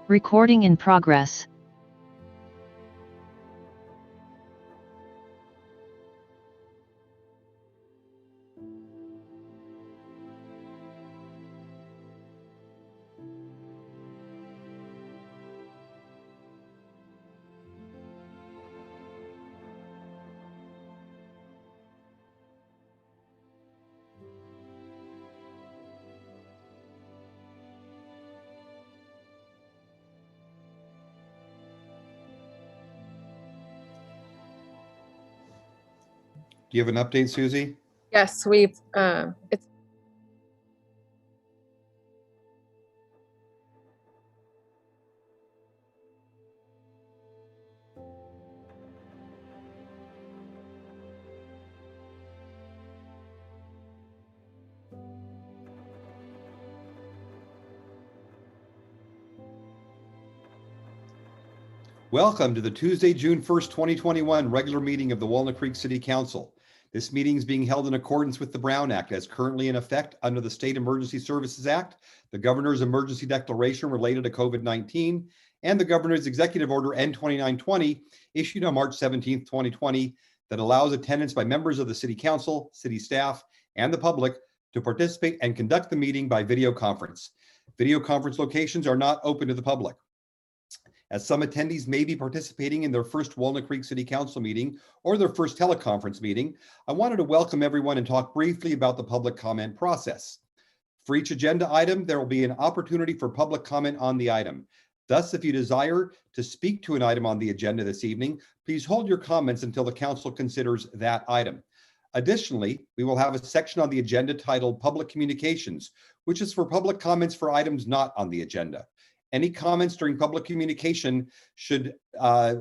Recording in progress. Do you have an update, Susie? Yes, we've it's Welcome to the Tuesday, June 1st, 2021 regular meeting of the Walnut Creek City Council. This meeting is being held in accordance with the Brown Act as currently in effect under the State Emergency Services Act, the Governor's Emergency Declaration related to COVID-19, and the Governor's Executive Order N2920 issued on March 17th, 2020 that allows attendance by members of the City Council, city staff, and the public to participate and conduct the meeting by video conference. Video conference locations are not open to the public. As some attendees may be participating in their first Walnut Creek City Council meeting or their first teleconference meeting, I wanted to welcome everyone and talk briefly about the public comment process. For each agenda item, there will be an opportunity for public comment on the item. Thus, if you desire to speak to an item on the agenda this evening, please hold your comments until the council considers that item. Additionally, we will have a section on the agenda titled Public Communications, which is for public comments for items not on the agenda. Any comments during public communication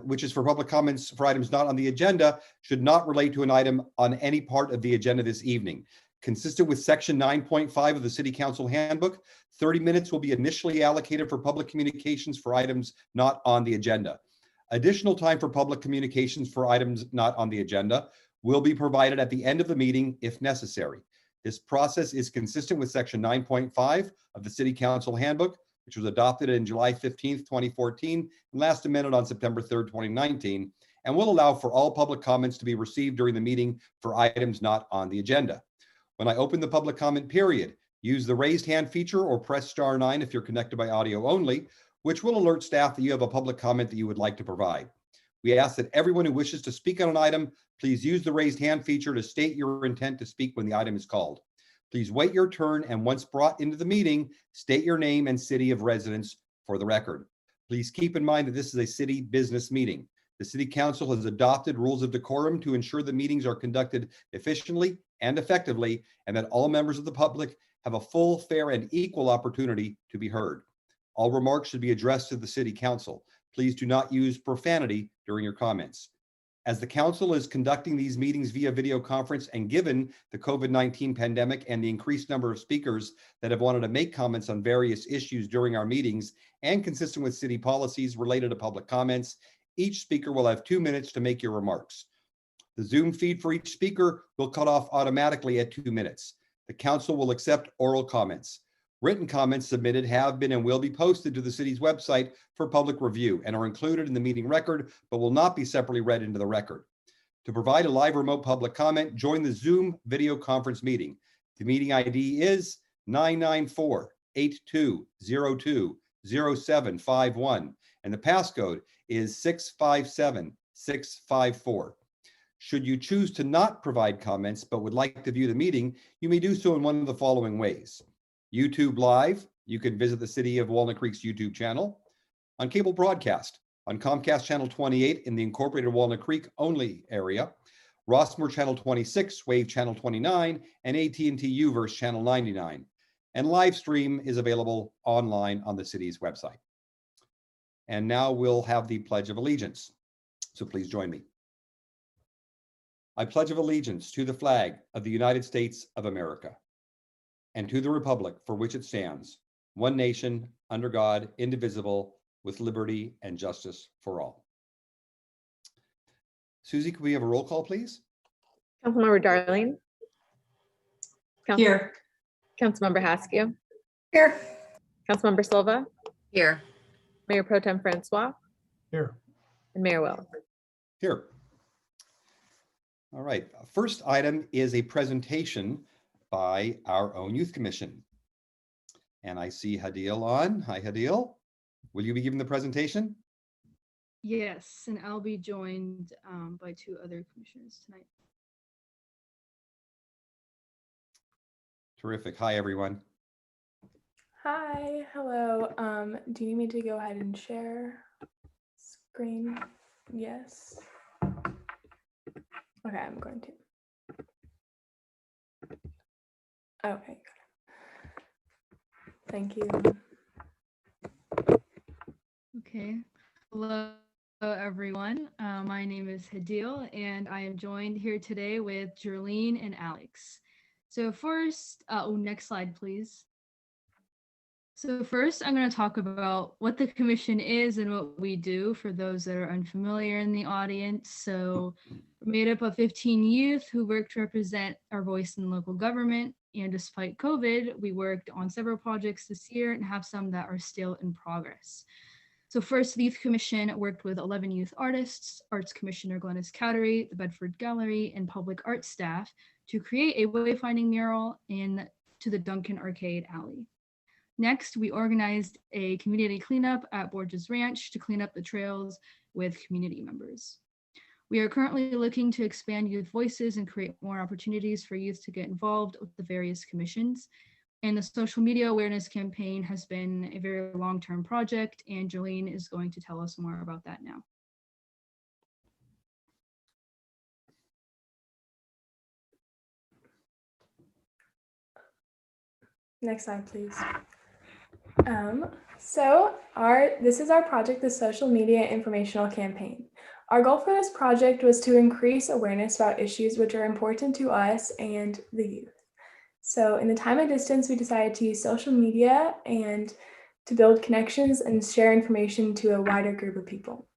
which is for public comments for items not on the agenda, should not relate to an item on any part of the agenda this evening. Consistent with section 9.5 of the City Council Handbook, 30 minutes will be initially allocated for public communications for items not on the agenda. Additional time for public communications for items not on the agenda will be provided at the end of the meeting if necessary. This process is consistent with section 9.5 of the City Council Handbook, which was adopted in July 15th, 2014, and last amended on September 3rd, 2019, and will allow for all public comments to be received during the meeting for items not on the agenda. When I open the public comment period, use the raised hand feature or press *9 if you're connected by audio only, which will alert staff that you have a public comment that you would like to provide. We ask that everyone who wishes to speak on an item, please use the raised hand feature to state your intent to speak when the item is called. Please wait your turn, and once brought into the meeting, state your name and city of residence for the record. Please keep in mind that this is a city business meeting. The City Council has adopted rules of decorum to ensure the meetings are conducted efficiently and effectively, and that all members of the public have a full, fair, and equal opportunity to be heard. All remarks should be addressed to the City Council. Please do not use profanity during your comments. As the council is conducting these meetings via video conference, and given the COVID-19 pandemic and the increased number of speakers that have wanted to make comments on various issues during our meetings, and consistent with city policies related to public comments, each speaker will have 2 minutes to make your remarks. The Zoom feed for each speaker will cut off automatically at 2 minutes. The council will accept oral comments. Written comments submitted have been and will be posted to the city's website for public review and are included in the meeting record, but will not be separately read into the record. To provide a live remote public comment, join the Zoom video conference meeting. The meeting ID is 994-8202-0751, and the passcode is 657654. Should you choose to not provide comments but would like to view the meeting, you may do so in one of the following ways. YouTube Live, you can visit the City of Walnut Creek's YouTube channel. On cable broadcast, on Comcast Channel 28 in the incorporated Walnut Creek only area, Rossmore Channel 26, Wave Channel 29, and AT&T Uverse Channel 99. And live stream is available online on the city's website. And now we'll have the Pledge of Allegiance. So please join me. I pledge of allegiance to the flag of the United States of America, and to the republic for which it stands, one nation, under God, indivisible, with liberty and justice for all. Susie, could we have a roll call, please? Councilmember Darling. Mayor Pro Tem Francois, Here. and Mayor Wells. Here. All right, first item is a presentation by our own Youth Commission. And I see Hadil on. Hi, Hadil. Will you be giving the presentation? Yes, and I'll be joined by 2 other commissioners tonight. Terrific. Hi, everyone. Hi, hello. Do you need me to go ahead and share screen? Yes. Okay, I'm going to. Okay, got it. Thank you. Okay. Hello, everyone. My name is Hadil, and I am joined here today with Jerlene and Alex. So first, next slide, please. So first, I'm going to talk about what the commission is and what we do for those that are unfamiliar in the audience. So we're made up of 15 youth who work to represent our voice in local government. And despite COVID, we worked on several projects this year and have some that are still in progress. So first, the Youth Commission worked with 11 youth artists, Arts Commissioner Glennis Cowdery, the Bedford Gallery, and public arts staff to create a wayfinding mural to the Duncan Arcade Alley. Next, we organized a community cleanup at Borges Ranch to clean up the trails with community members. We are currently looking to expand youth voices and create more opportunities for youth to get involved with the various commissions. And the social media awareness campaign has been a very long-term project, and Jolene is going to tell us more about that now. Next slide, please. This is our project, the Social Media Informational Campaign. Our goal for this project was to increase awareness about issues which are important to us and the youth. So in the time and distance, we decided to use social media and to build connections and share information to a wider group of people.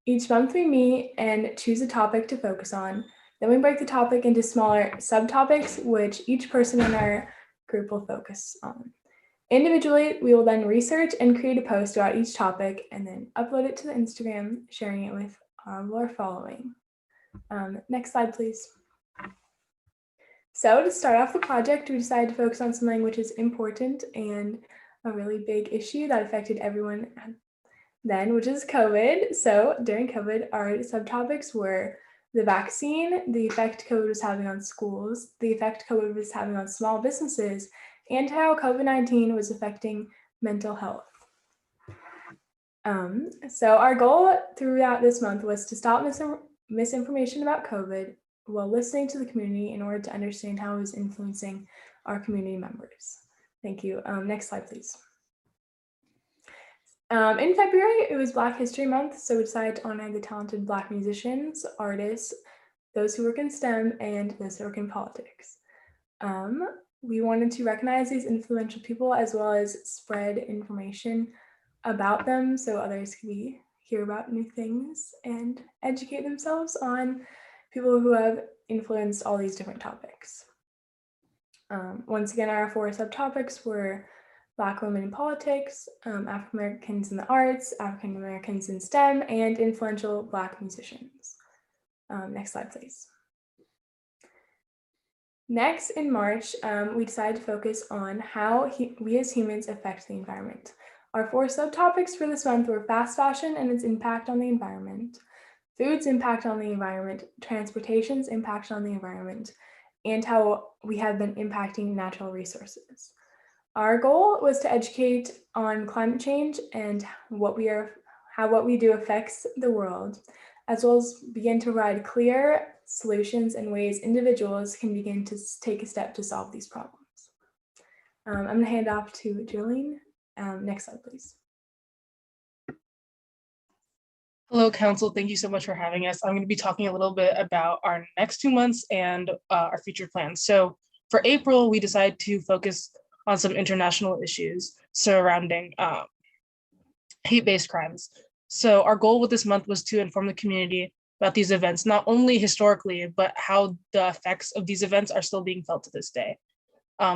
Each month we meet and choose a topic to focus on. Then we break the topic into smaller subtopics, which each person in our group will focus on. Individually, we will then research and create a post about each topic and then upload it to the Instagram, sharing it with our following. Next slide, please. So to start off the project, we decided to focus on something which is important and a really big issue that affected everyone then, which is COVID. So during COVID, our subtopics were the vaccine, the effect COVID was having on schools, the effect COVID was having on small businesses, and how COVID-19 was affecting mental health. So our goal throughout this month was to stop misinformation about COVID while listening to the community in order to understand how it was influencing our community members. Thank you. Next slide, please. In February, it was Black History Month, so we decided to honor the talented Black musicians, artists, those who work in STEM, and those who work in politics. We wanted to recognize these influential people as well as spread information about them so others could hear about new things and educate themselves on people who have influenced all these different topics. Once again, our 4 subtopics were Black women in politics, African Americans in the arts, African Americans in STEM, and influential Black musicians. Next slide, please. Next, in March, we decided to focus on how we as humans affect the environment. Our 4 subtopics for this month were fast fashion and its impact on the environment, food's impact on the environment, transportation's impact on the environment, and how we have been impacting natural resources. Our goal was to educate on climate change and how what we do affects the world, as well as begin to provide clear solutions and ways individuals can begin to take a step to solve these problems. I'm going to hand off to Jolene. Next slide, please. Hello, Council. Thank you so much for having us. I'm going to be talking a little bit about our next 2 months and our future plans. So for April, we decided to focus on some international issues surrounding hate-based crimes. So our goal with this month was to inform the community about these events, not only historically, but how the effects of these events are still being felt to this day.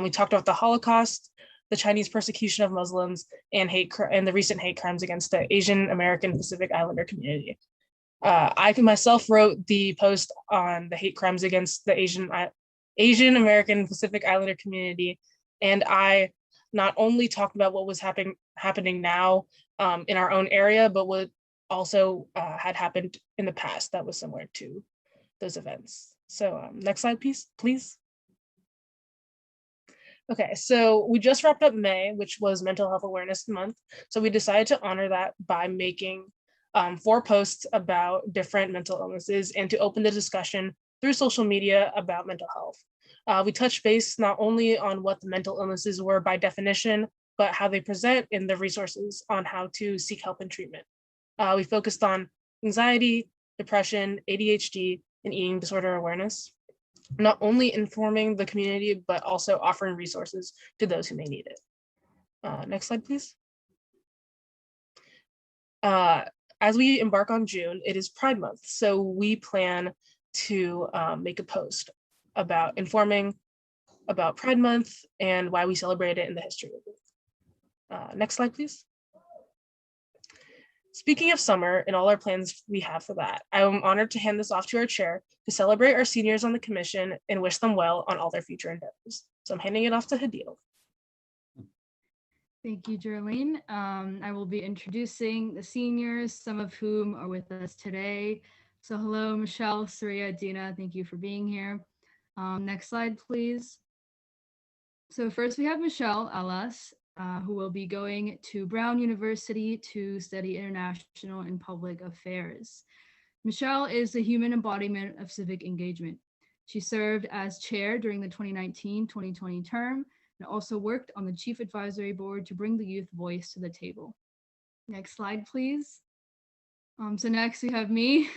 We talked about the Holocaust, the Chinese persecution of Muslims, and and the recent hate crimes against the Asian American Pacific Islander community. I myself wrote the post on the hate crimes against the Asian American Pacific Islander community, and I not only talked about what was happening now in our own area, but what also had happened in the past that was similar to those events. So next slide, please. Okay, so we just wrapped up May, which was Mental Health Awareness Month. So we decided to honor that by making 4 posts about different mental illnesses and to open the discussion through social media about mental health. We touched base not only on what the mental illnesses were by definition, but how they present in the resources on how to seek help and treatment. We focused on anxiety, depression, ADHD, and eating disorder awareness, not only informing the community, but also offering resources to those who may need it. Next slide, please. As we embark on June, it is Pride Month. So we plan to make a post about informing about Pride Month and why we celebrate it and the history of it. Next slide, please. Speaking of summer and all our plans we have for that, I am honored to hand this off to our chair to celebrate our seniors on the commission and wish them well on all their future endeavors. So I'm handing it off to Hadil. Thank you, Jerlene. I will be introducing the seniors, some of whom are with us today. So hello, Michelle, Surya, Dina, thank you for being here. Next slide, please. So first we have Michelle Alas, who will be going to Brown University to study international and public affairs. Michelle is the human embodiment of civic engagement. She served as chair during the 2019-2020 term and also worked on the Chief Advisory Board to bring the youth voice to the table. Next slide, please. So next we have me,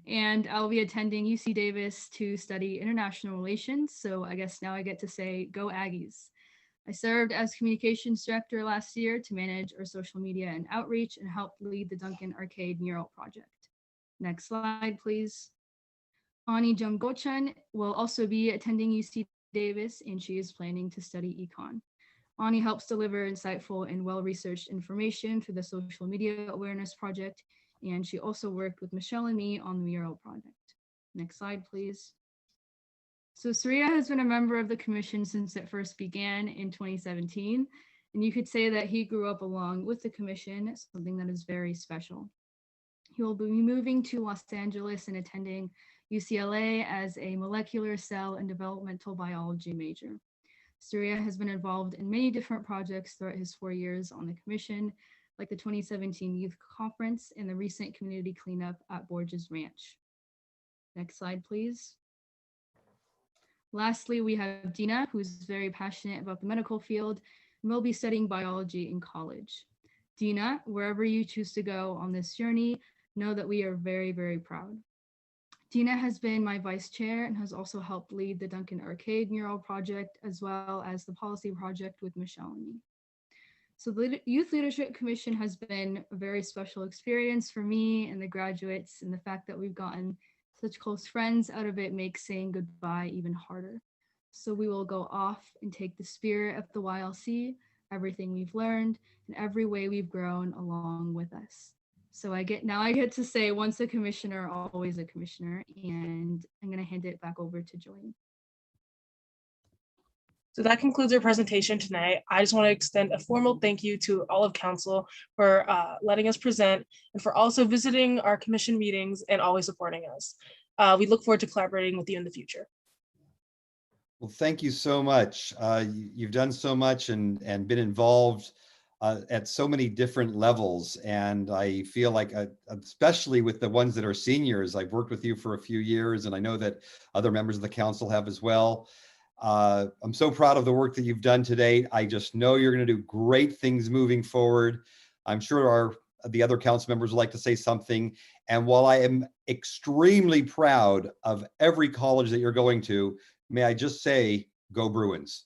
and I'll be attending UC Davis to study international relations. So I guess now I get to say, go Aggies. I served as communications director last year to manage our social media and outreach and helped lead the Duncan Arcade mural project. Next slide, please. Ani Jamgochan will also be attending UC Davis, and she is planning to study econ. Ani helps deliver insightful and well-researched information through the Social Media Awareness Project, and she also worked with Michelle and me on the mural project. Next slide, please. So Surya has been a member of the commission since it first began in 2017, and you could say that he grew up along with the commission, something that is very special. He will be moving to Los Angeles and attending UCLA as a molecular cell and developmental biology major. Surya has been involved in many different projects throughout his 4 years on the commission, like the 2017 Youth Conference and the recent community cleanup at Borges Ranch. Next slide, please. Lastly, we have Dina, who's very passionate about the medical field and will be studying biology in college. Dina, wherever you choose to go on this journey, know that we are very, very proud. Dina has been my vice chair and has also helped lead the Duncan Arcade mural project, as well as the policy project with Michelle and me. So the Youth Leadership Commission has been a very special experience for me and the graduates, and the fact that we've gotten such close friends out of it makes saying goodbye even harder. So we will go off and take the spirit of the YLC, everything we've learned, and every way we've grown along with us. So I get to say, once a commissioner, always a commissioner, and I'm going to hand it back over to Joy. So that concludes our presentation tonight. I just want to extend a formal thank you to all of council for letting us present and for also visiting our commission meetings and always supporting us. We look forward to collaborating with you in the future. Well, thank you so much. You've done so much and been involved at so many different levels. And I feel like, especially with the ones that are seniors, I've worked with you for a few years, and I know that other members of the council have as well. I'm so proud of the work that you've done today. I just know you're going to do great things moving forward. I'm sure the other council members would like to say something. And while I am extremely proud of every college that you're going to, may I just say, go Bruins.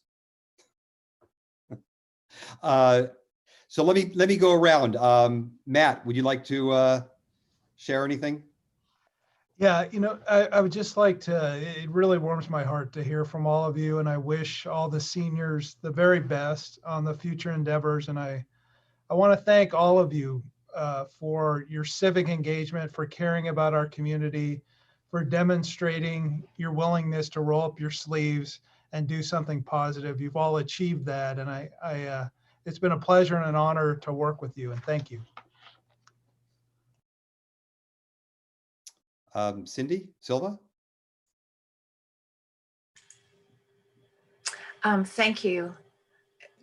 So let me go around. Matt, would you like to share anything? Yeah, I would just like to, it really warms my heart to hear from all of you, and I wish all the seniors the very best on the future endeavors. And I want to thank all of you for your civic engagement, for caring about our community, for demonstrating your willingness to roll up your sleeves and do something positive. You've all achieved that, and it's been a pleasure and an honor to work with you, and thank you. Cindy Silva? Thank you.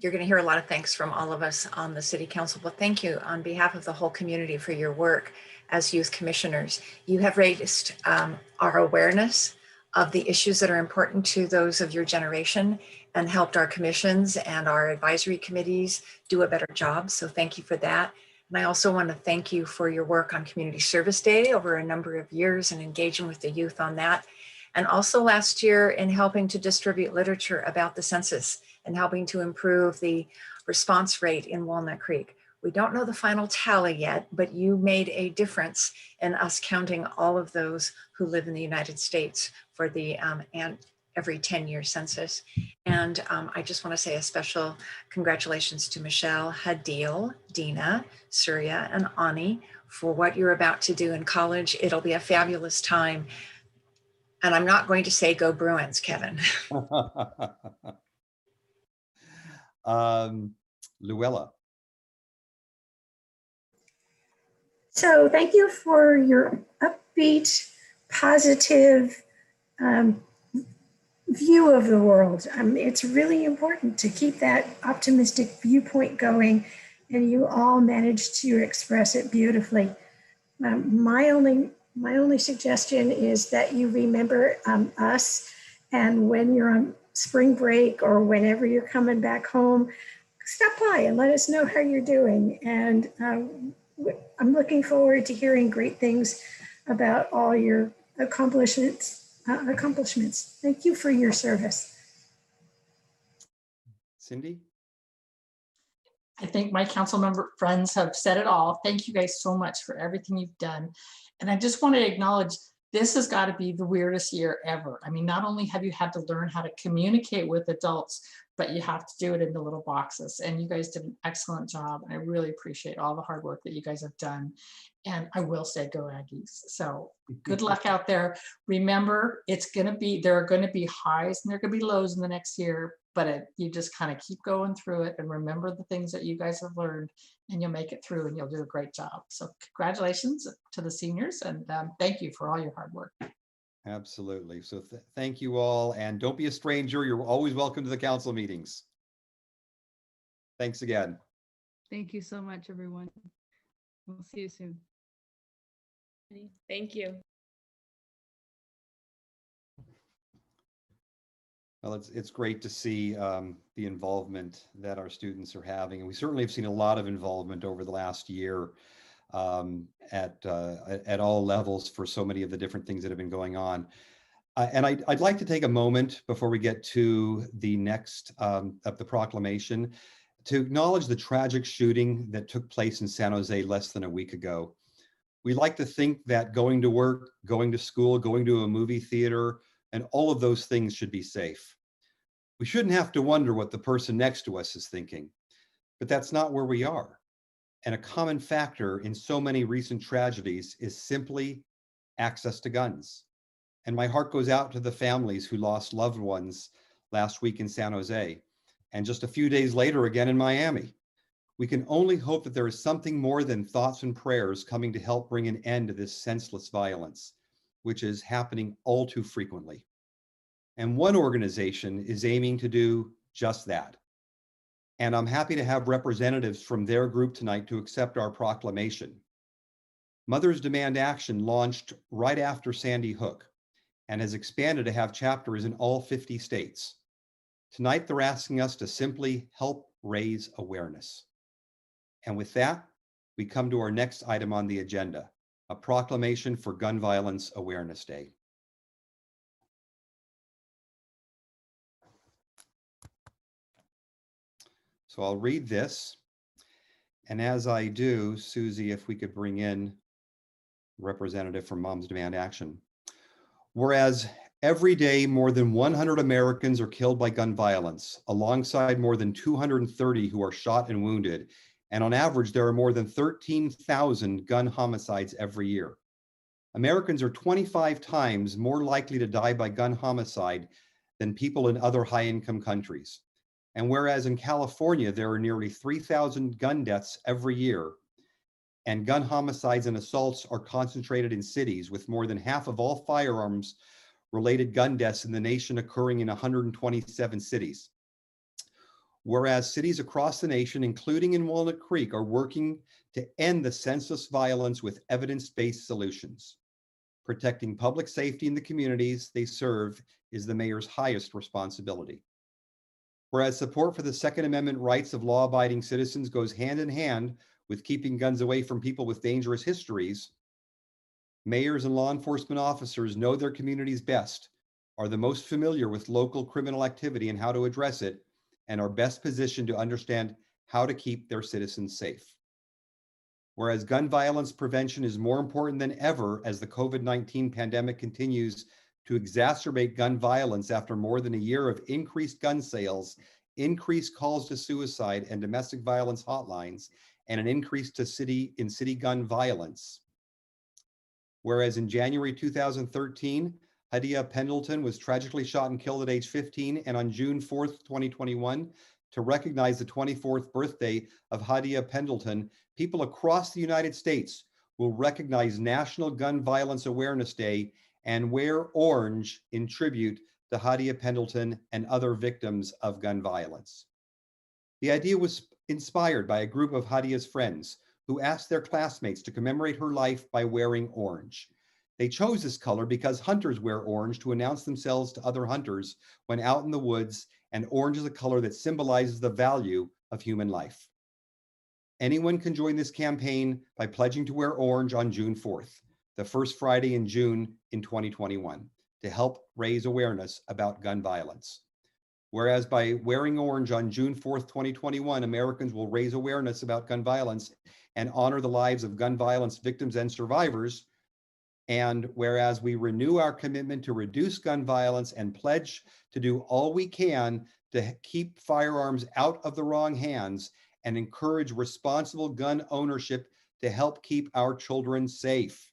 You're going to hear a lot of thanks from all of us on the City Council, but thank you on behalf of the whole community for your work as youth commissioners. You have raised our awareness of the issues that are important to those of your generation and helped our commissions and our advisory committees do a better job. So thank you for that. And I also want to thank you for your work on Community Service Day over a number of years and engaging with the youth on that. And also last year in helping to distribute literature about the census and helping to improve the response rate in Walnut Creek. We don't know the final tally yet, but you made a difference in us counting all of those who live in the United States for the every 10-year census. And I just want to say a special congratulations to Michelle, Hadil, Dina, Surya, and Ani for what you're about to do in college. It'll be a fabulous time. And I'm not going to say go Bruins, Kevin. Luella. So thank you for your upbeat, positive view of the world. It's really important to keep that optimistic viewpoint going, and you all managed to express it beautifully. My only suggestion is that you remember us, and when you're on spring break or whenever you're coming back home, stop by and let us know how you're doing. And I'm looking forward to hearing great things about all your accomplishments. Thank you for your service. Cindy? I think my council member friends have said it all. Thank you guys so much for everything you've done. And I just want to acknowledge this has got to be the weirdest year ever. I mean, not only have you had to learn how to communicate with adults, but you have to do it in the little boxes. And you guys did an excellent job. And I really appreciate all the hard work that you guys have done. And I will say go Aggies. So good luck out there. Remember, there are going to be highs and there are going to be lows in the next year, but you just kind of keep going through it and remember the things that you guys have learned, and you'll make it through and you'll do a great job. So congratulations to the seniors, and thank you for all your hard work. Absolutely. So thank you all, and don't be a stranger. You're always welcome to the council meetings. Thanks again. Thank you so much, everyone. We'll see you soon. Thank you. Well, it's great to see the involvement that our students are having, and we certainly have seen a lot of involvement over the last year at all levels for so many of the different things that have been going on. And I'd like to take a moment before we get to the next of the proclamation to acknowledge the tragic shooting that took place in San Jose less than a week ago. We like to think that going to work, going to school, going to a movie theater, and all of those things should be safe. We shouldn't have to wonder what the person next to us is thinking, but that's not where we are. And a common factor in so many recent tragedies is simply access to guns. And my heart goes out to the families who lost loved ones last week in San Jose, and just a few days later again in Miami. We can only hope that there is something more than thoughts and prayers coming to help bring an end to this senseless violence, which is happening all too frequently. And one organization is aiming to do just that. And I'm happy to have representatives from their group tonight to accept our proclamation. Mothers Demand Action launched right after Sandy Hook and has expanded to have chapters in all 50 states. Tonight, they're asking us to simply help raise awareness. And with that, we come to our next item on the agenda, a proclamation for Gun Violence Awareness Day. So I'll read this. And as I do, Susie, if we could bring in representative from Moms Demand Action. Whereas every day, more than 100 Americans are killed by gun violence, alongside more than 230 who are shot and wounded. And on average, there are more than 13,000 gun homicides every year. Americans are 25 times more likely to die by gun homicide than people in other high-income countries. And whereas in California, there are nearly 3,000 gun deaths every year, and gun homicides and assaults are concentrated in cities, with more than half of all firearms related gun deaths in the nation occurring in 127 cities. Whereas cities across the nation, including in Walnut Creek, are working to end the senseless violence with evidence-based solutions. Protecting public safety in the communities they serve is the mayor's highest responsibility. Whereas support for the Second Amendment rights of law-abiding citizens goes hand in hand with keeping guns away from people with dangerous histories, mayors and law enforcement officers know their communities best, are the most familiar with local criminal activity and how to address it, and are best positioned to understand how to keep their citizens safe. Whereas gun violence prevention is more important than ever as the COVID-19 pandemic continues to exacerbate gun violence after more than a year of increased gun sales, increased calls to suicide and domestic violence hotlines, and an increase to city gun violence. Whereas in January 2013, Hadia Pendleton was tragically shot and killed at age 15, and on June 4th, 2021, to recognize the 24th birthday of Hadia Pendleton, people across the United States will recognize National Gun Violence Awareness Day and wear orange in tribute to Hadia Pendleton and other victims of gun violence. The idea was inspired by a group of Hadia's friends who asked their classmates to commemorate her life by wearing orange. They chose this color because hunters wear orange to announce themselves to other hunters when out in the woods, and orange is a color that symbolizes the value of human life. Anyone can join this campaign by pledging to wear orange on June 4th, the first Friday in June in 2021, to help raise awareness about gun violence. Whereas by wearing orange on June 4th, 2021, Americans will raise awareness about gun violence and honor the lives of gun violence victims and survivors. And whereas we renew our commitment to reduce gun violence and pledge to do all we can to keep firearms out of the wrong hands and encourage responsible gun ownership to help keep our children safe.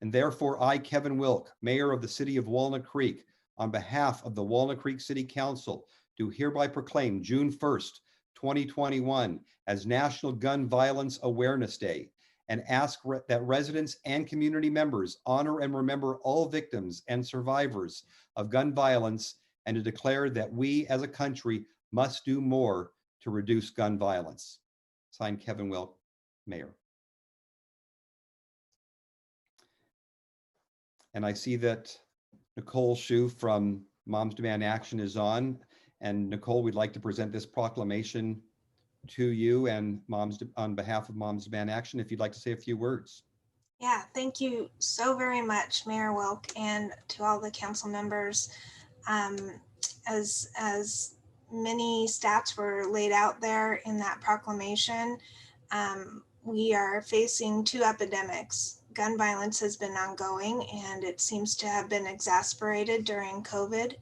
And therefore, I, Kevin Wilk, Mayor of the City of Walnut Creek, on behalf of the Walnut Creek City Council, do hereby proclaim June 1st, 2021 as National Gun Violence Awareness Day, and ask that residents and community members honor and remember all victims and survivors of gun violence, and to declare that we as a country must do more to reduce gun violence. Signed, Kevin Wilk, Mayor. And I see that Nicole Shu from Moms Demand Action is on. And Nicole, we'd like to present this proclamation to you and on behalf of Moms Demand Action, if you'd like to say a few words. Yeah, thank you so very much, Mayor Wilk, and to all the council members. As many stats were laid out there in that proclamation, we are facing two epidemics. Gun violence has been ongoing, and it seems to have been exacerbated during COVID.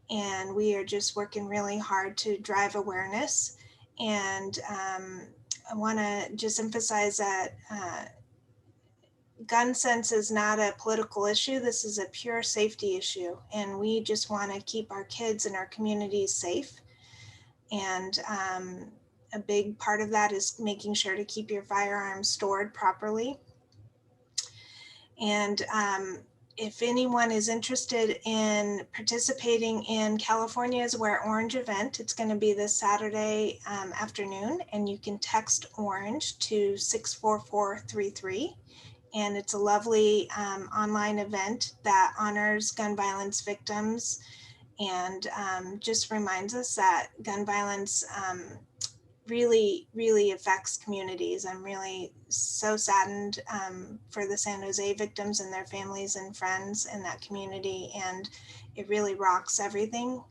And we are just working really hard to drive awareness. And I want to just emphasize that gun sense is not a political issue. This is a pure safety issue. And we just want to keep our kids and our communities safe. And a big part of that is making sure to keep your firearms stored properly. And if anyone is interested in participating in California's Wear Orange event, it's going to be this Saturday afternoon, and you can text ORANGE to 64433. And it's a lovely online event that honors gun violence victims and just reminds us that gun violence really, really affects communities. I'm really so saddened for the San Jose victims and their families and friends in that community. And it really rocks everything.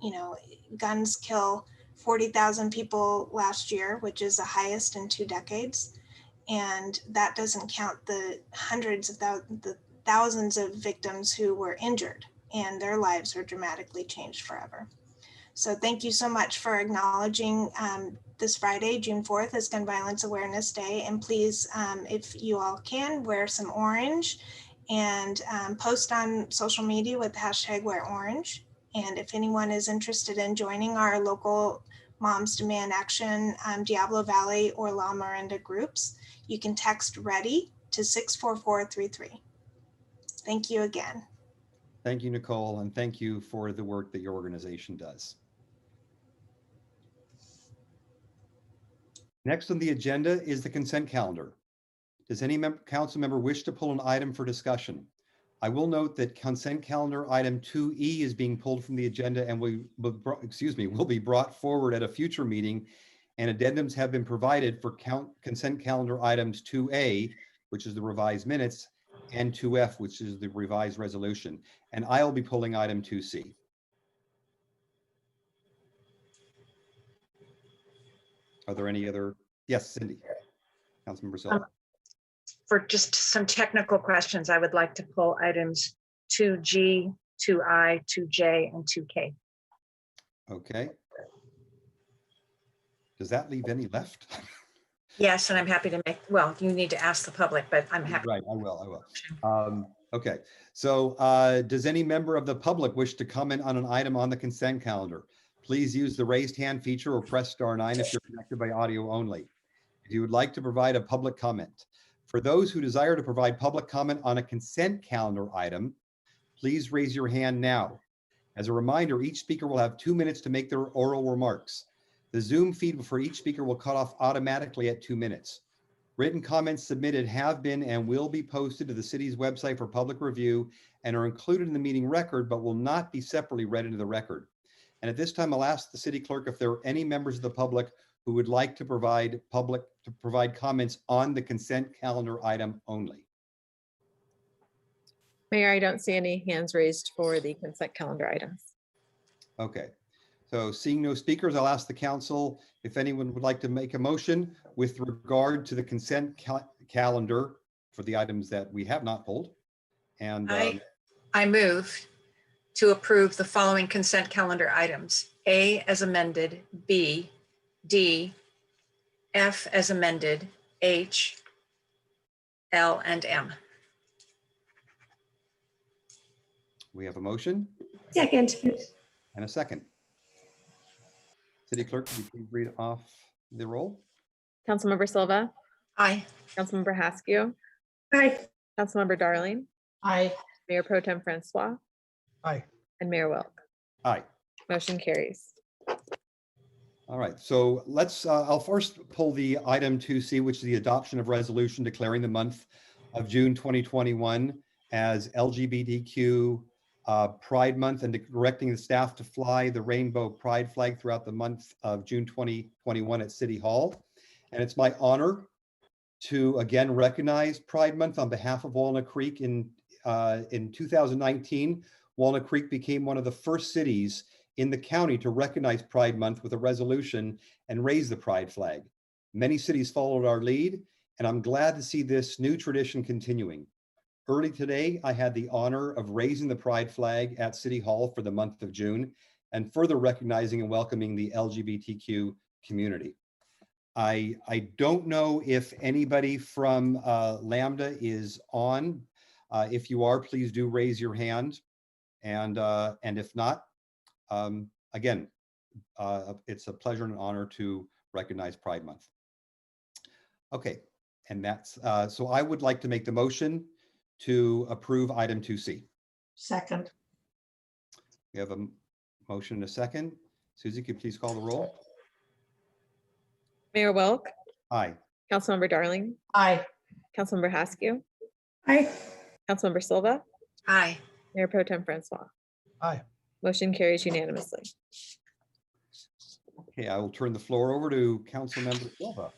You know, guns kill 40,000 people last year, which is the highest in 2 decades. And that doesn't count the hundreds of thousands, the thousands of victims who were injured and their lives were dramatically changed forever. So thank you so much for acknowledging this Friday, June 4th, as Gun Violence Awareness Day. And please, if you all can, wear some orange and post on social media with the hashtag Wear Orange. And if anyone is interested in joining our local Moms Demand Action, Diablo Valley or La Miranda groups, you can text READY to 64433. Thank you again. Thank you, Nicole, and thank you for the work that your organization does. Next on the agenda is the consent calendar. Does any council member wish to pull an item for discussion? I will note that consent calendar item 2E is being pulled from the agenda and will be brought forward at a future meeting, and addendums have been provided for consent calendar items 2A, which is the revised minutes, and 2F, which is the revised resolution. And I'll be pulling item 2C. Are there any other? Yes, Cindy. Councilmember Silva. For just some technical questions, I would like to pull items 2G, 2I, 2J, and 2K. Okay. Does that leave any left? Yes, and I'm happy to make, well, you need to ask the public, but I'm happy. Right, I will. Okay, so does any member of the public wish to comment on an item on the consent calendar? Please use the raised hand feature or press *9 if you're connected by audio only. If you would like to provide a public comment. For those who desire to provide public comment on a consent calendar item, please raise your hand now. As a reminder, each speaker will have 2 minutes to make their oral remarks. The Zoom feed for each speaker will cut off automatically at 2 minutes. Written comments submitted have been and will be posted to the city's website for public review and are included in the meeting record, but will not be separately read into the record. And at this time, I'll ask the city clerk if there are any members of the public who would like to provide comments on the consent calendar item only. Mayor, I don't see any hands raised for the consent calendar items. Okay, so seeing no speakers, I'll ask the council if anyone would like to make a motion with regard to the consent calendar for the items that we have not pulled. And I move to approve the following consent calendar items: A as amended, B, D, F as amended, H, L, and M. we have a motion Second. and a second. City clerk, could you please read off the roll? Councilmember Silva, Aye. Councilmember Haskew, Aye. Councilmember Darling, Aye. Mayor Pro Tem Francois, Aye. and Mayor Wilk. Aye. Motion carries. All right, so let's, I'll first pull the item 2C, which is the adoption of resolution declaring the month of June 2021 as LGBTQ Pride Month and directing the staff to fly the rainbow pride flag throughout the month of June 2021 at City Hall. And it's my honor to again recognize Pride Month on behalf of Walnut Creek. In 2019, Walnut Creek became one of the first cities in the county to recognize Pride Month with a resolution and raise the pride flag. Many cities followed our lead, and I'm glad to see this new tradition continuing. Early today, I had the honor of raising the pride flag at City Hall for the month of June and further recognizing and welcoming the LGBTQ community. I don't know if anybody from Lambda is on. If you are, please do raise your hand. And if not, again, it's a pleasure and an honor to recognize Pride Month. Okay, and that's, so I would like to make the motion to approve item 2C. Second. We have a motion and a second. Susie, could you please call the roll? Mayor Wilk, Aye. Councilmember Darling, Aye. Councilmember Haskew, Aye. Councilmember Silva, Aye. Mayor Pro Tem Francois. Aye. Motion carries unanimously. Okay, I will turn the floor over to Councilmember Silva.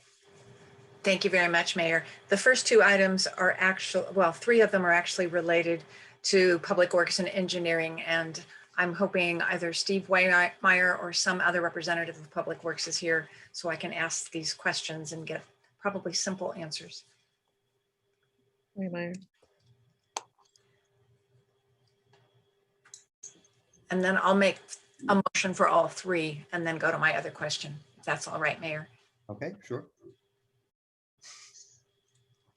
Thank you very much, Mayor. The first two items are actually, well, three of them are actually related to Public Works and Engineering, and I'm hoping either Steve Waymire or some other representative of Public Works is here so I can ask these questions and get probably simple answers. Waymire. And then I'll make a motion for all three and then go to my other question. If that's all right, Mayor. Okay, sure.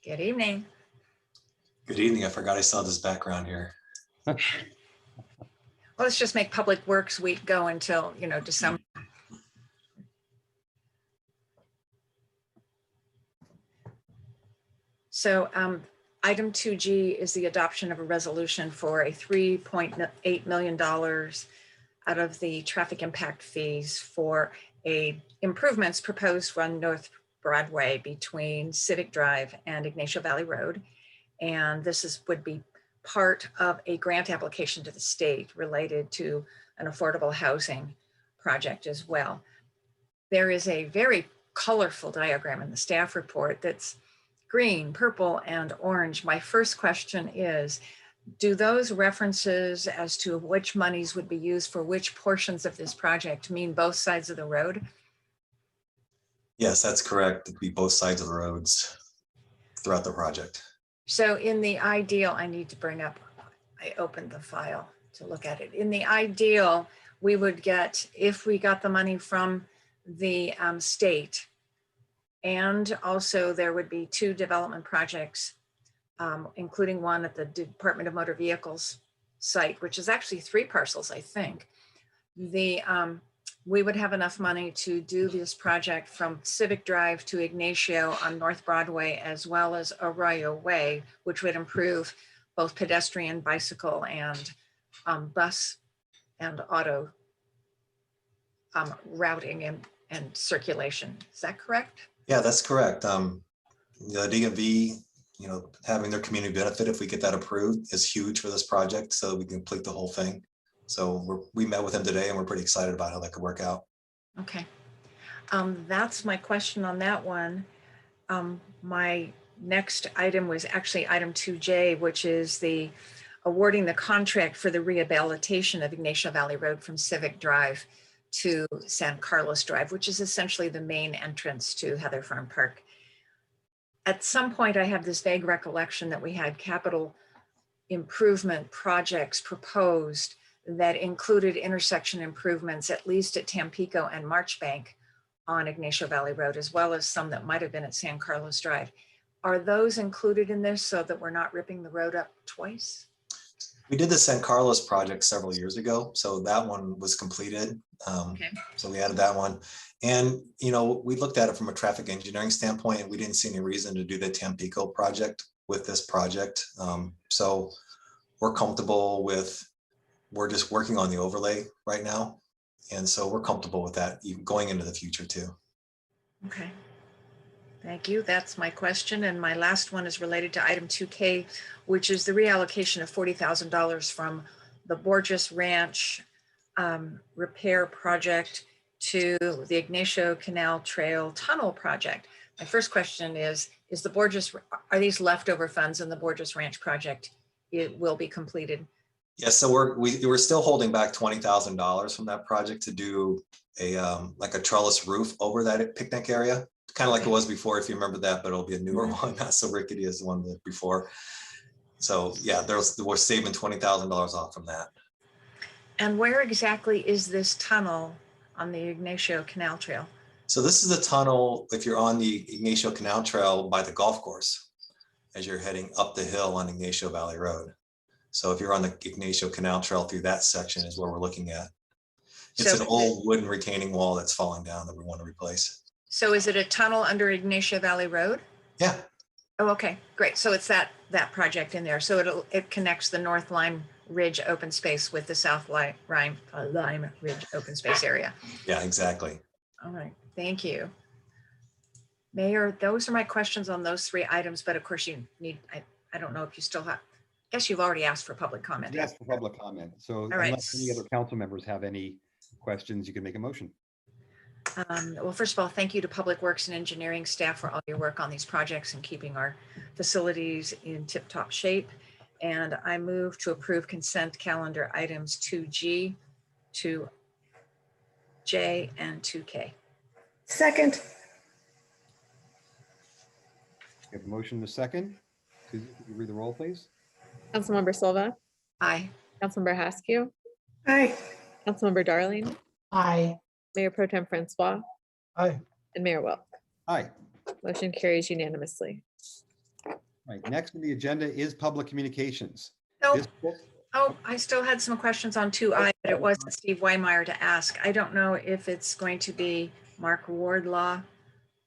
Good evening. Good evening. I forgot I saw this background here. Well, let's just make Public Works Week go until, December. So item 2G is the adoption of a resolution for a $3.8 million out of the traffic impact fees for improvements proposed on North Broadway between Civic Drive and Ignacio Valley Road. And this would be part of a grant application to the state related to an affordable housing project as well. There is a very colorful diagram in the staff report that's green, purple, and orange. My first question is, do those references as to which monies would be used for which portions of this project mean both sides of the road? Yes, that's correct. It'd be both sides of the roads throughout the project. So in the ideal, I need to bring up, I opened the file to look at it. In the ideal, we would get, if we got the money from the state, and also there would be 2 development projects, including one at the Department of Motor Vehicles site, which is actually 3 parcels, I think. We would have enough money to do this project from Civic Drive to Ignacio on North Broadway, as well as Arroyo Way, which would improve both pedestrian, bicycle, and bus and auto routing and circulation. Is that correct? Yeah, that's correct. The DMV, having their community benefit, if we get that approved, is huge for this project, so we can complete the whole thing. So we met with them today and we're pretty excited about how that could work out. Okay. That's my question on that one. My next item was actually item 2J, which is the awarding the contract for the rehabilitation of Ignacio Valley Road from Civic Drive to San Carlos Drive, which is essentially the main entrance to Heather Farm Park. At some point, I have this vague recollection that we had capital improvement projects proposed that included intersection improvements, at least at Tampico and Marchbank on Ignacio Valley Road, as well as some that might have been at San Carlos Drive. Are those included in this so that we're not ripping the road up twice? We did the San Carlos project several years ago, so that one was completed. Okay. So we added that one. And, we looked at it from a traffic engineering standpoint, and we didn't see any reason to do the Tampico project with this project. So we're comfortable with, we're just working on the overlay right now. And so we're comfortable with that even going into the future too. Okay. Thank you. That's my question. And my last one is related to item 2K, which is the reallocation of $40,000 from the Borges Ranch repair project to the Ignacio Canal Trail Tunnel project. My first question is the Borges, are these leftover funds in the Borges Ranch project? It will be completed. Yeah, so we're still holding back $20,000 from that project to do like a trellis roof over that picnic area, kind of like it was before, if you remember that, but it'll be a newer one, not so rickety as the one before. So yeah, we're saving $20,000 off from that. And where exactly is this tunnel on the Ignacio Canal Trail? So this is the tunnel if you're on the Ignacio Canal Trail by the golf course, as you're heading up the hill on Ignacio Valley Road. So if you're on the Ignacio Canal Trail through that section is where we're looking at. It's an old wooden retaining wall that's falling down that we want to replace. So is it a tunnel under Ignacio Valley Road? Yeah. Oh, okay, great. So it's that project in there. So it connects the North Lime Ridge open space with the South Lime Ridge open space area. Yeah, exactly. All right, thank you. Mayor, those are my questions on those 3 items, but of course you need, I don't know if you still have, I guess you've already asked for public comment. Yes, for public comment. So unless any other council members have any questions, you can make a motion. Well, first of all, thank you to Public Works and Engineering staff for all your work on these projects and keeping our facilities in tip-top shape. And I move to approve consent calendar items 2G, 2J, and 2K. Second. We have a motion and a second. Susan, could you read the roll, please? Councilmember Silva, Aye. Councilmember Haskew, Aye. Councilmember Darling, Aye. Mayor Pro Tem Francois, Aye. and Mayor Wilk. Aye. Motion carries unanimously. Right, next on the agenda is public communications. No, This- oh, I still had some questions on 2I, but it wasn't Steve Weimeyer to ask. I don't know if it's going to be Mark Wardlaw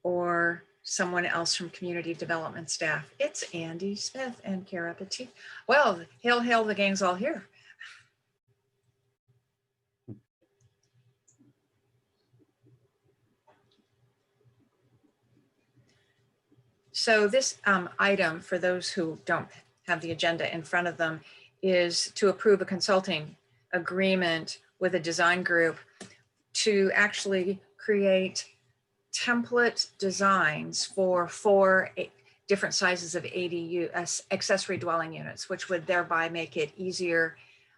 or someone else from community development staff. It's Andy Smith and Kara Petit. Well, hail, the gang's all here. So this item, for those who don't have the agenda in front of them, is to approve a consulting agreement with a design group to actually create template designs for 4 different sizes of ADU, accessory dwelling units, which would thereby make it easier,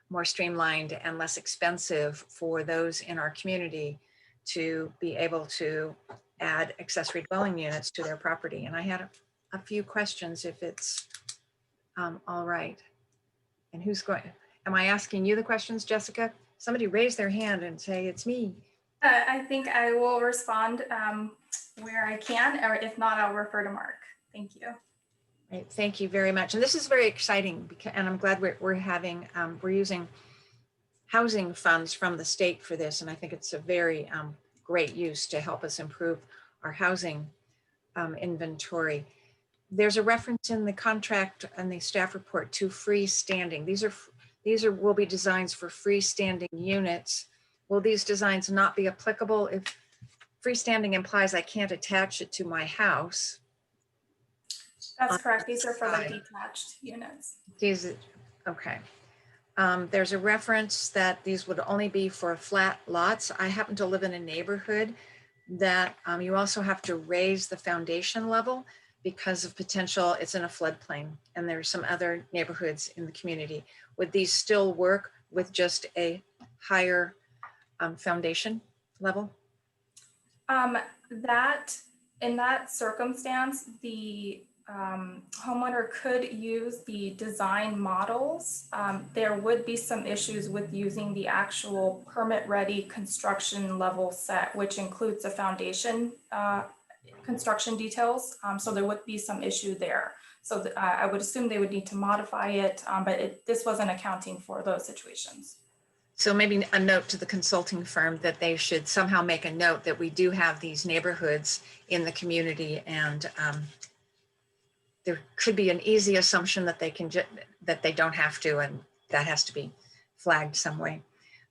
more streamlined, and less expensive for those in our community to be able to add accessory dwelling units to their property. And I had a few questions, if it's all right. And who's going, am I asking you the questions, Jessica? Somebody raise their hand and say, it's me. I think I will respond where I can, or if not, I'll refer to Mark. Thank you. Right, thank you very much. And this is very exciting, because, and I'm glad we're using housing funds from the state for this. And I think it's a very great use to help us improve our housing inventory. There's a reference in the contract and the staff report to freestanding. These will be designs for freestanding units. Will these designs not be applicable if freestanding implies I can't attach it to my house? That's correct. These are for the detached units. Okay. There's a reference that these would only be for flat lots. I happen to live in a neighborhood that you also have to raise the foundation level because of potential, it's in a floodplain, and there's some other neighborhoods in the community. Would these still work with just a higher foundation level? In that circumstance, the homeowner could use the design models. There would be some issues with using the actual permit-ready construction level set, which includes the foundation construction details. So there would be some issue there. So I would assume they would need to modify it, but this wasn't accounting for those situations. So maybe a note to the consulting firm that they should somehow make a note that we do have these neighborhoods in the community, and there could be an easy assumption that they don't have to, and that has to be flagged some way.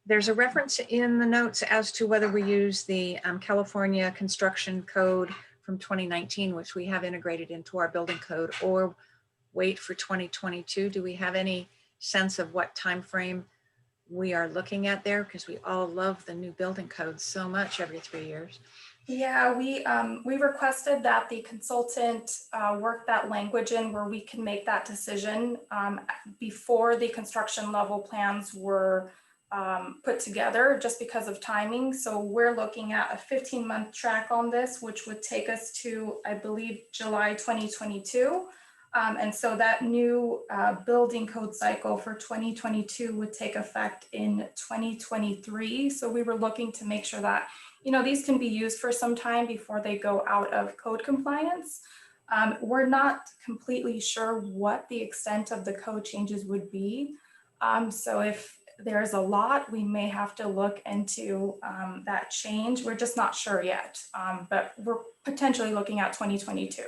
There's a reference in the notes as to whether we use the California Construction Code from 2019, which we have integrated into our building code, or wait for 2022. Do we have any sense of what time frame we are looking at there? Because we all love the new building code so much every 3 years. Yeah, we requested that the consultant work that language in where we can make that decision before the construction level plans were put together, just because of timing. So we're looking at a 15-month track on this, which would take us to, I believe, July 2022. And so that new building code cycle for 2022 would take effect in 2023. So we were looking to make sure that, these can be used for some time before they go out of code compliance. We're not completely sure what the extent of the code changes would be. So if there's a lot, we may have to look into that change. We're just not sure yet, but we're potentially looking at 2022.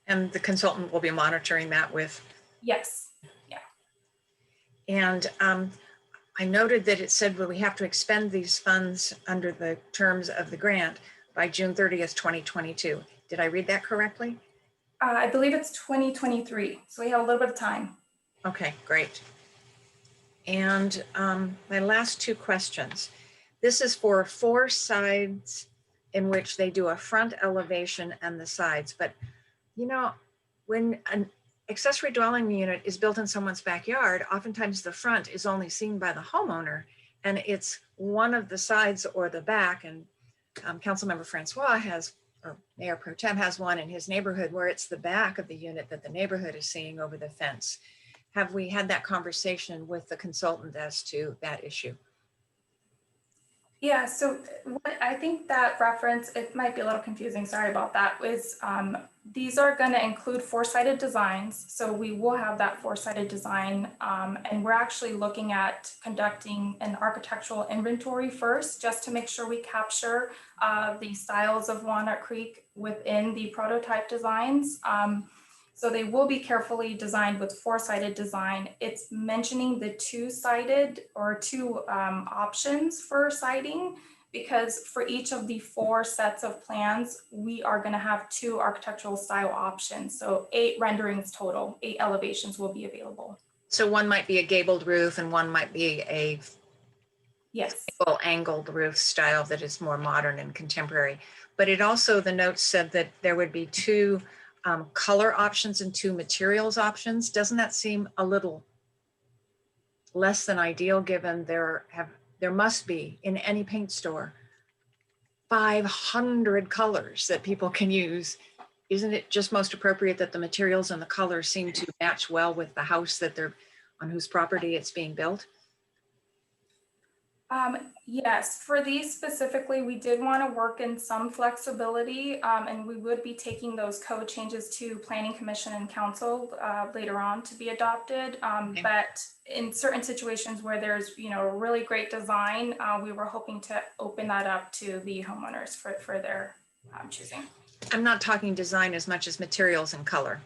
And the consultant will be monitoring that with? Yes, yeah. And I noted that it said, well, we have to expend these funds under the terms of the grant by June 30th, 2022. Did I read that correctly? I believe it's 2023, so we have a little bit of time. Okay, great. And my last 2 questions. This is for 4 sides in which they do a front elevation and the sides, but when an accessory dwelling unit is built in someone's backyard, oftentimes the front is only seen by the homeowner, and it's one of the sides or the back. And Councilmember Francois or Mayor Pro Tem has one in his neighborhood where it's the back of the unit that the neighborhood is seeing over the fence. Have we had that conversation with the consultant as to that issue? Yeah, so what I think that reference, it might be a little confusing, sorry about that, is these are going to include four-sided designs. So we will have that four-sided design, and we're actually looking at conducting an architectural inventory first, just to make sure we capture the styles of Walnut Creek within the prototype designs. So they will be carefully designed with four-sided design. It's mentioning the two-sided or two options for siding, because for each of the four sets of plans, we are going to have two architectural style options. So 8 renderings total, 8 elevations will be available. So one might be a gabled roof and one might be a yes, full angled roof style that is more modern and contemporary. But it also, the notes said that there would be 2 color options and 2 materials options. Doesn't that seem a little less than ideal, given there must be in any paint store 500 colors that people can use? Isn't it just most appropriate that the materials and the colors seem to match well with the house that they're on, whose property it's being built? Yes, for these specifically, we did want to work in some flexibility, and we would be taking those code changes to Planning Commission and Council later on to be adopted. Okay. But in certain situations where there's, a really great design, we were hoping to open that up to the homeowners for their choosing. I'm not talking design as much as materials and color.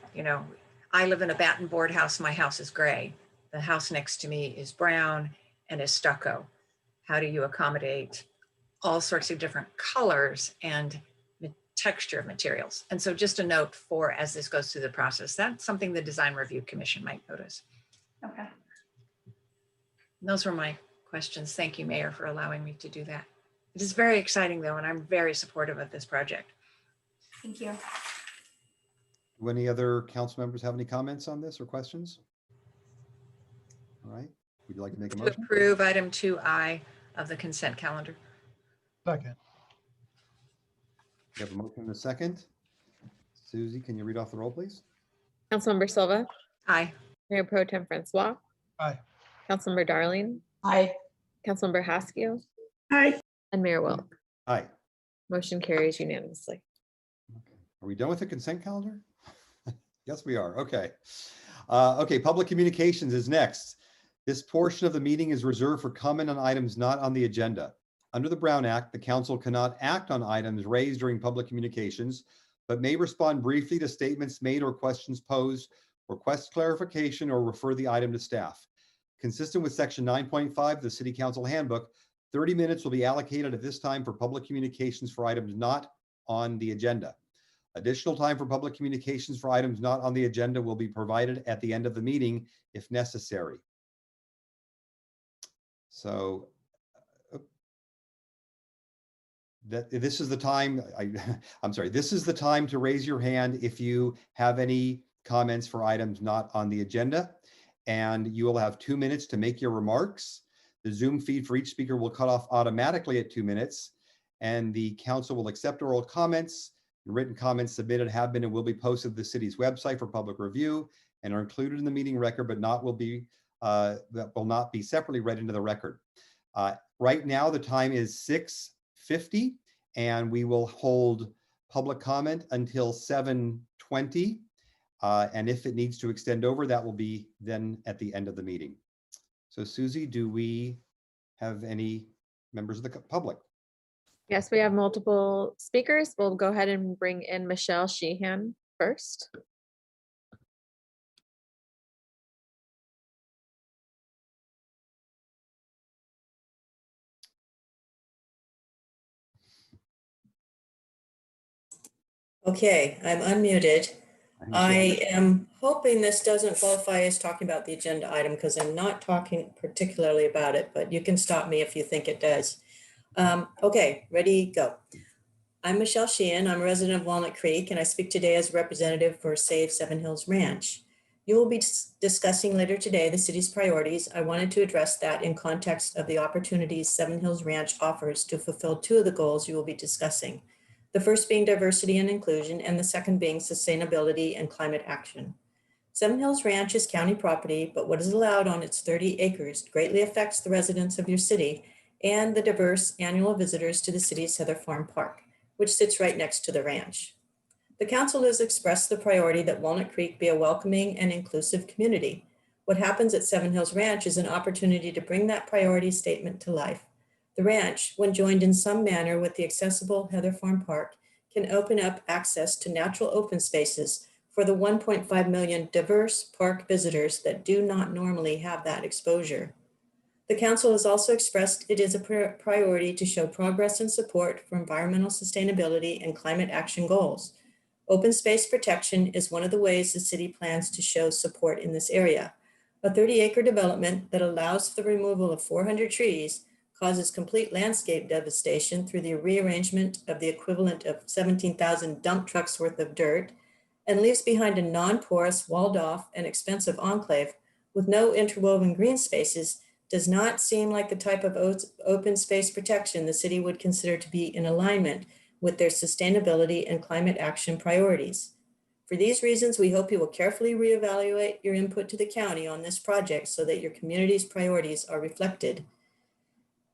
I live in a batten board house. My house is gray. The house next to me is brown and is stucco. How do you accommodate all sorts of different colors and texture of materials? And so just a note for, as this goes through the process, that's something the Design Review Commission might notice. Okay. And those were my questions. Thank you, Mayor, for allowing me to do that. It is very exciting though, and I'm very supportive of this project. Thank you. Do any other council members have any comments on this or questions? All right, would you like to make a To motion? approve item 2I of the consent calendar. Second. We have a motion and a second. Susie, can you read off the roll, please? Councilmember Silva, Aye. Mayor Pro Tem Francois, Aye. Councilmember Darling, Aye. Councilmember Haskell, Aye. and Mayor Wilk. Aye. Motion carries unanimously. Okay. Are we done with the consent calendar? Yes, we are. Okay. Okay, public communications is next. This portion of the meeting is reserved for comment on items not on the agenda. Under the Brown Act, the council cannot act on items raised during public communications, but may respond briefly to statements made or questions posed, request clarification, or refer the item to staff. Consistent with section 9.5 of the City Council Handbook, 30 minutes will be allocated at this time for public communications for items not on the agenda. Additional time for public communications for items not on the agenda will be provided at the end of the meeting if necessary. So this is the time, I'm sorry, this is the time to raise your hand if you have any comments for items not on the agenda, and you will have 2 minutes to make your remarks. The Zoom feed for each speaker will cut off automatically at 2 minutes, and the council will accept oral comments. Written comments submitted have been and will be posted to the city's website for public review and are included in the meeting record, but that will not be separately read into the record. Right now, the time is 6:50, and we will hold public comment until 7:20. And if it needs to extend over, that will be then at the end of the meeting. So Susie, do we have any members of the public? Yes, we have multiple speakers. We'll go ahead and bring in Michelle Sheehan first. Okay, I'm unmuted. I am hoping this doesn't qualify as talking about the agenda item because I'm not talking particularly about it, but you can stop me if you think it does. Okay, ready, go. I'm Michelle Sheehan. I'm a resident of Walnut Creek, and I speak today as a representative for Save Seven Hills Ranch. You will be discussing later today the city's priorities. I wanted to address that in context of the opportunities Seven Hills Ranch offers to fulfill 2 of the goals you will be discussing. The first being diversity and inclusion, and the second being sustainability and climate action. Seven Hills Ranch is county property, but what is allowed on its 30 acres greatly affects the residents of your city and the diverse annual visitors to the city's Heather Farm Park, which sits right next to the ranch. The council has expressed the priority that Walnut Creek be a welcoming and inclusive community. What happens at Seven Hills Ranch is an opportunity to bring that priority statement to life. The ranch, when joined in some manner with the accessible Heather Farm Park, can open up access to natural open spaces for the 1.5 million diverse park visitors that do not normally have that exposure. The council has also expressed it is a priority to show progress and support for environmental sustainability and climate action goals. Open space protection is one of the ways the city plans to show support in this area. A 30-acre development that allows for the removal of 400 trees causes complete landscape devastation through the rearrangement of the equivalent of 17,000 dump trucks worth of dirt, and leaves behind a non-porous, walled-off, and expensive enclave with no interwoven green spaces does not seem like the type of open space protection the city would consider to be in alignment with their sustainability and climate action priorities. For these reasons, we hope you will carefully reevaluate your input to the county on this project so that your community's priorities are reflected.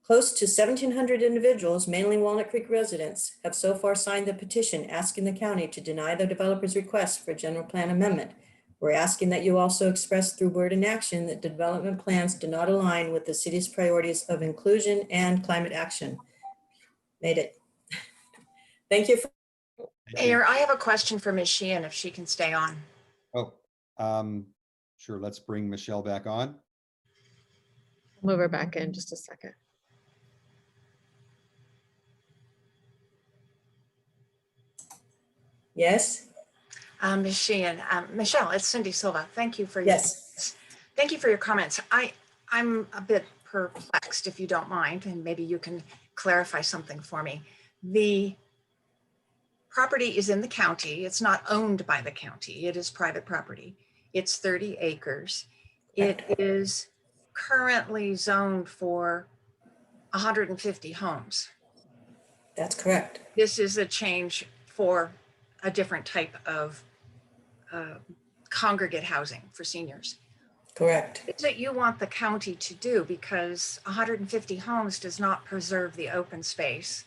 Close to 1,700 individuals, mainly Walnut Creek residents, have so far signed the petition asking the county to deny the developer's request for a general plan amendment. We're asking that you also express through word and action that development plans do not align with the city's priorities of inclusion and climate action. Made it. Thank you. Mayor, I have a question for Ms. Sheehan, if she can stay on. Oh, sure. Let's bring Michelle back on. Move her back in just a second. Yes. Ms. Sheehan, Michelle, it's Cindy Silva. Thank you for yes. Thank you for your comments. I'm a bit perplexed, if you don't mind, and maybe you can clarify something for me. The property is in the county. It's not owned by the county. It is private property. It's 30 acres. It is currently zoned for 150 homes. That's correct. This is a change for a different type of congregate housing for seniors. Correct. What is it you want the county to do? Because 150 homes does not preserve the open space.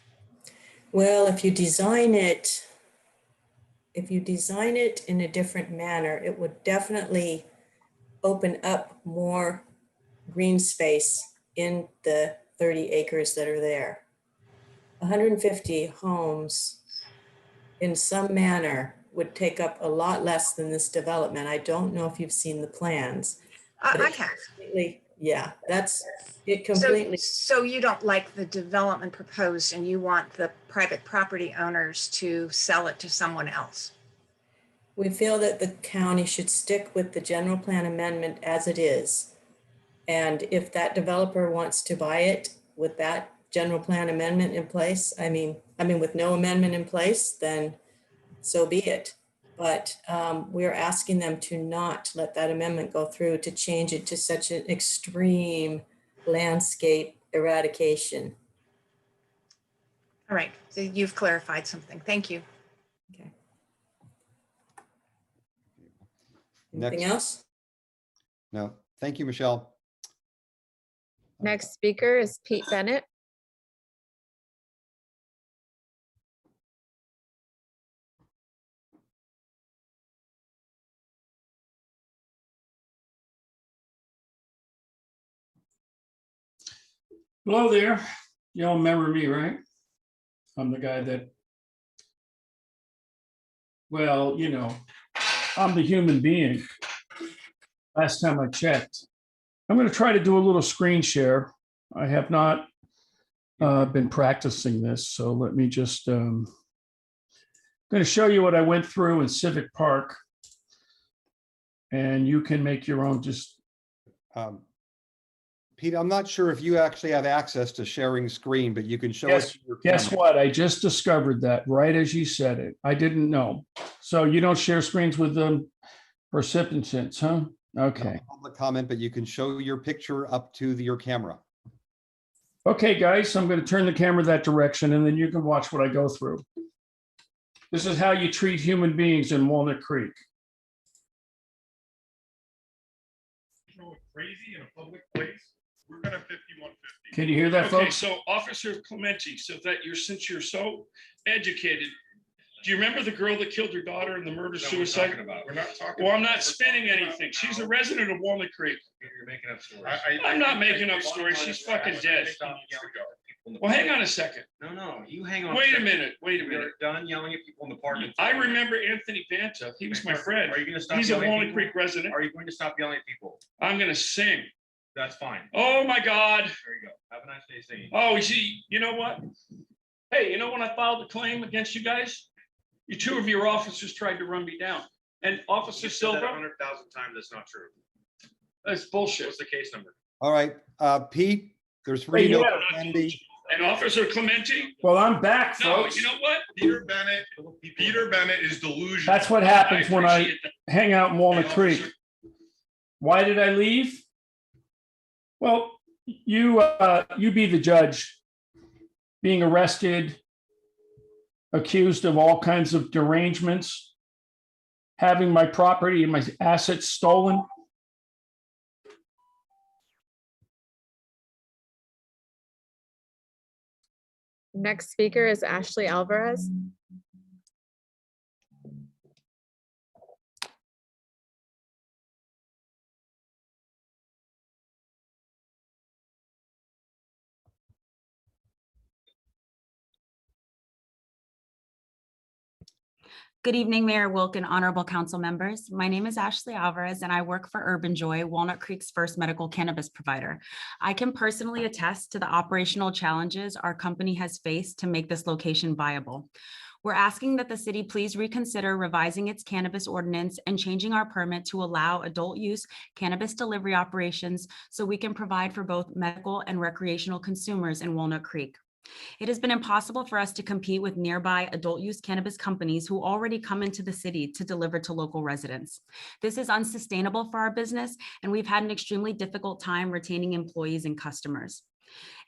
Well, if you design it in a different manner, it would definitely open up more green space in the 30 acres that are there. 150 homes in some manner would take up a lot less than this development. I don't know if you've seen the plans. I have. Yeah, that's it completely. So you don't like the development proposed and you want the private property owners to sell it to someone else? We feel that the county should stick with the general plan amendment as it is. And if that developer wants to buy it with that general plan amendment in place, I mean, with no amendment in place, then so be it. But we're asking them to not let that amendment go through to change it to such an extreme landscape eradication. All right, so you've clarified something. Thank you. Okay. Anything else? No, thank you, Michelle. Next speaker is Pete Bennett. Hello there. You all remember me, right? I'm the guy that, well, you know, I'm the human being. Last time I checked. I'm going to try to do a little screen share. I have not been practicing this, so let me just, going to show you what I went through in Civic Park. And you can make your own just. Pete, I'm not sure if you actually have access to sharing screen, but you can show us. Guess what? I just discovered that right as you said it. I didn't know. So you don't share screens with the participants, huh? Okay. No public comment, but you can show your picture up to your camera. Okay, guys, I'm going to turn the camera that direction and then you can watch what I go through. This is how you treat human beings in Walnut Creek. Crazy in a public place. We're gonna 5150. Can you hear that, Okay, folks? so Officer Clementi, so that since you're so educated, do you remember the girl that killed her daughter in the murder suicide? We're not talking. Well, I'm about- not spinning anything. She's a resident of Walnut Creek. You're making up stories. I'm not making up stories. She's fucking dead. Well, hang on a second. No, you hang on. Wait a second. minute, wait a You're minute. done yelling at people in the park. I remember Anthony Banta. He was my friend. Are you gonna stop He's a yelling at Walnut people? Creek resident. Are you going to stop yelling at people? I'm gonna sing. That's fine. Oh my God. There you go. Have a nice day singing. Oh, gee, you know what? Hey, you know when I filed a claim against you guys? You two of your officers tried to run me down. And Officer You said that Silva, 100,000 times. That's not true. that's bullshit. What's the case number? All right, Pete, there's really no yeah. profanity. And Officer Clementi? Well, I'm back, No, folks. you know what? Peter Bennett is delusional. That's what happens when I appreciate that. hang out in Walnut Hey, Creek. officer. Why did I leave? Well, you be the judge. Being arrested, accused of all kinds of derangements, having my property and my assets stolen. Next speaker is Ashley Alvarez. Good evening, Mayor Wilk and honorable council members. My name is Ashley Alvarez and I work for Urban Joy, Walnut Creek's first medical cannabis provider. I can personally attest to the operational challenges our company has faced to make this location viable. We're asking that the city please reconsider revising its cannabis ordinance and changing our permit to allow adult use cannabis delivery operations so we can provide for both medical and recreational consumers in Walnut Creek. It has been impossible for us to compete with nearby adult use cannabis companies who already come into the city to deliver to local residents. This is unsustainable for our business, and we've had an extremely difficult time retaining employees and customers.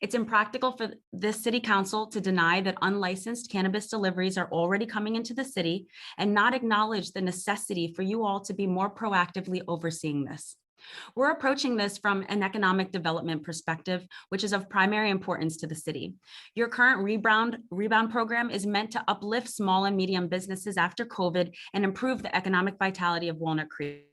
It's impractical for this city council to deny that unlicensed cannabis deliveries are already coming into the city and not acknowledge the necessity for you all to be more proactively overseeing this. We're approaching this from an economic development perspective, which is of primary importance to the city. Your current rebound program is meant to uplift small and medium businesses after COVID and improve the economic vitality of Walnut Creek.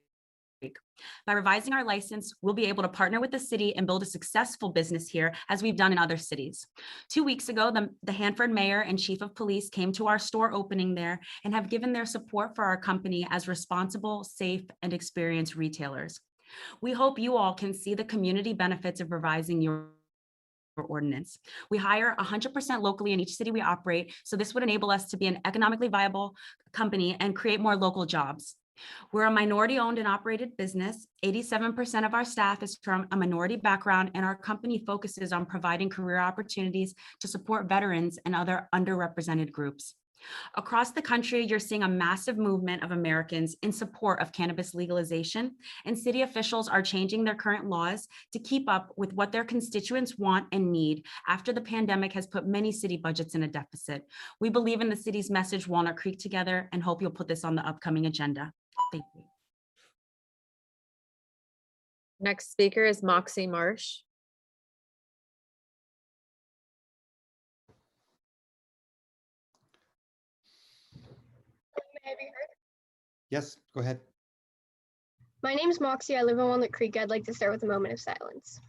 By revising our license, we'll be able to partner with the city and build a successful business here as we've done in other cities. 2 weeks ago, the Hanford mayor and chief of police came to our store opening there and have given their support for our company as responsible, safe, and experienced retailers. We hope you all can see the community benefits of revising your ordinance. We hire 100% locally in each city we operate, so this would enable us to be an economically viable company and create more local jobs. We're a minority-owned and operated business. 87% of our staff is from a minority background, and our company focuses on providing career opportunities to support veterans and other underrepresented groups. Across the country, you're seeing a massive movement of Americans in support of cannabis legalization, and city officials are changing their current laws to keep up with what their constituents want and need after the pandemic has put many city budgets in a deficit. We believe in the city's message, Walnut Creek Together, and hope you'll put this on the upcoming agenda. Thank you. Next speaker is Moxie Marsh. May I be heard? Yes, go ahead. My name is Moxie. I live in Walnut Creek. I'd like to start with a moment of silence.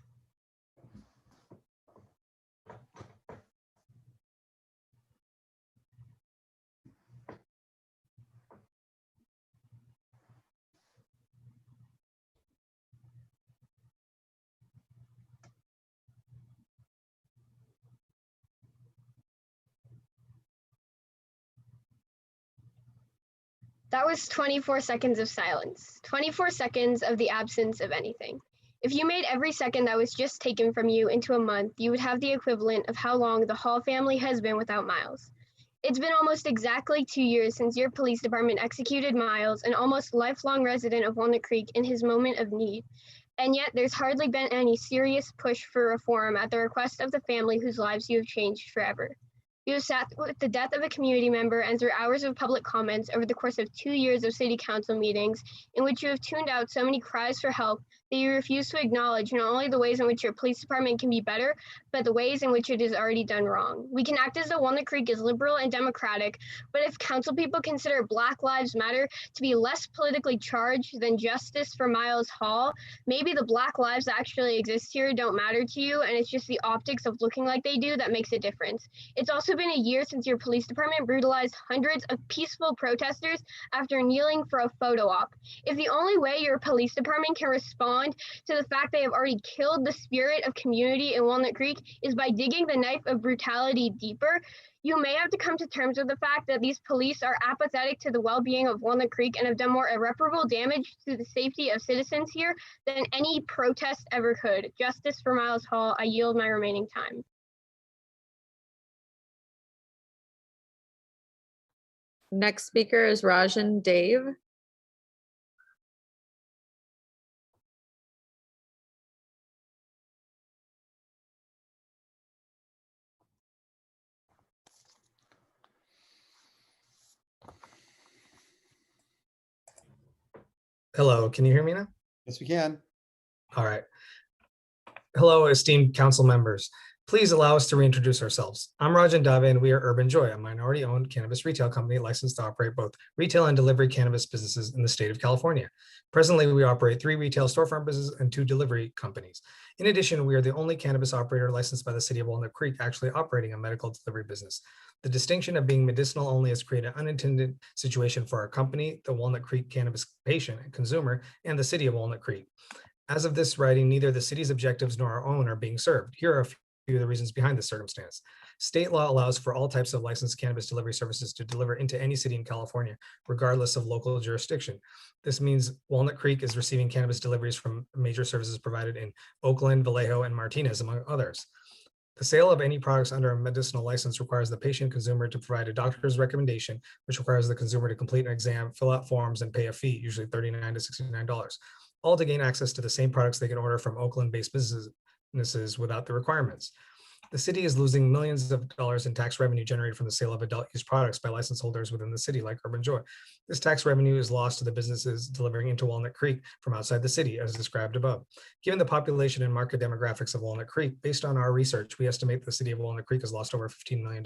That was 24 seconds of silence, 24 seconds of the absence of anything. If you made every second that was just taken from you into a month, you would have the equivalent of how long the Hall family has been without Miles. It's been almost exactly 2 years since your police department executed Miles, an almost lifelong resident of Walnut Creek, in his moment of need. And yet there's hardly been any serious push for reform at the request of the family whose lives you have changed forever. You have sat with the death of a community member and through hours of public comments over the course of 2 years of city council meetings in which you have tuned out so many cries for help that you refuse to acknowledge not only the ways in which your police department can be better, but the ways in which it is already done wrong. We can act as though Walnut Creek is liberal and democratic, but if council people consider Black Lives Matter to be less politically charged than justice for Miles Hall, maybe the Black lives that actually exist here don't matter to you, and it's just the optics of looking like they do that makes a difference. It's also been a year since your police department brutalized hundreds of peaceful protesters after kneeling for a photo op. If the only way your police department can respond to the fact they have already killed the spirit of community in Walnut Creek is by digging the knife of brutality deeper, you may have to come to terms with the fact that these police are apathetic to the well-being of Walnut Creek and have done more irreparable damage to the safety of citizens here than any protest ever could. Justice for Miles Hall. I yield my remaining time. Next speaker is Rajan Dave. Hello, can you hear me now? Yes, we can. All right. Hello, esteemed council members. Please allow us to reintroduce ourselves. I'm Rajan Dave, and we are Urban Joy, a minority-owned cannabis retail company licensed to operate both retail and delivery cannabis businesses in the state of California. Presently, we operate 3 retail storefront businesses and 2 delivery companies. In addition, we are the only cannabis operator licensed by the city of Walnut Creek actually operating a medical delivery business. The distinction of being medicinal only has created an unintended situation for our company, the Walnut Creek cannabis patient and consumer, and the city of Walnut Creek. As of this writing, neither the city's objectives nor our own are being served. Here are a few of the reasons behind this circumstance. State law allows for all types of licensed cannabis delivery services to deliver into any city in California, regardless of local jurisdiction. This means Walnut Creek is receiving cannabis deliveries from major services provided in Oakland, Vallejo, and Martinez, among others. The sale of any products under a medicinal license requires the patient consumer to provide a doctor's recommendation, which requires the consumer to complete an exam, fill out forms, and pay a fee, usually $39 to $69, all to gain access to the same products they can order from Oakland-based businesses without the requirements. The city is losing millions of dollars in tax revenue generated from the sale of adult use products by license holders within the city, like Urban Joy. This tax revenue is lost to the businesses delivering into Walnut Creek from outside the city, as described above. Given the population and market demographics of Walnut Creek, based on our research, we estimate the city of Walnut Creek has lost over $15 million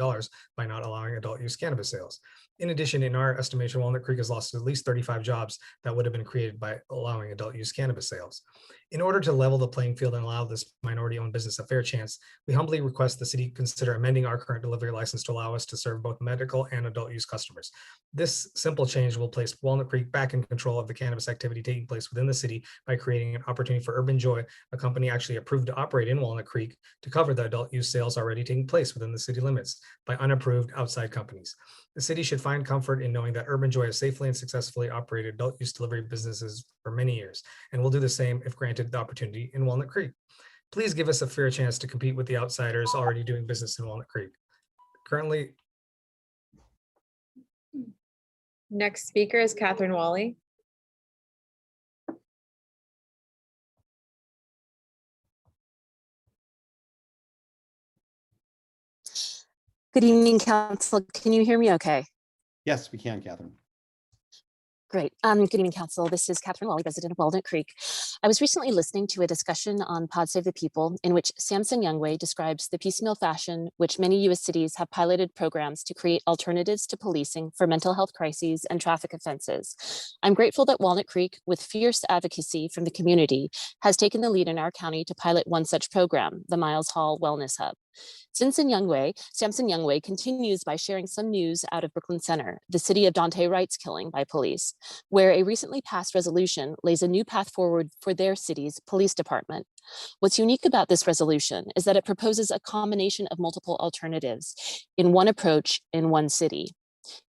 by not allowing adult use cannabis sales. In addition, in our estimation, Walnut Creek has lost at least 35 jobs that would have been created by allowing adult use cannabis sales. In order to level the playing field and allow this minority-owned business a fair chance, we humbly request the city consider amending our current delivery license to allow us to serve both medical and adult use customers. This simple change will place Walnut Creek back in control of the cannabis activity taking place within the city by creating an opportunity for Urban Joy, a company actually approved to operate in Walnut Creek, to cover the adult use sales already taking place within the city limits by unapproved outside companies. The city should find comfort in knowing that Urban Joy has safely and successfully operated adult use delivery businesses for many years, and will do the same if granted the opportunity in Walnut Creek. Please give us a fair chance to compete with the outsiders already doing business in Walnut Creek. Currently. Next speaker is Catherine Wally. Good evening, Council. Can you hear me okay? Yes, we can, Catherine. Great. Good evening, Council. This is Catherine Wally, resident of Walnut Creek. I was recently listening to a discussion on Pod Save the People in which Samson Youngway describes the piecemeal fashion which many U.S. cities have piloted programs to create alternatives to policing for mental health crises and traffic offenses. I'm grateful that Walnut Creek, with fierce advocacy from the community, has taken the lead in our county to pilot one such program, the Miles Hall Wellness Hub. Samson Youngway continues by sharing some news out of Brooklyn Center, the city of Daunte Wright's killing by police, where a recently passed resolution lays a new path forward for their city's police department. What's unique about this resolution is that it proposes a combination of multiple alternatives in one approach in one city.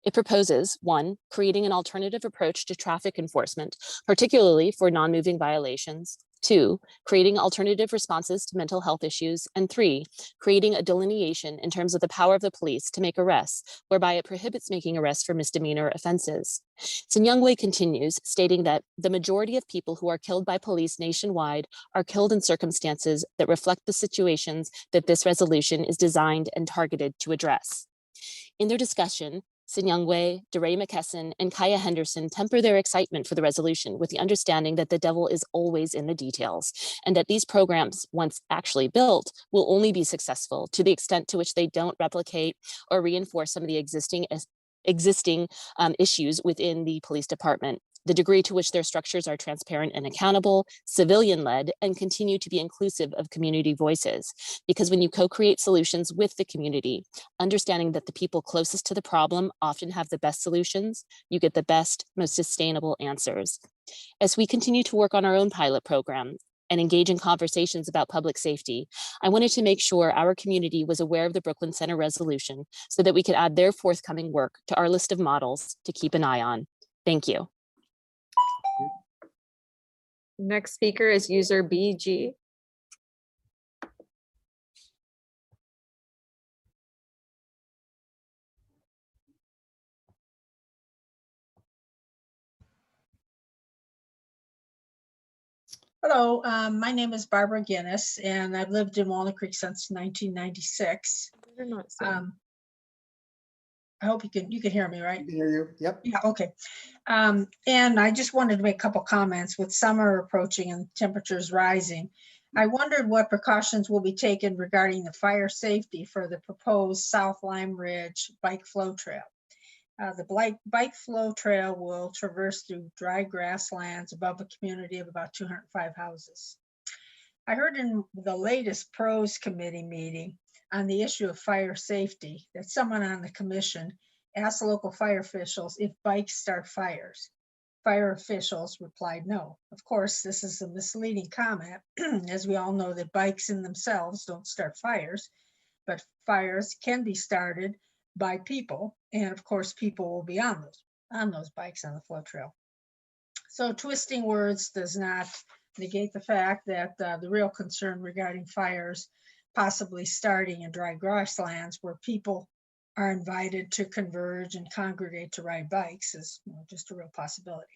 It proposes, 1, creating an alternative approach to traffic enforcement, particularly for non-moving violations. 2, creating alternative responses to mental health issues. And 3, creating a delineation in terms of the power of the police to make arrests, whereby it prohibits making arrests for misdemeanor offenses. Youngway continues, stating that the majority of people who are killed by police nationwide are killed in circumstances that reflect the situations that this resolution is designed and targeted to address. In their discussion, Sinyangwe, DeRay McKesson, and Kaya Henderson temper their excitement for the resolution with the understanding that the devil is always in the details, and that these programs, once actually built, will only be successful to the extent to which they don't replicate or reinforce some of the existing issues within the police department. The degree to which their structures are transparent and accountable, civilian-led, and continue to be inclusive of community voices. Because when you co-create solutions with the community, understanding that the people closest to the problem often have the best solutions, you get the best, most sustainable answers. As we continue to work on our own pilot program and engage in conversations about public safety, I wanted to make sure our community was aware of the Brooklyn Center resolution so that we could add their forthcoming work to our list of models to keep an eye on. Thank you. Next speaker is user BG. Hello, my name is Barbara Guinness, and I've lived in Walnut Creek since 1996. I hope you can hear me, right? I can hear you. Yep. Yeah. Okay. And I just wanted to make a couple comments. With summer approaching and temperatures rising, I wondered what precautions will be taken regarding the fire safety for the proposed South Lime Ridge bike flow trail. The bike flow trail will traverse through dry grasslands above a community of about 205 houses. I heard in the latest pros committee meeting on the issue of fire safety that someone on the commission asked local fire officials if bikes start fires. Fire officials replied no. Of course, this is a misleading comment, as we all know that bikes in themselves don't start fires, but fires can be started by people, and of course people will be on those bikes on the flow trail. So twisting words does not negate the fact that the real concern regarding fires possibly starting in dry grasslands where people are invited to converge and congregate to ride bikes is just a real possibility.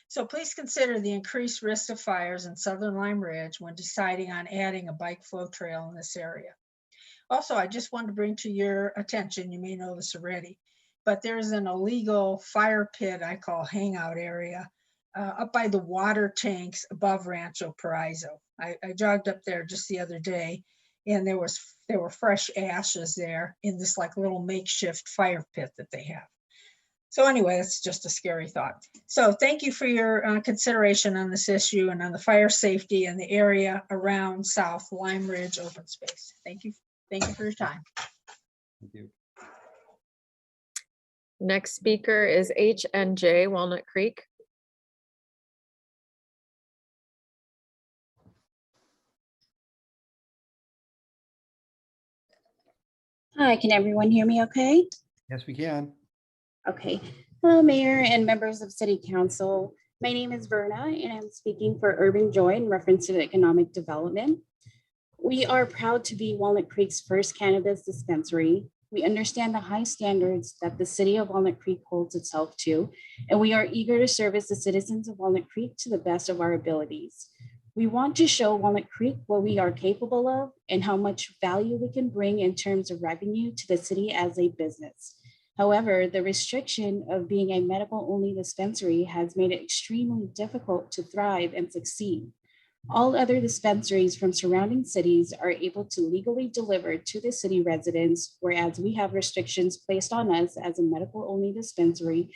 So please consider the increased risk of fires in Southern Lime Ridge when deciding on adding a bike flow trail in this area. Also, I just wanted to bring to your attention, you may know this already, but there's an illegal fire pit I call hangout area up by the water tanks above Rancho Paraiso. I jogged up there just the other day, and there were fresh ashes there in this like little makeshift fire pit that they have. So anyway, that's just a scary thought. So thank you for your consideration on this issue and on the fire safety and the area around South Lime Ridge open space. Thank you. Thank you for your time. Thank you. Next speaker is HNJ Walnut Creek. Hi, can everyone hear me okay? Yes, we can. Okay. Hello, Mayor and members of City Council. My name is Verna, and I'm speaking for Urban Joy in reference to economic development. We are proud to be Walnut Creek's first cannabis dispensary. We understand the high standards that the city of Walnut Creek holds itself to, and we are eager to service the citizens of Walnut Creek to the best of our abilities. We want to show Walnut Creek what we are capable of and how much value we can bring in terms of revenue to the city as a business. However, the restriction of being a medical-only dispensary has made it extremely difficult to thrive and succeed. All other dispensaries from surrounding cities are able to legally deliver to the city residents, whereas we have restrictions placed on us as a medical-only dispensary,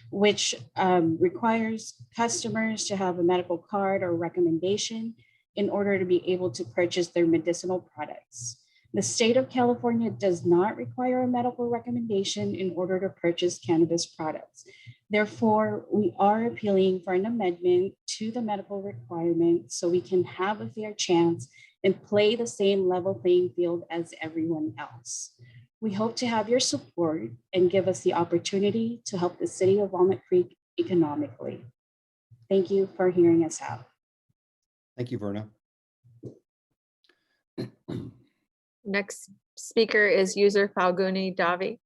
which requires customers to have a medical card or recommendation in order to be able to purchase their medicinal products. The state of California does not require a medical recommendation in order to purchase cannabis products. Therefore, we are appealing for an amendment to the medical requirement so we can have a fair chance and play the same level playing field as everyone else. We hope to have your support and give us the opportunity to help the city of Walnut Creek economically. Thank you for hearing us out. Thank you, Verna. Next speaker is user Falguni Davi.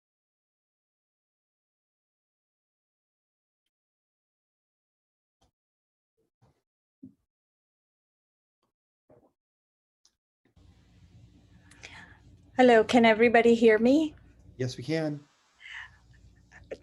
Hello, can everybody hear me? Yes, we can.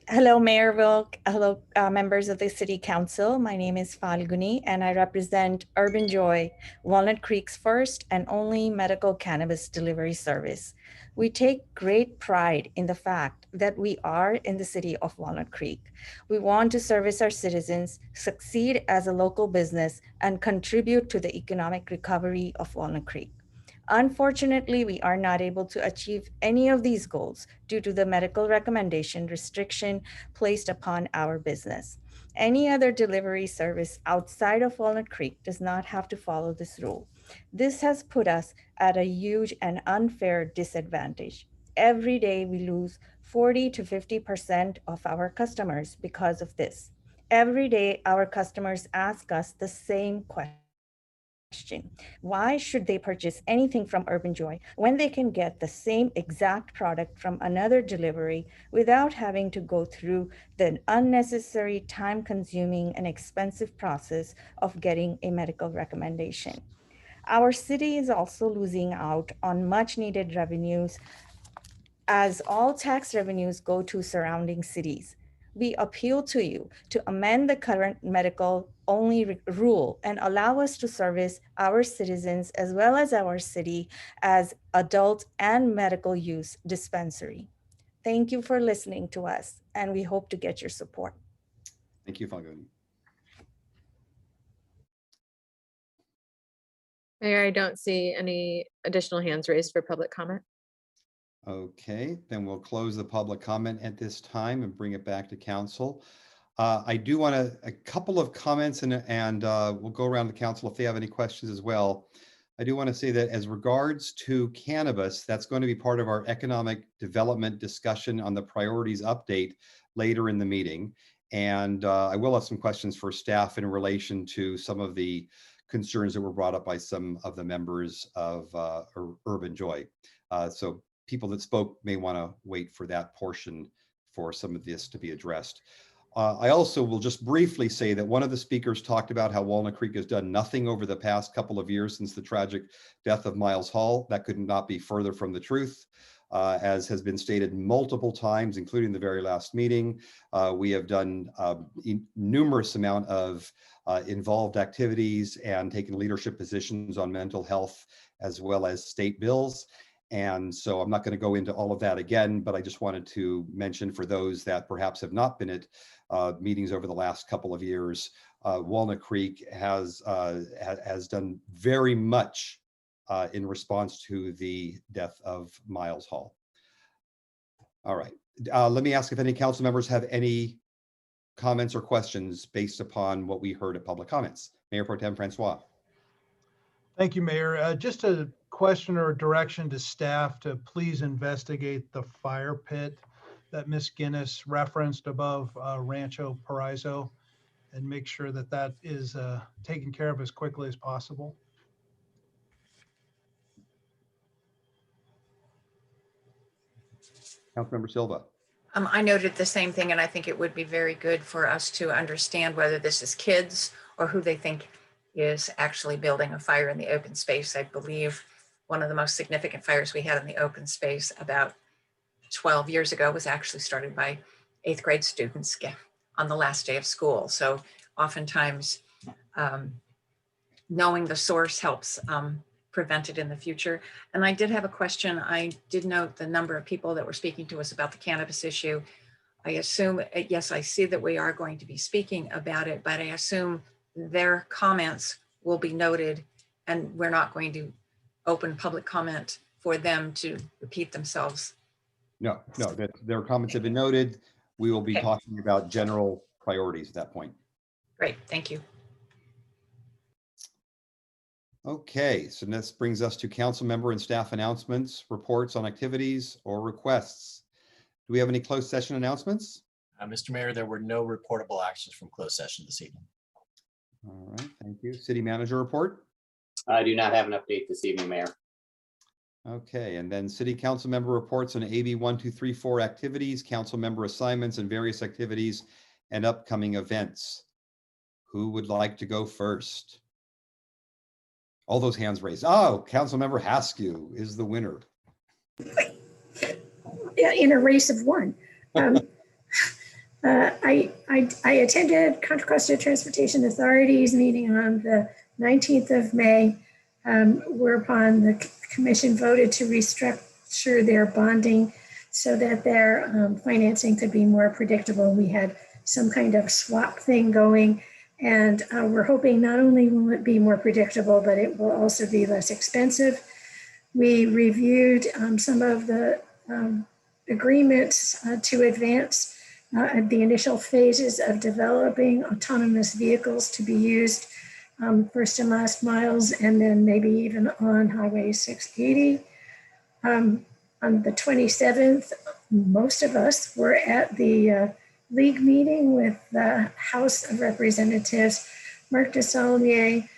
Hello, Mayor Wilk. Hello, members of the City Council. My name is Falguni, and I represent Urban Joy, Walnut Creek's first and only medical cannabis delivery service. We take great pride in the fact that we are in the city of Walnut Creek. We want to service our citizens, succeed as a local business, and contribute to the economic recovery of Walnut Creek. Unfortunately, we are not able to achieve any of these goals due to the medical recommendation restriction placed upon our business. Any other delivery service outside of Walnut Creek does not have to follow this rule. This has put us at a huge and unfair disadvantage. Every day we lose 40 to 50% of our customers because of this. Every day our customers ask us the same question. Why should they purchase anything from Urban Joy when they can get the same exact product from another delivery without having to go through the unnecessary, time-consuming, and expensive process of getting a medical recommendation? Our city is also losing out on much-needed revenues as all tax revenues go to surrounding cities. We appeal to you to amend the current medical only rule and allow us to service our citizens as well as our city as adult and medical use dispensary. Thank you for listening to us, and we hope to get your support. Thank you, Falguni. Mayor, I don't see any additional hands raised for public comment. Okay, then we'll close the public comment at this time and bring it back to council. I do want a couple of comments and we'll go around the council if they have any questions as well. I do want to say that as regards to cannabis, that's going to be part of our economic development discussion on the priorities update later in the meeting. And I will have some questions for staff in relation to some of the concerns that were brought up by some of the members of Urban Joy. So people that spoke may want to wait for that portion for some of this to be addressed. I also will just briefly say that one of the speakers talked about how Walnut Creek has done nothing over the past couple of years since the tragic death of Miles Hall. That could not be further from the truth. As has been stated multiple times, including the very last meeting, we have done numerous amount of involved activities and taken leadership positions on mental health as well as state bills. And so I'm not going to go into all of that again, but I just wanted to mention for those that perhaps have not been at meetings over the last couple of years, Walnut Creek has done very much in response to the death of Miles Hall. All right, let me ask if any council members have any comments or questions based upon what we heard at public comments. Mayor Pro Tem Francois. Thank you, Mayor. Just a question or a direction to staff to please investigate the fire pit that Ms. Guinness referenced above Rancho Paraiso and make sure that that is taken care of as quickly as possible. Councilmember Silva. I noted the same thing, and I think it would be very good for us to understand whether this is kids or who they think is actually building a fire in the open space. I believe one of the most significant fires we had in the open space about 12 years ago was actually started by 8th grade students on the last day of school. So oftentimes knowing the source helps prevent it in the future. And I did have a question. I did note the number of people that were speaking to us about the cannabis issue. I assume, yes, I see that we are going to be speaking about it, but I assume their comments will be noted and we're not going to open public comment for them to repeat themselves. No, their comments have been noted. We will be talking about general priorities at that point. Great, thank you. Okay, so this brings us to council member and staff announcements, reports on activities or requests. Do we have any closed session announcements? Mr. Mayor, there were no reportable actions from closed session this evening. All right, thank you. City manager report? I do not have an update this evening, Mayor. Okay, and then city council member reports on AB 1234 activities, council member assignments and various activities and upcoming events. Who would like to go first? All those hands raised. Oh, Councilmember Haskew is the winner. In a race of one. I attended Contra Costa Transportation Authority's meeting on the 19th of May, whereupon the commission voted to restructure their bonding so that their financing could be more predictable. We had some kind of swap thing going, and we're hoping not only will it be more predictable, but it will also be less expensive. We reviewed some of the agreements to advance the initial phases of developing autonomous vehicles to be used first and last miles, and then maybe even on Highway 680. On the 27th, most of us were at the League meeting with the House of Representatives, Mark DeSaulnier,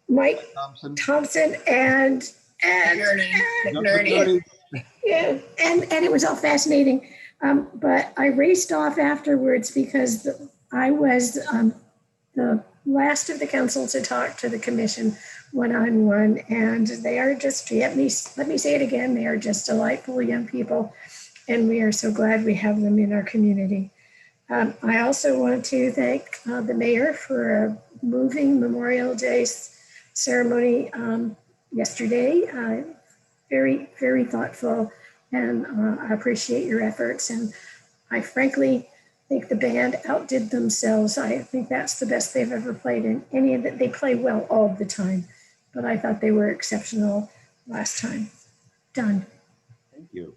Mike Thompson, and McNerney. Yeah, and it was all fascinating. But I raced off afterwards because I was the last of the council to talk to the commission one-on-one, and they are just, let me say it again, they are just delightful young people, and we are so glad we have them in our community. I also want to thank the mayor for a moving Memorial Day ceremony yesterday. Very, very thoughtful, and I appreciate your efforts. And I frankly think the band outdid themselves. I think that's the best they've ever played in any of it. They play well all the time, but I thought they were exceptional last time. Done. Thank you.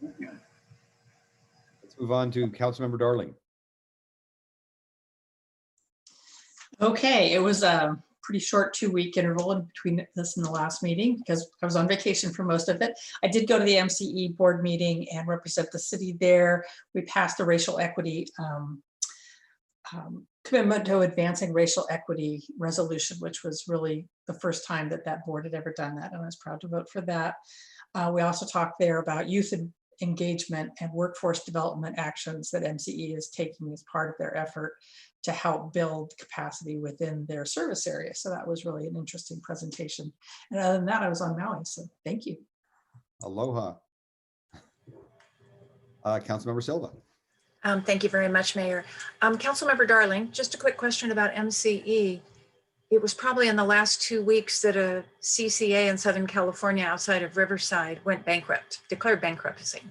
Let's move on to Councilmember Darling. Okay, it was a pretty short 2-week interval in between this and the last meeting because I was on vacation for most of it. I did go to the MCE board meeting and represent the city there. We passed a racial equity commitment to advancing racial equity resolution, which was really the first time that that board had ever done that, and I was proud to vote for that. We also talked there about youth engagement and workforce development actions that MCE is taking as part of their effort to help build capacity within their service area. So that was really an interesting presentation. And other than that, I was on Maui, so thank you. Aloha. Councilmember Silva. Thank you very much, Mayor. Councilmember Darling, just a quick question about MCE. It was probably in the last 2 weeks that a CCA in Southern California outside of Riverside went bankrupt, declared bankruptcy.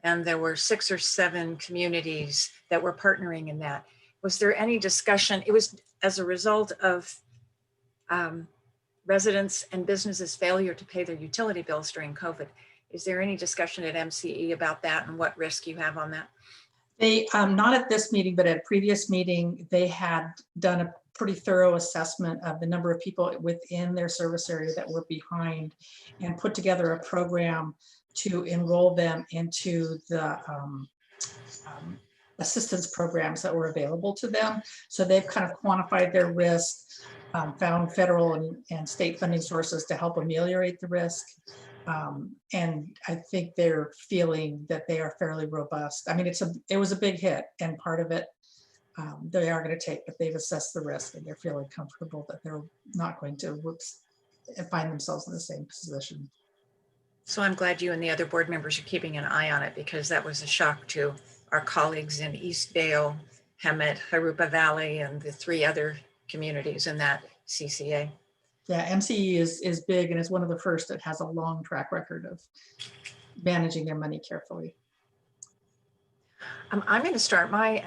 And there were 6 or 7 communities that were partnering in that. Was there any discussion? It was as a result of residents and businesses' failure to pay their utility bills during COVID. Is there any discussion at MCE about that and what risk you have on that? They, not at this meeting, but at a previous meeting, they had done a pretty thorough assessment of the number of people within their service area that were behind and put together a program to enroll them into the assistance programs that were available to them. So they've kind of quantified their risk, found federal and state funding sources to help ameliorate the risk. And I think they're feeling that they are fairly robust. I mean, it was a big hit, and part of it they are going to take, but they've assessed the risk and they're feeling comfortable that they're not going to find themselves in the same position. So I'm glad you and the other board members are keeping an eye on it, because that was a shock to our colleagues in Eastvale, Hemet, Harupa Valley, and the 3 other communities in that CCA. Yeah, MCE is big, and it's one of the first that has a long track record of managing their money carefully. I'm going to start my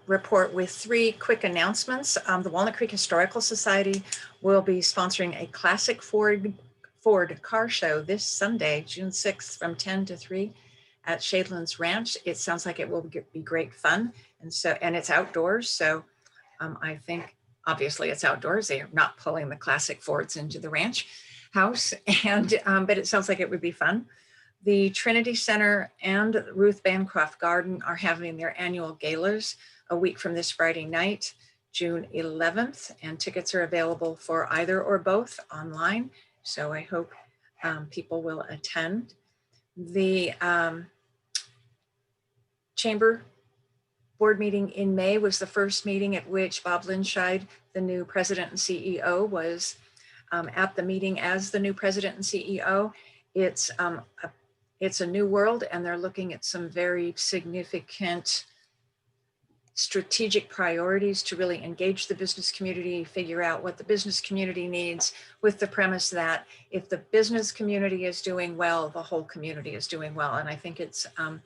report with 3 quick announcements. The Walnut Creek Historical Society will be sponsoring a classic Ford car show this Sunday, June 6th from 10 to 3 at Shadelands Ranch. It sounds like it will be great fun. And it's outdoors. So I think obviously it's outdoors. They are not pulling the classic Fords into the ranch house, but it sounds like it would be fun. The Trinity Center and Ruth Bancroft Garden are having their annual galas a week from this Friday night, June 11th, and tickets are available for either or both online. So I hope people will attend. The Chamber board meeting in May was the first meeting at which Bob Linscheid, the new president and CEO, was at the meeting as the new president and CEO. It's it's a new world, and they're looking at some very significant strategic priorities to really engage the business community, figure out what the business community needs, with the premise that if the business community is doing well, the whole community is doing well. And I think it's a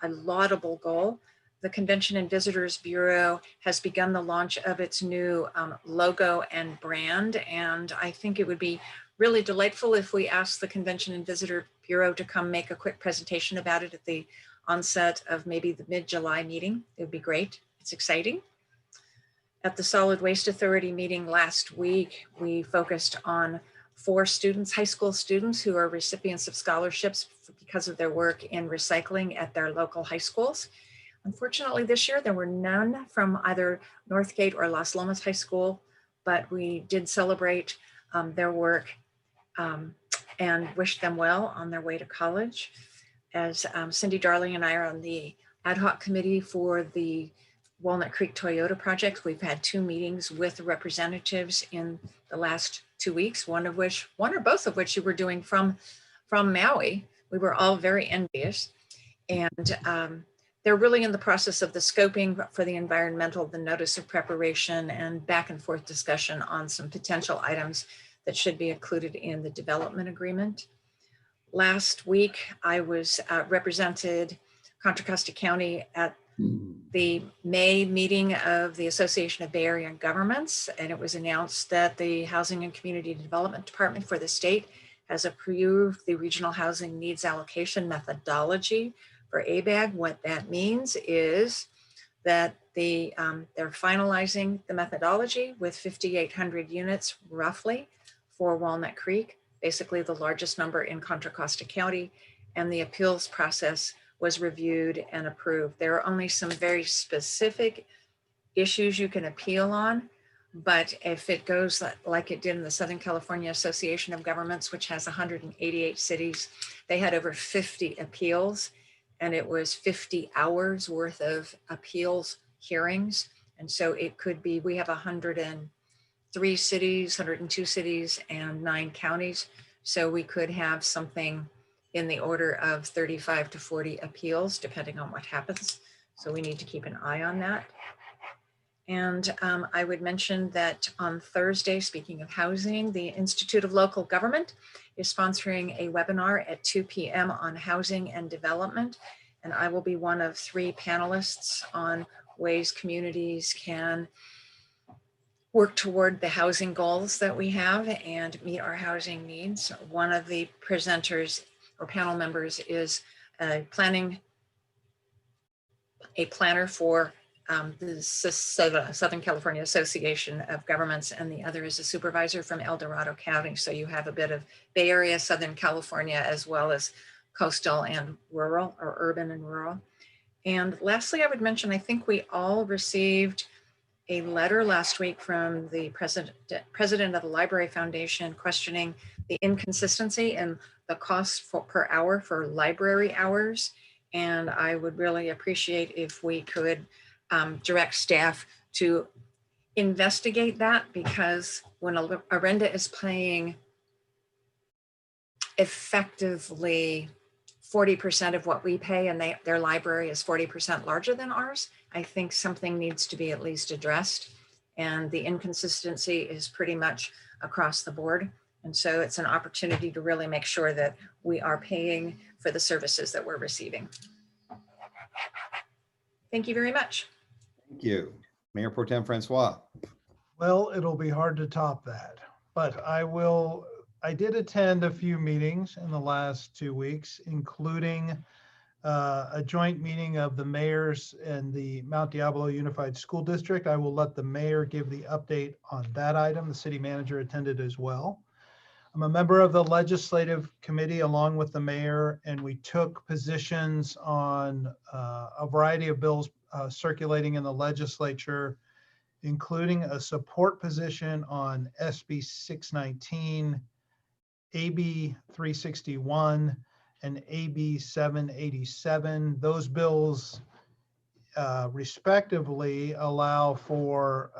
laudable goal. The Convention and Visitors Bureau has begun the launch of its new logo and brand. And I think it would be really delightful if we asked the Convention and Visitor Bureau to come make a quick presentation about it at the onset of maybe the mid-July meeting. It would be great. It's exciting. At the Solid Waste Authority meeting last week, we focused on 4 students, high school students who are recipients of scholarships because of their work in recycling at their local high schools. Unfortunately, this year there were none from either Northgate or Las Lomas High School, but we did celebrate their work and wish them well on their way to college. As Cindy Darling and I are on the ad hoc committee for the Walnut Creek Toyota project, we've had 2 meetings with representatives in the last 2 weeks, one or both of which you were doing from Maui. We were all very envious. And they're really in the process of the scoping for the environmental, the notice of preparation, and back and forth discussion on some potential items that should be included in the development agreement. Last week, I was represented Contra Costa County at the May meeting of the Association of Bay Area Governments, and it was announced that the Housing and Community Development Department for the state has approved the Regional Housing Needs Allocation methodology for ABAG. What that means is that they're finalizing the methodology with 5,800 units roughly for Walnut Creek, basically the largest number in Contra Costa County, and the appeals process was reviewed and approved. There are only some very specific issues you can appeal on, but if it goes like it did in the Southern California Association of Governments, which has 188 cities, they had over 50 appeals, and it was 50 hours worth of appeals hearings. And so it could be, we have 103 cities, 102 cities, and 9 counties. So we could have something in the order of 35 to 40 appeals, depending on what happens. So we need to keep an eye on that. And I would mention that on Thursday, speaking of housing, the Institute of Local Government is sponsoring a webinar at 2 p.m. on housing and development. And I will be one of 3 panelists on ways communities can work toward the housing goals that we have and meet our housing needs. One of the presenters or panel members is a planner for the Southern California Association of Governments, and the other is a supervisor from El Dorado County. So you have a bit of Bay Area, Southern California, as well as coastal and rural, or urban and rural. And lastly, I would mention, I think we all received a letter last week from the president of the Library Foundation questioning the inconsistency in the cost per hour for library hours. And I would really appreciate if we could direct staff to investigate that, because when a renta is paying effectively 40% of what we pay, and their library is 40% larger than ours, I think something needs to be at least addressed. And the inconsistency is pretty much across the board. And so it's an opportunity to really make sure that we are paying for the services that we're receiving. Thank you very much. Thank you. Mayor Pro Tem Francois. Well, it'll be hard to top that, but I did attend a few meetings in the last 2 weeks, including a joint meeting of the mayors and the Mount Diablo Unified School District. I will let the mayor give the update on that item. The city manager attended as well. I'm a member of the legislative committee along with the mayor, and we took positions on a variety of bills circulating in the legislature, including a support position on SB 619, AB 361, and AB 787. Those bills respectively allow for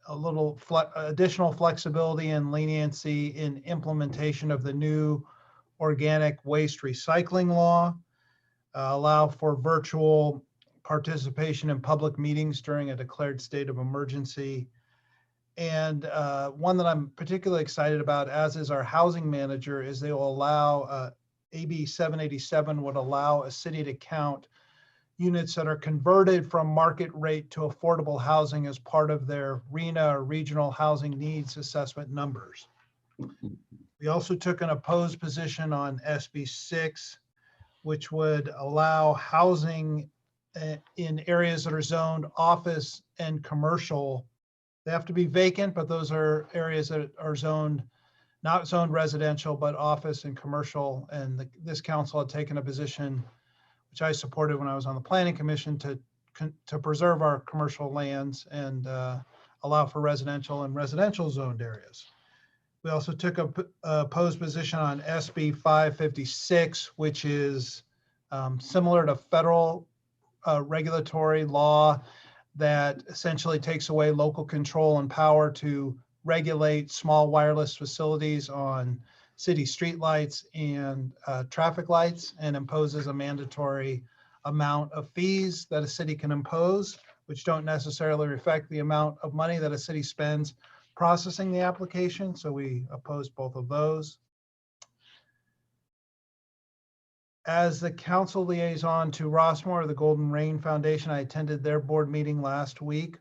a little additional flexibility and leniency in implementation of the new organic waste recycling law, allow for virtual participation in public meetings during a declared state of emergency. And one that I'm particularly excited about, as is our housing manager, is they will allow, AB 787 would allow a city to count units that are converted from market rate to affordable housing as part of their RHNA or regional housing needs assessment numbers. We also took an opposed position on SB 6, which would allow housing in areas that are zoned office and commercial. They have to be vacant, but those are areas that are zoned, not zoned residential, but office and commercial. And this council had taken a position, which I supported when I was on the planning commission, to preserve our commercial lands and allow for residential and residential zoned areas. We also took a opposed position on SB 556, which is similar to federal regulatory law that essentially takes away local control and power to regulate small wireless facilities on city streetlights and traffic lights, and imposes a mandatory amount of fees that a city can impose, which don't necessarily reflect the amount of money that a city spends processing the application. So we oppose both of those. As the council liaison to Rossmore, the Golden Rain Foundation, I attended their board meeting last week.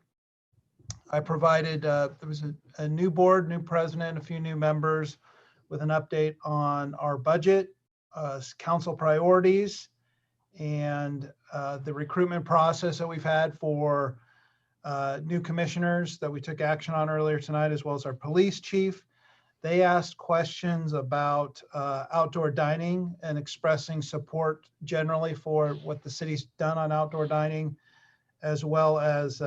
I provided, there was a new board, new president, a few new members, with an update on our budget, council priorities, and the recruitment process that we've had for new commissioners that we took action on earlier tonight, as well as our police chief. They asked questions about outdoor dining and expressing support generally for what the city's done on outdoor dining, as well as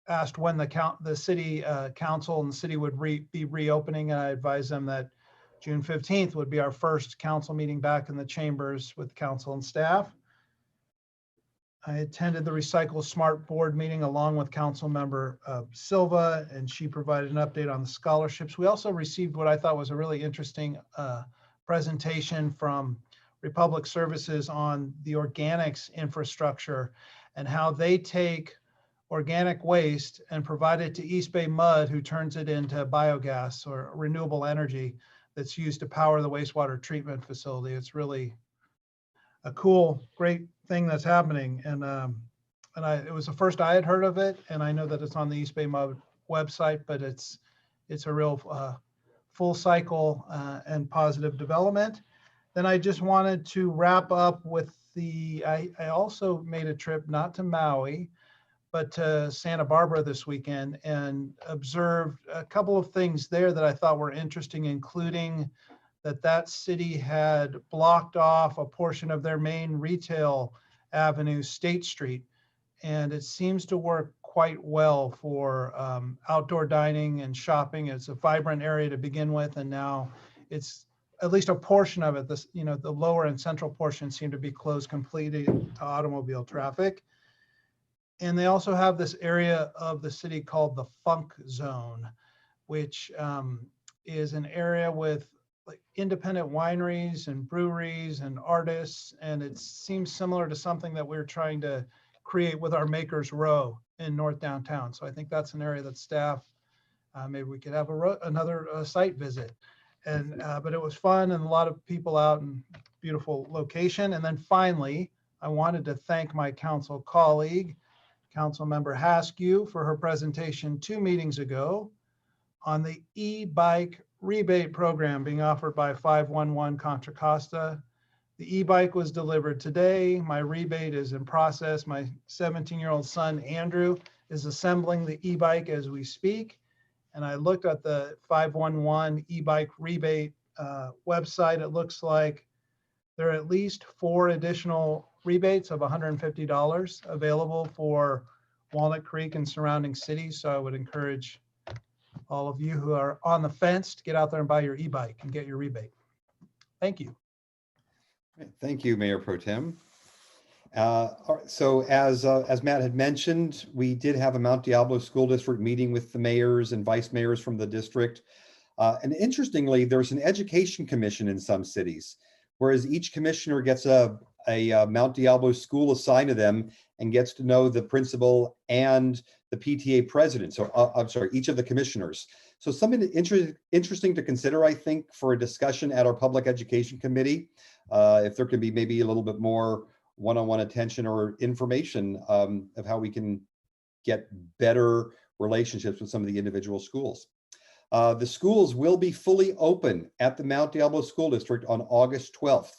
asked when the city council and the city would be reopening. And I advised them that June 15th would be our first council meeting back in the chambers with council and staff. I attended the Recycle Smart board meeting along with council member Silva, and she provided an update on the scholarships. We also received what I thought was a really interesting presentation from Republic Services on the organics infrastructure and how they take organic waste and provide it to East Bay Mud, who turns it into biogas or renewable energy that's used to power the wastewater treatment facility. It's really a cool, great thing that's happening. And it was the first I had heard of it. And I know that it's on the East Bay Mud website, but it's a real full cycle and positive development. Then I just wanted to wrap up with I also made a trip, not to Maui, but to Santa Barbara this weekend, and observed a couple of things there that I thought were interesting, including that city had blocked off a portion of their main retail avenue, State Street. And it seems to work quite well for outdoor dining and shopping. It's a vibrant area to begin with, and now it's at least a portion of it. The lower and central portion seem to be closed completely to automobile traffic. And they also have this area of the city called the Funk Zone, which is an area with like independent wineries and breweries and artists. And it seems similar to something that we're trying to create with our Makers Row in North Downtown. So I think that's an area that staff, maybe we could have another site visit. And but it was fun and a lot of people out, and beautiful location. And then finally, I wanted to thank my council colleague, Councilmember Haskew, for her presentation 2 meetings ago on the e-bike rebate program being offered by 511 Contra Costa. The e-bike was delivered today. My rebate is in process. My 17-year-old son, Andrew, is assembling the e-bike as we speak. And I looked at the 511 e-bike rebate website. It looks like there are at least 4 additional rebates of $150 available for Walnut Creek and surrounding cities. So I would encourage all of you who are on the fence to get out there and buy your e-bike and get your rebate. Thank you. Thank you, Mayor Pro Tem. So as Matt had mentioned, we did have a Mount Diablo School District meeting with the mayors and vice mayors from the district And interestingly, there's an education commission in some cities, whereas each commissioner gets a Mount Diablo school assigned to them and gets to know the principal and the PTA president. So I'm sorry, each of the commissioners. So something interesting to consider, I think, for a discussion at our Public Education Committee, if there could be maybe a little bit more one-on-one attention or information of how we can get better relationships with some of the individual schools. The schools will be fully open at the Mount Diablo School District on August 12th.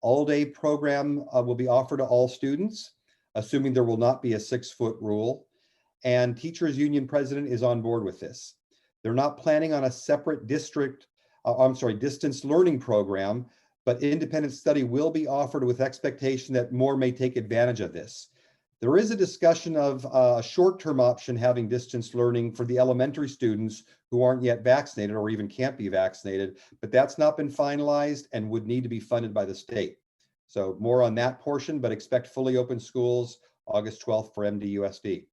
All-day program will be offered to all students, assuming there will not be a 6-foot rule. And Teachers Union President is on board with this. They're not planning on a separate distance learning program, but independent study will be offered with expectation that more may take advantage of this. There is a discussion of a short-term option having distance learning for the elementary students who aren't yet vaccinated or even can't be vaccinated, but that's not been finalized and would need to be funded by the state. So more on that portion, but expect fully open schools August 12th for MDUSD.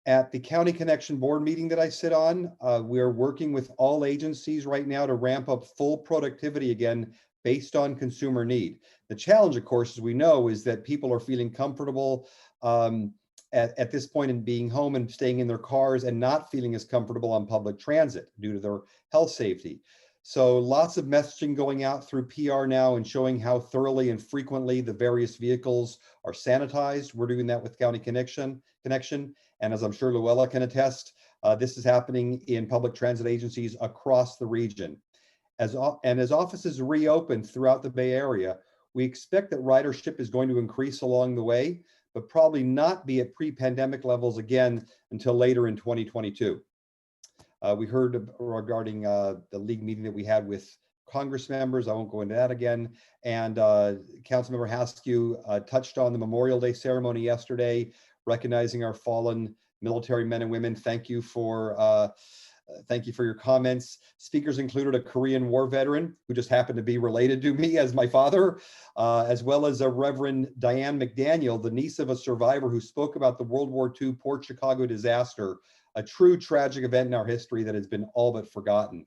At the County Connection Board meeting that I sit on, we are working with all agencies right now to ramp up full productivity again based on consumer need. The challenge, of course, as we know, is that people are feeling comfortable at this point in being home and staying in their cars and not feeling as comfortable on public transit due to their health safety. So lots of messaging going out through PR now and showing how thoroughly and frequently the various vehicles are sanitized. We're doing that with County Connection. And as I'm sure Luella can attest, this is happening in public transit agencies across the region. As offices reopen throughout the Bay Area, we expect that ridership is going to increase along the way, but probably not be at pre-pandemic levels again until later in 2022. We heard regarding the league meeting that we had with Congress members. I won't go into that again. And Councilmember Haskew touched on the Memorial Day ceremony yesterday, recognizing our fallen military men and women. Thank you for your comments. Speakers included a Korean War veteran who just happened to be related to me as my father, as well as a Reverend Diane McDaniel, the niece of a survivor who spoke about the World War II Port Chicago disaster, a true tragic event in our history that has been all but forgotten.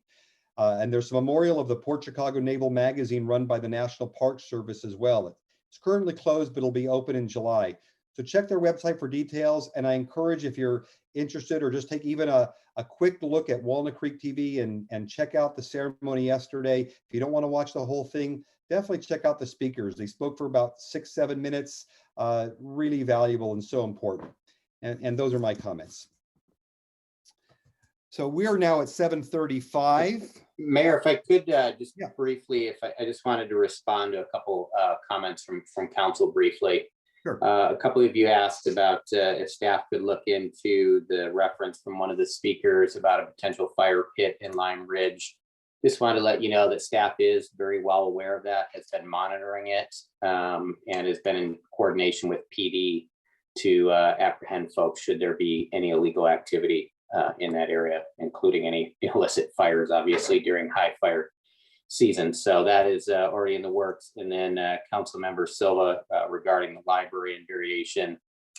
And there's a memorial of the Port Chicago Naval Magazine run by the National Park Service as well. It's currently closed, but it'll be open in July. So check their website for details. And I encourage, if you're interested or just take even a quick look at Walnut Creek TV and check out the ceremony yesterday. If you don't want to watch the whole thing, definitely check out the speakers. They spoke for about 6-7 minutes, really valuable and so important. And those are my comments. So we are now at 7:35. Mayor, if I could just briefly, I just wanted to respond to a couple comments from council briefly. Sure. A couple of you asked about if staff could look into the reference from one of the speakers about a potential fire pit in Lime Ridge. Just wanted to let you know that staff is very well aware of that, has been monitoring it, and has been in coordination with PD to apprehend folks should there be any illegal activity in that area, including any illicit fires, obviously, during high fire season. So that is already in the works. And then Councilmember Silva regarding the library and variation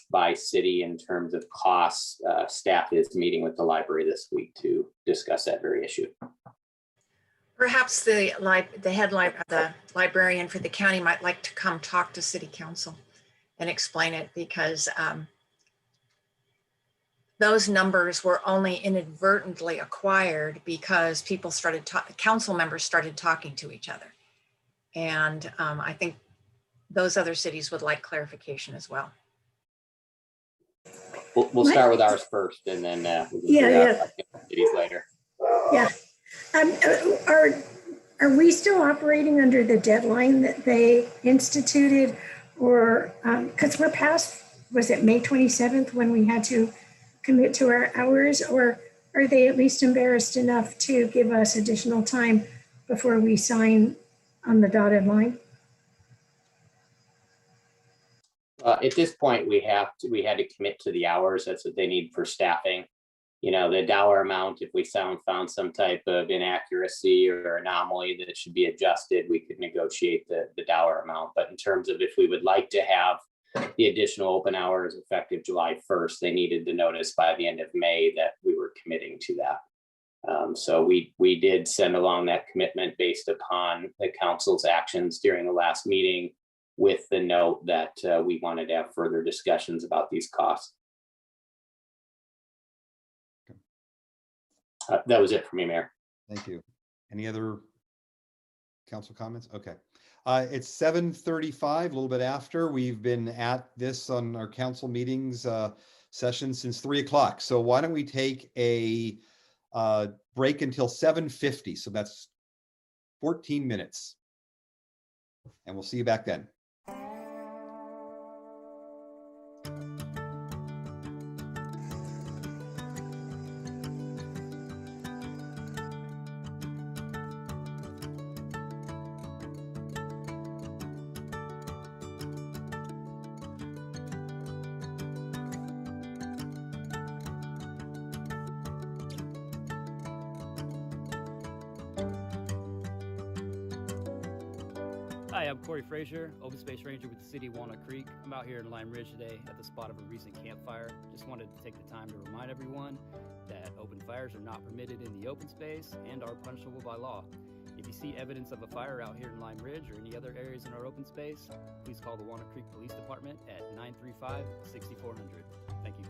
by city in terms of costs, staff is meeting with the library this week to discuss that very issue. Perhaps the librarian for the county might like to come talk to City Council and explain it, because those numbers were only inadvertently acquired because people council members started talking to each other. And I think those other cities would like clarification as well. We'll start with ours first, and then cities later. Yeah. Are we still operating under the deadline that they instituted, or because we're past, was it May 27th when we had to commit to our hours, or are they at least embarrassed enough to give us additional time before we sign on the dotted line? At this point, we had to commit to the hours. That's what they need for staffing. You know, the dollar amount, if we found some type of inaccuracy or anomaly that should be adjusted, we could negotiate the dollar amount. But in terms of if we would like to have the additional open hours effective July 1st, they needed the notice by the end of May that we were committing to that. So we did send along that commitment based upon the council's actions during the last meeting, with the note that we wanted to have further discussions about these costs. That was it for me, Mayor. Thank you. Any other council comments? Okay. It's 7:35, a little bit after. We've been at this on our council meetings session since 3 o'clock. So why don't we take a break until 7:50? So that's 14 minutes. And we'll see you back then. Hi, I'm Corey Frazier, Open Space Ranger with the City of Walnut Creek. I'm out here in Lime Ridge today at the spot of a recent campfire. Just wanted to take the time to remind everyone that open fires are not permitted in the open space and are punishable by law. If you see evidence of a fire out here in Lime Ridge or any other areas in our open space, please call the Walnut Creek Police Department at 935-6400. Thank you.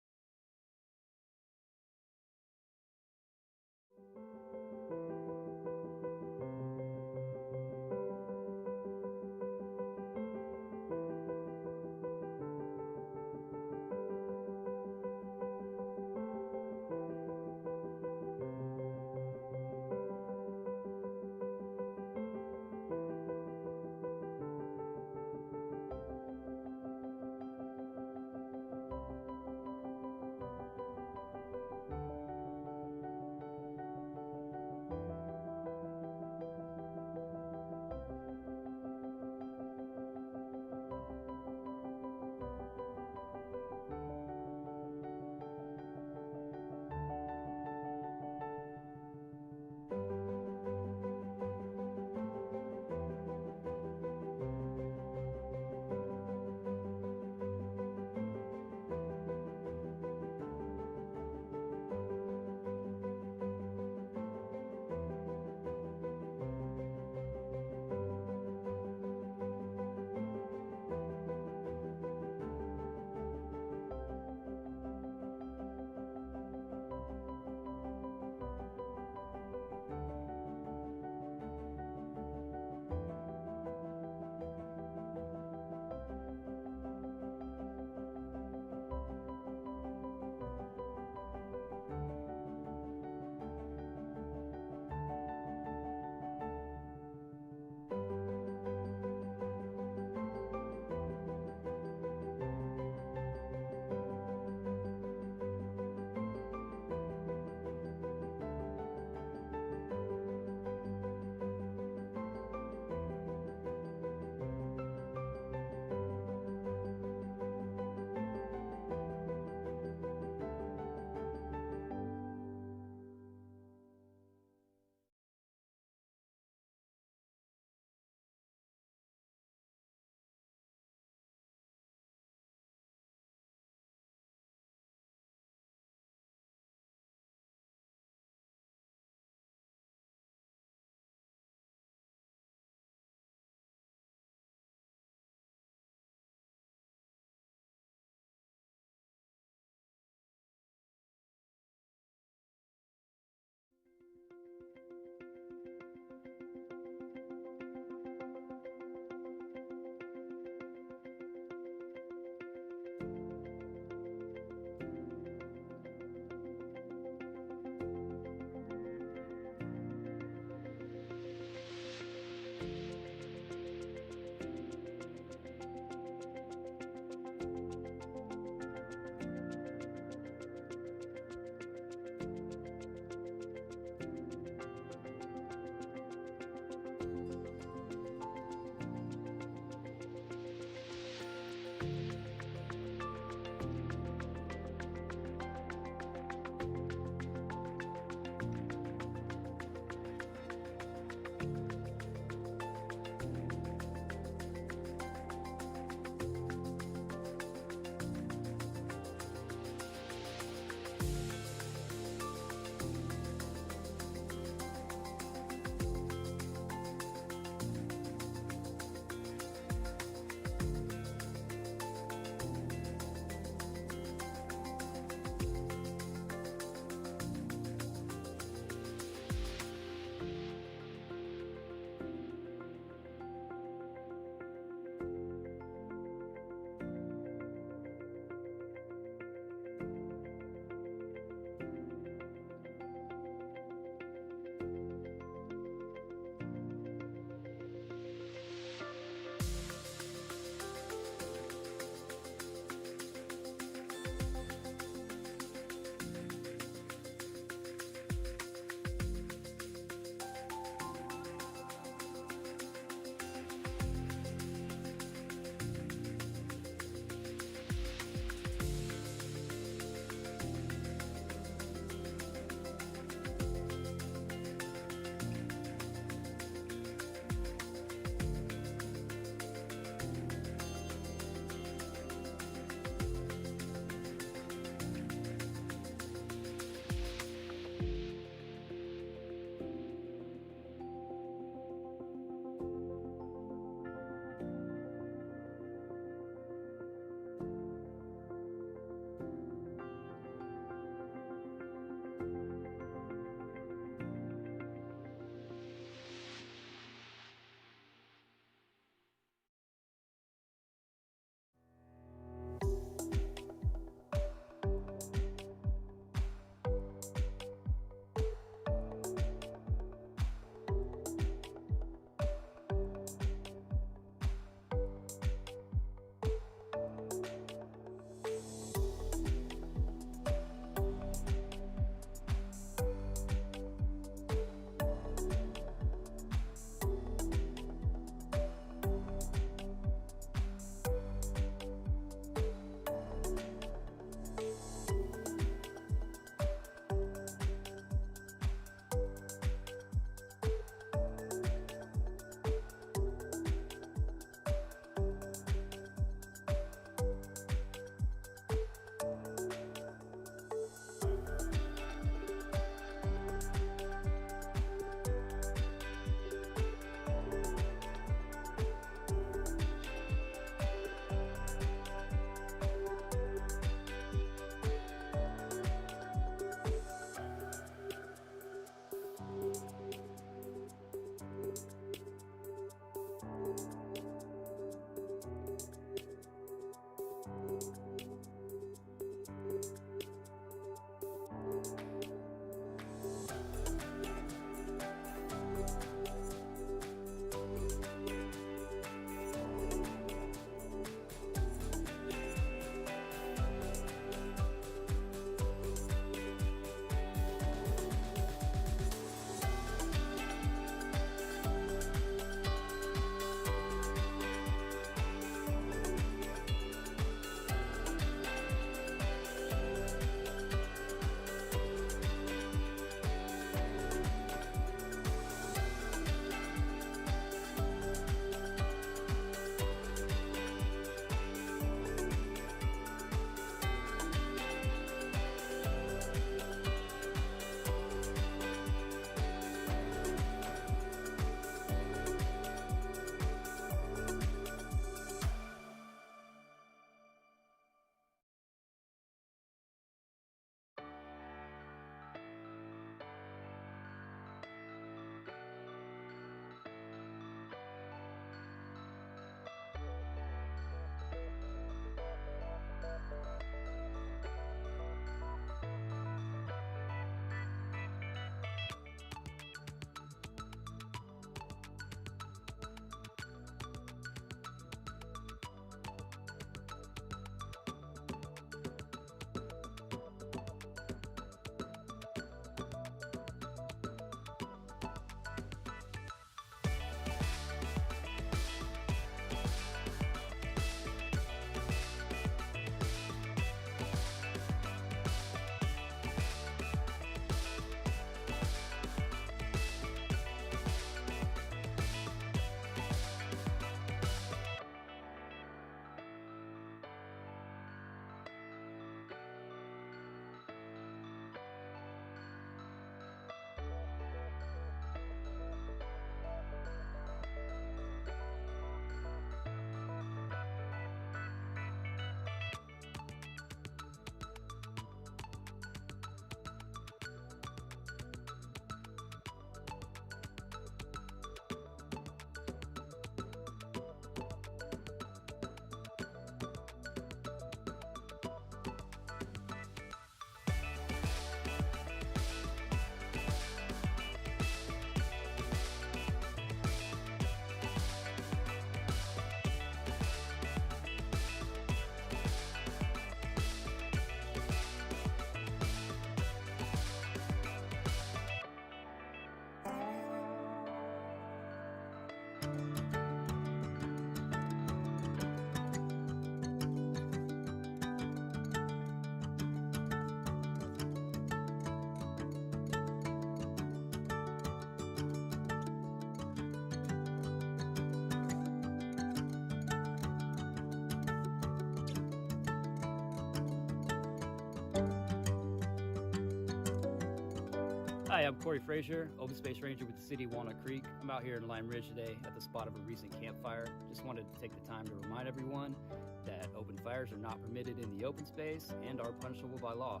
Hi, I'm Corey Frazier, Open Space Ranger with the City of Walnut Creek. I'm out here in Lime Ridge today at the spot of a recent campfire. Just wanted to take the time to remind everyone that open fires are not permitted in the open space and are punishable by law.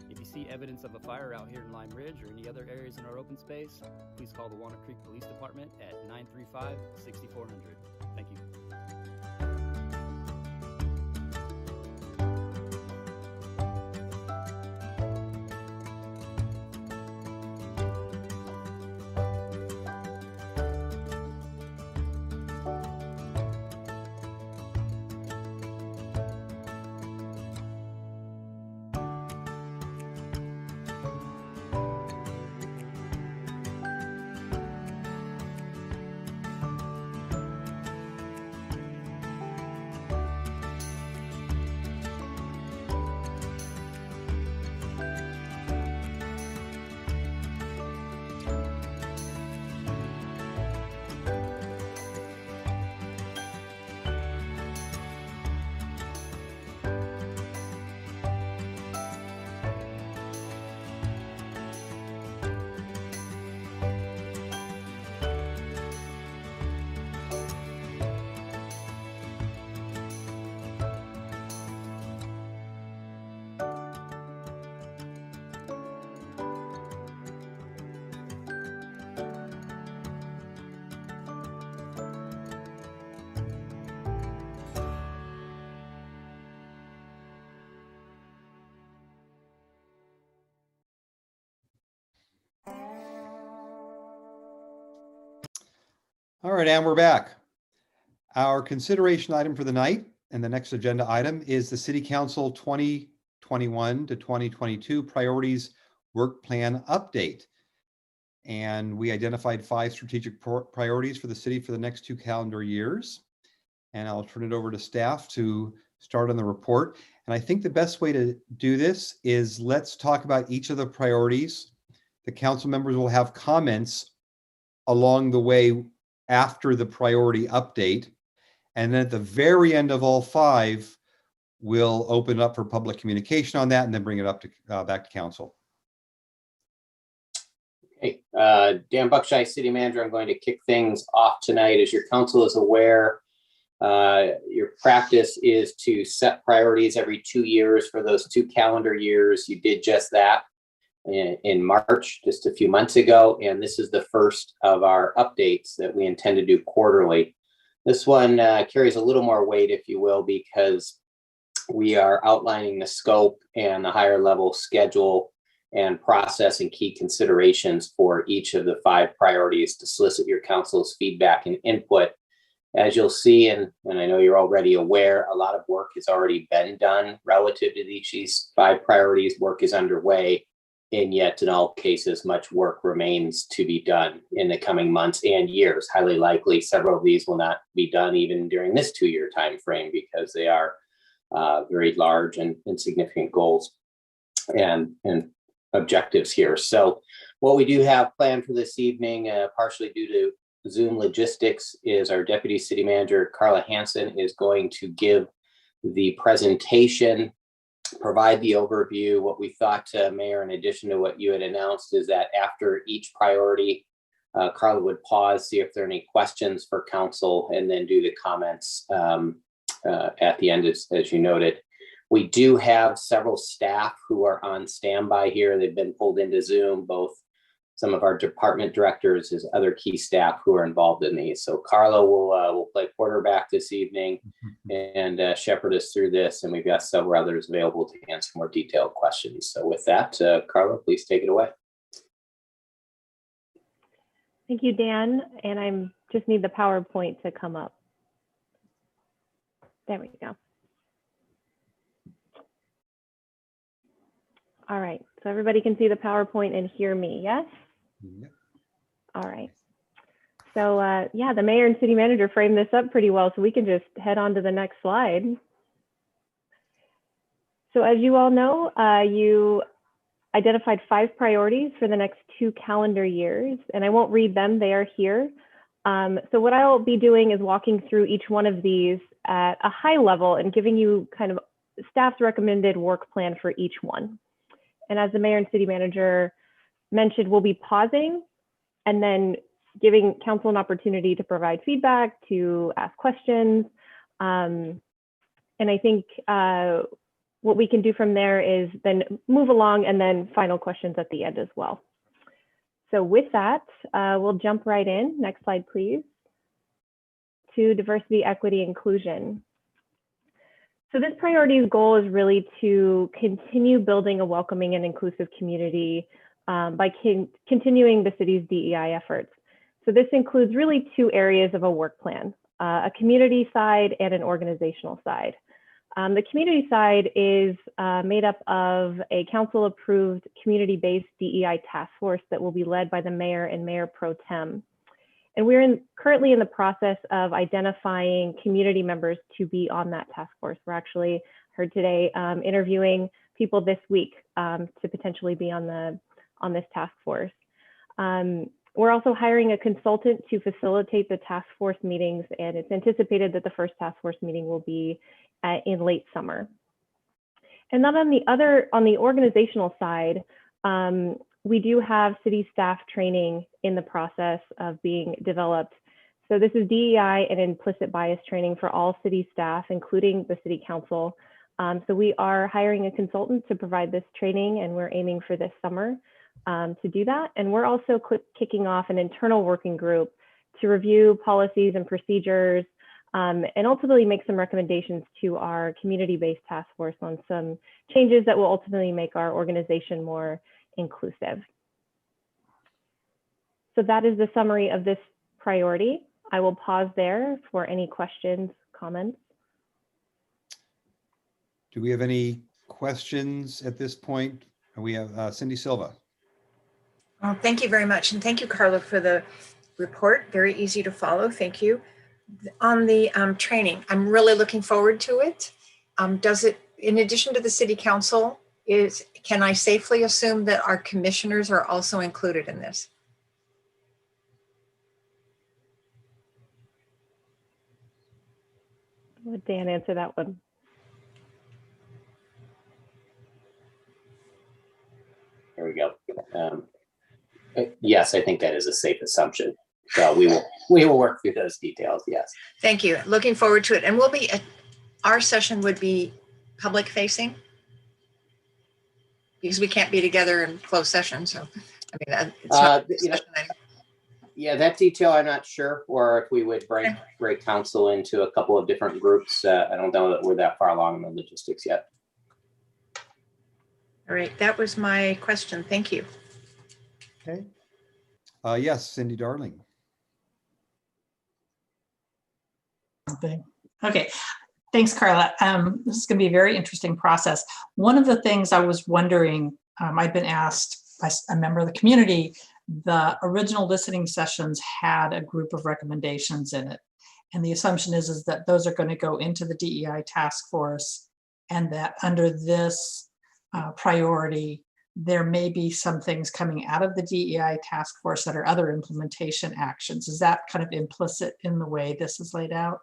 If you see evidence of a fire out here in Lime Ridge or any other areas in our open space, please call the Walnut Creek Police Department at 935-6400. Thank you. All right, and we're back. Our consideration item for the night and the next agenda item is the City Council 2021 to 2022 Priorities Work Plan Update. And we identified 5 strategic priorities for the city for the next 2 calendar years. And I'll turn it over to staff to start on the report. And I think the best way to do this is let's talk about each of the priorities. The council members will have comments along the way after the priority update. And then at the very end of all 5, we'll open it up for public communication on that and then bring it up to back to council. Hey, Dan Buckshire, City Manager. I'm going to kick things off tonight. As your council is aware, your practice is to set priorities every 2 years for those 2 calendar years. You did just that in March, just a few months ago, and this is the first of our updates that we intend to do quarterly. This one carries a little more weight, if you will, because we are outlining the scope and the higher level schedule and process and key considerations for each of the 5 priorities to solicit your council's feedback and input. As you'll see, and I know you're already aware, a lot of work has already been done relative to each of these 5 priorities. Work is underway, and yet in all cases, much work remains to be done in the coming months and years. Highly likely, several of these will not be done even during this 2-year time frame because they are very large and significant goals and objectives here. So what we do have planned for this evening, partially due to Zoom logistics, is our Deputy City Manager, Carla Hansen, is going to give the presentation, provide the overview. What we thought, Mayor, in addition to what you had announced, is that after each priority, Carla would pause, see if there are any questions for council, and then do the comments at the end, as you noted. We do have several staff who are on standby here. They've been pulled into Zoom, both some of our department directors as other key staff who are involved in these. So Carla will play quarterback this evening and shepherd us through this. And we've got several others available to answer more detailed questions. So with that, Carla, please take it away. Thank you, Dan. And I just need the PowerPoint to come up. There we go. All right, so everybody can see the PowerPoint and hear me, yes? Yep. All right. So yeah, the mayor and city manager framed this up pretty well, so we can just head on to the next slide. So as you all know, you identified 5 priorities for the next 2 calendar years, and I won't read them, they are here. So what I'll be doing is walking through each one of these at a high level and giving you kind of staff's recommended work plan for each one. And as the mayor and city manager mentioned, we'll be pausing and then giving council an opportunity to provide feedback, to ask questions. And I think what we can do from there is then move along and then final questions at the end as well. So with that, we'll jump right in. Next slide, please. To diversity, equity, inclusion. So this priority's goal is really to continue building a welcoming and inclusive community by continuing the city's DEI efforts. So this includes really two areas of a work plan, a community side and an organizational side. The community side is made up of a council-approved community-based DEI task force that will be led by the mayor and mayor pro tem. And we're currently in the process of identifying community members to be on that task force. We're actually, heard today, interviewing people this week to potentially be on this task force. We're also hiring a consultant to facilitate the task force meetings, and it's anticipated that the first task force meeting will be in late summer. And then on the organizational side, we do have city staff training in the process of being developed. So this is DEI and implicit bias training for all city staff, including the city council. So we are hiring a consultant to provide this training, and we're aiming for this summer to do that. And we're also kicking off an internal working group to review policies and procedures, and ultimately make some recommendations to our community-based task force on some changes that will ultimately make our organization more inclusive. So that is the summary of this priority. I will pause there for any questions, comments. Do we have any questions at this point? We have Cindy Silva. Well, thank you very much. And thank you, Carla, for the report. Very easy to follow. Thank you. On the training, I'm really looking forward to it. Does it, in addition to the city council, can I safely assume that our commissioners are also included in this? Let Dan answer that one. There we go. Yes, I think that is a safe assumption. So we will work through those details. Yes. Thank you. Looking forward to it. And our session would be public facing, because we can't be together in closed session. So, I mean, it's not yeah, that detail I'm not sure, or if we would break council into a couple of different groups. I don't know that we're that far along in the logistics yet. All right, that was my question. Thank you. Okay. Yes, Cindy Darling. Okay, thanks, Carla. This is going to be a very interesting process. One of the things I was wondering, I've been asked by a member of the community, the original listening sessions had a group of recommendations in it. And the assumption is that those are going to go into the DEI task force, and that under this priority, there may be some things coming out of the DEI task force that are other implementation actions. Is that kind of implicit in the way this is laid out?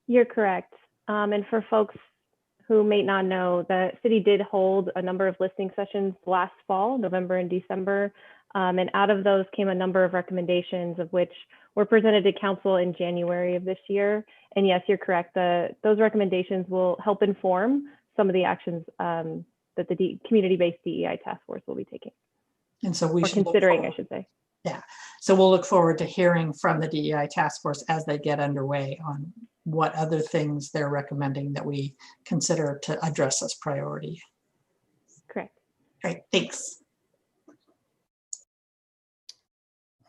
You're correct. And for folks who may not know, the city did hold a number of listening sessions last fall, November and December. And out of those came a number of recommendations, of which were presented to council in January of this year. And yes, you're correct. Those recommendations will help inform some of the actions that the community-based DEI task force will be taking. And so we should considering, I should say. Yeah. So we'll look forward to hearing from the DEI task force as they get underway on what other things they're recommending that we consider to address as priority. Correct. Great, thanks.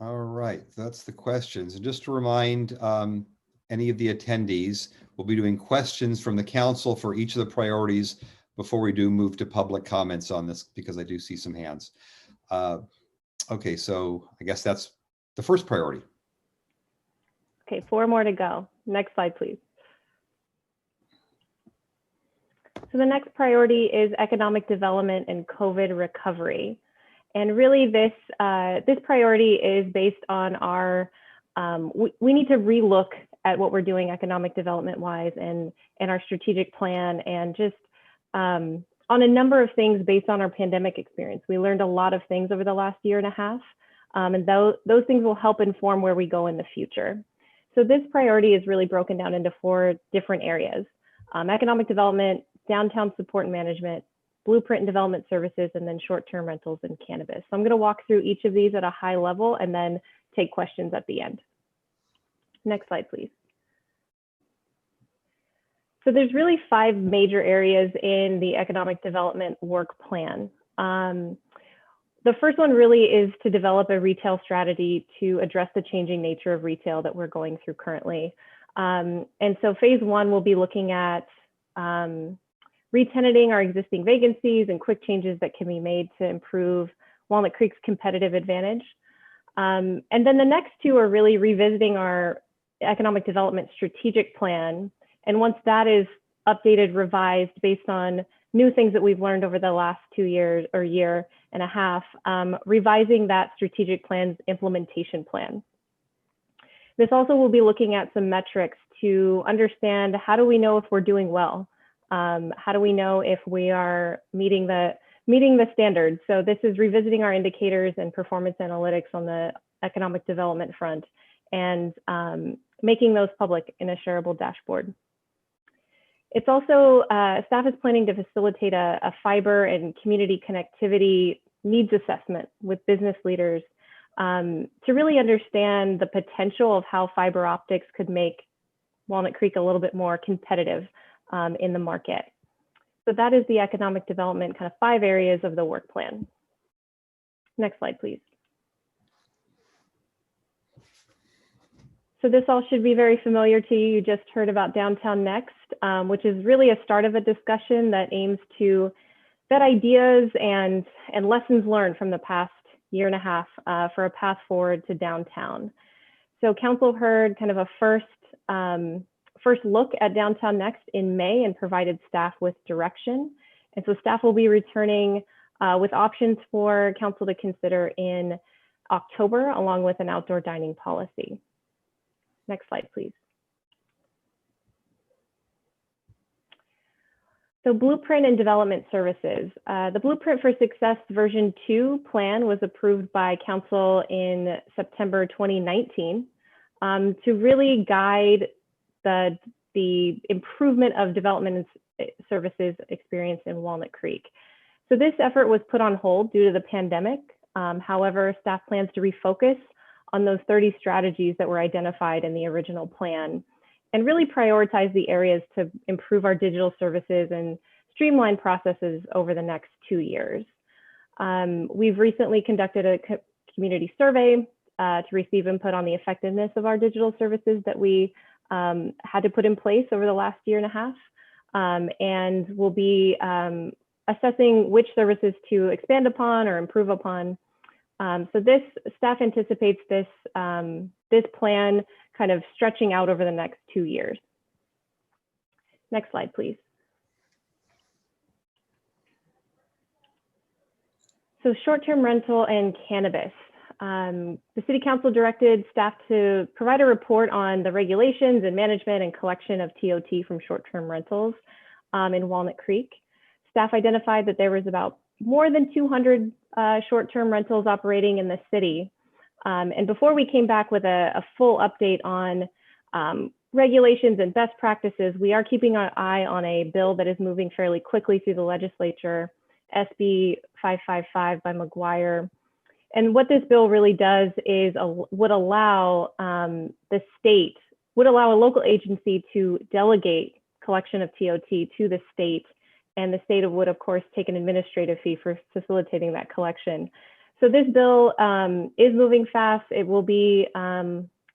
All right, that's the questions. And just to remind any of the attendees, we'll be doing questions from the council for each of the priorities before we do move to public comments on this, because I do see some hands. Okay, so I guess that's the first priority. Okay, 4 more to go. Next slide, please. So the next priority is economic development and COVID recovery. And really this priority is based on our, we need to relook at what we're doing economic development wise and our strategic plan, and just on a number of things based on our pandemic experience. We learned a lot of things over the last year and a half, and those things will help inform where we go in the future. So this priority is really broken down into 4 different areas: economic development, downtown support and management, blueprint and development services, and then short-term rentals and cannabis. So I'm going to walk through each of these at a high level and then take questions at the end. Next slide, please. So there's really 5 major areas in the economic development work plan. The first one really is to develop a retail strategy to address the changing nature of retail that we're going through currently. And so phase 1 will be looking at re-tenanting our existing vacancies and quick changes that can be made to improve Walnut Creek's competitive advantage. And then the next 2 are really revisiting our economic development strategic plan. And once that is updated, revised based on new things that we've learned over the last 2 years or year and a half, revising that strategic plan's implementation plan. This also will be looking at some metrics to understand, how do we know if we're doing well? How do we know if we are meeting the standards? So this is revisiting our indicators and performance analytics on the economic development front, and making those public in a shareable dashboard. It's also, staff is planning to facilitate a fiber and community connectivity needs assessment with business leaders to really understand the potential of how fiber optics could make Walnut Creek a little bit more competitive in the market. So that is the economic development kind of 5 areas of the work plan. Next slide, please. So this all should be very familiar to you. You just heard about Downtown Next, which is really a start of a discussion that aims to vet ideas and lessons learned from the past year and a half for a path forward to downtown. So council heard kind of a first look at Downtown Next in May and provided staff with direction. And so staff will be returning with options for council to consider in October, along with an outdoor dining policy. Next slide, please. So blueprint and development services. The Blueprint for Success version 2 plan was approved by council in September 2019 to really guide the improvement of development and services experience in Walnut Creek. So this effort was put on hold due to the pandemic. However, staff plans to refocus on those 30 strategies that were identified in the original plan, and really prioritize the areas to improve our digital services and streamline processes over the next 2 years. We've recently conducted a community survey to receive input on the effectiveness of our digital services that we had to put in place over the last year and a half. And we'll be assessing which services to expand upon or improve upon. So this staff anticipates this plan kind of stretching out over the next 2 years. Next slide, please. So short-term rental and cannabis. The City Council directed staff to provide a report on the regulations and management and collection of TOT from short-term rentals in Walnut Creek. Staff identified that there was about more than 200 short-term rentals operating in the city. And before we came back with a full update on regulations and best practices, we are keeping our eye on a bill that is moving fairly quickly through the legislature, SB 555 by McGuire. And what this bill really does is would allow a local agency to delegate collection of TOT to the state, and the state would, of course, take an administrative fee for facilitating that collection. So this bill is moving fast. It will be,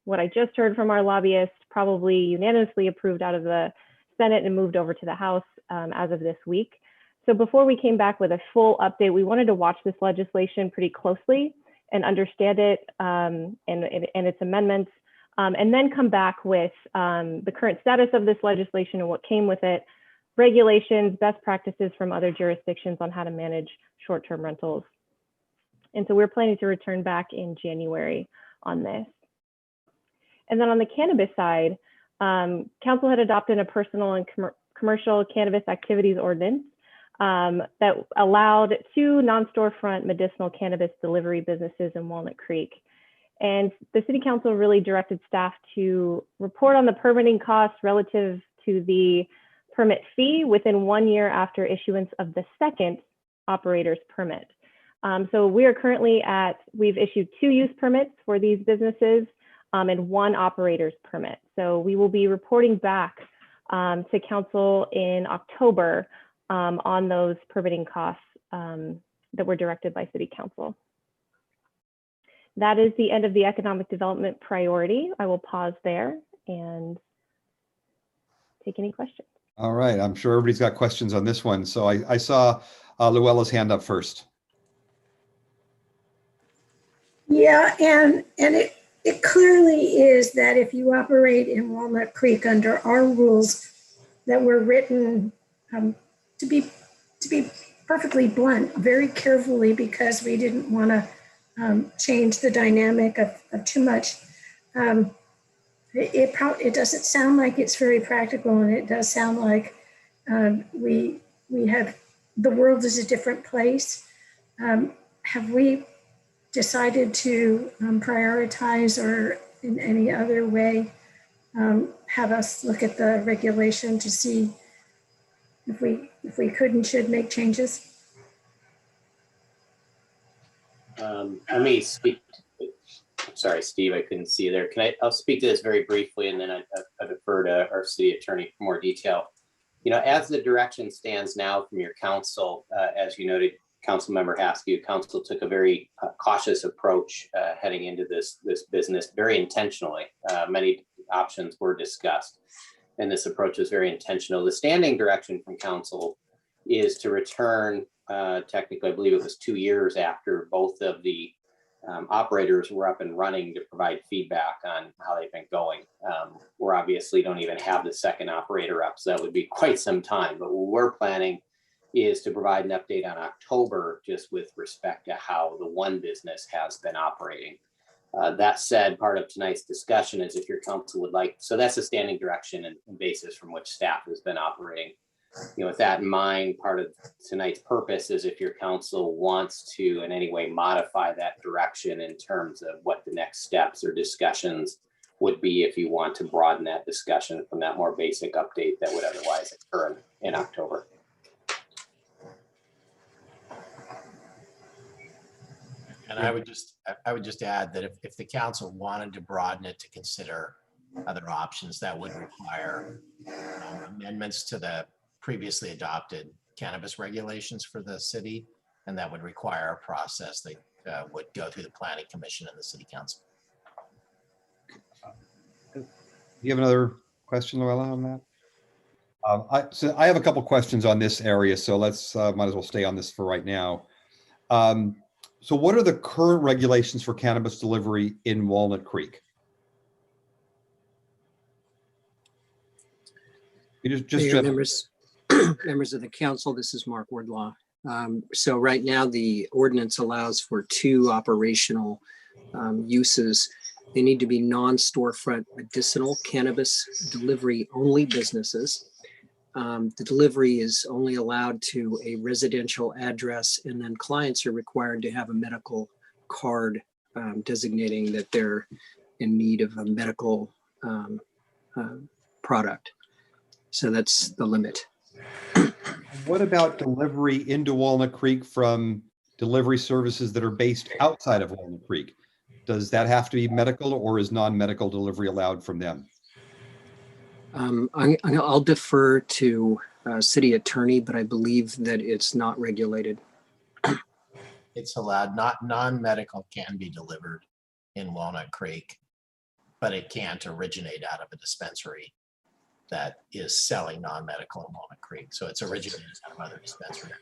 what I just heard from our lobbyist, probably unanimously approved out of the Senate and moved over to the House as of this week. So before we came back with a full update, we wanted to watch this legislation pretty closely and understand it and its amendments, and then come back with the current status of this legislation and what came with it, regulations, best practices from other jurisdictions on how to manage short-term rentals. And so we're planning to return back in January on this. And then on the cannabis side, council had adopted a personal and commercial cannabis activities ordinance that allowed 2 non-storefront medicinal cannabis delivery businesses in Walnut Creek. And the City Council really directed staff to report on the permitting costs relative to the permit fee within 1 year after issuance of the second operator's permit. So we are currently we've issued 2 use permits for these businesses and 1 operator's permit. So we will be reporting back to council in October on those permitting costs that were directed by City Council. That is the end of the economic development priority. I will pause there and take any questions. All right, I'm sure everybody's got questions on this one. So I saw Luella's hand up first. Yeah, and it clearly is that if you operate in Walnut Creek under our rules that were written to be perfectly blunt, very carefully, because we didn't want to change the dynamic of too much. It doesn't sound like it's very practical, and it does sound like we have, the world is a different place. Have we decided to prioritize, or in any other way have us look at the regulation to see if we could and should make changes? Let me speak. Sorry, Steve, I couldn't see you there. I'll speak to this very briefly, and then I defer to our city attorney for more detail. As the direction stands now from your council, as you noted, Councilmember Haskew, council took a very cautious approach heading into this business, very intentionally. Many options were discussed, and this approach was very intentional. The standing direction from council is to return, technically, I believe it was 2 years after both of the operators were up and running, to provide feedback on how they've been going. We're obviously don't even have the second operator up, so that would be quite some time. But what we're planning is to provide an update on October, just with respect to how the one business has been operating. That said, part of tonight's discussion is if your council would like, so that's the standing direction and basis from which staff has been operating. With that in mind, part of tonight's purpose is if your council wants to in any way modify that direction in terms of what the next steps or discussions would be, if you want to broaden that discussion from that more basic update that would otherwise occur in October. And I would just add that if the council wanted to broaden it to consider other options, that would require amendments to the previously adopted cannabis regulations for the city, and that would require a process that would go through the Planning Commission and the City Council. Do you have another question, Luella, on that? So I have a couple questions on this area, so let's might as well stay on this for right now. So what are the current regulations for cannabis delivery in Walnut Creek? Mayor, members of the council, this is Mark Wardlaw. So right now the ordinance allows for 2 operational uses. They need to be non-storefront medicinal cannabis delivery only businesses. The delivery is only allowed to a residential address, and then clients are required to have a medical card designating that they're in need of a medical product. So that's the limit. What about delivery into Walnut Creek from delivery services that are based outside of Walnut Creek? Does that have to be medical, or is non-medical delivery allowed from them? I'll defer to city attorney, but I believe that it's not regulated. It's allowed. Non-medical can be delivered in Walnut Creek, but it can't originate out of a dispensary that is selling non-medical in Walnut Creek. So it's originated out of other dispensaries.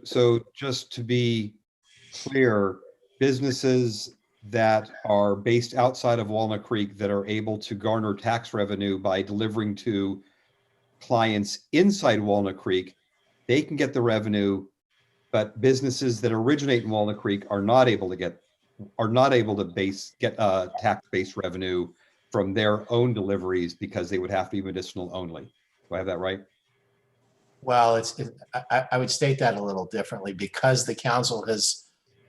So just to be clear, businesses that are based outside of Walnut Creek that are able to garner tax revenue by delivering to clients inside Walnut Creek, they can get the revenue, but businesses that originate in Walnut Creek are not able to get tax-based revenue from their own deliveries, because they would have to be medicinal only. Do I have that right? Well, I would state that a little differently because the council has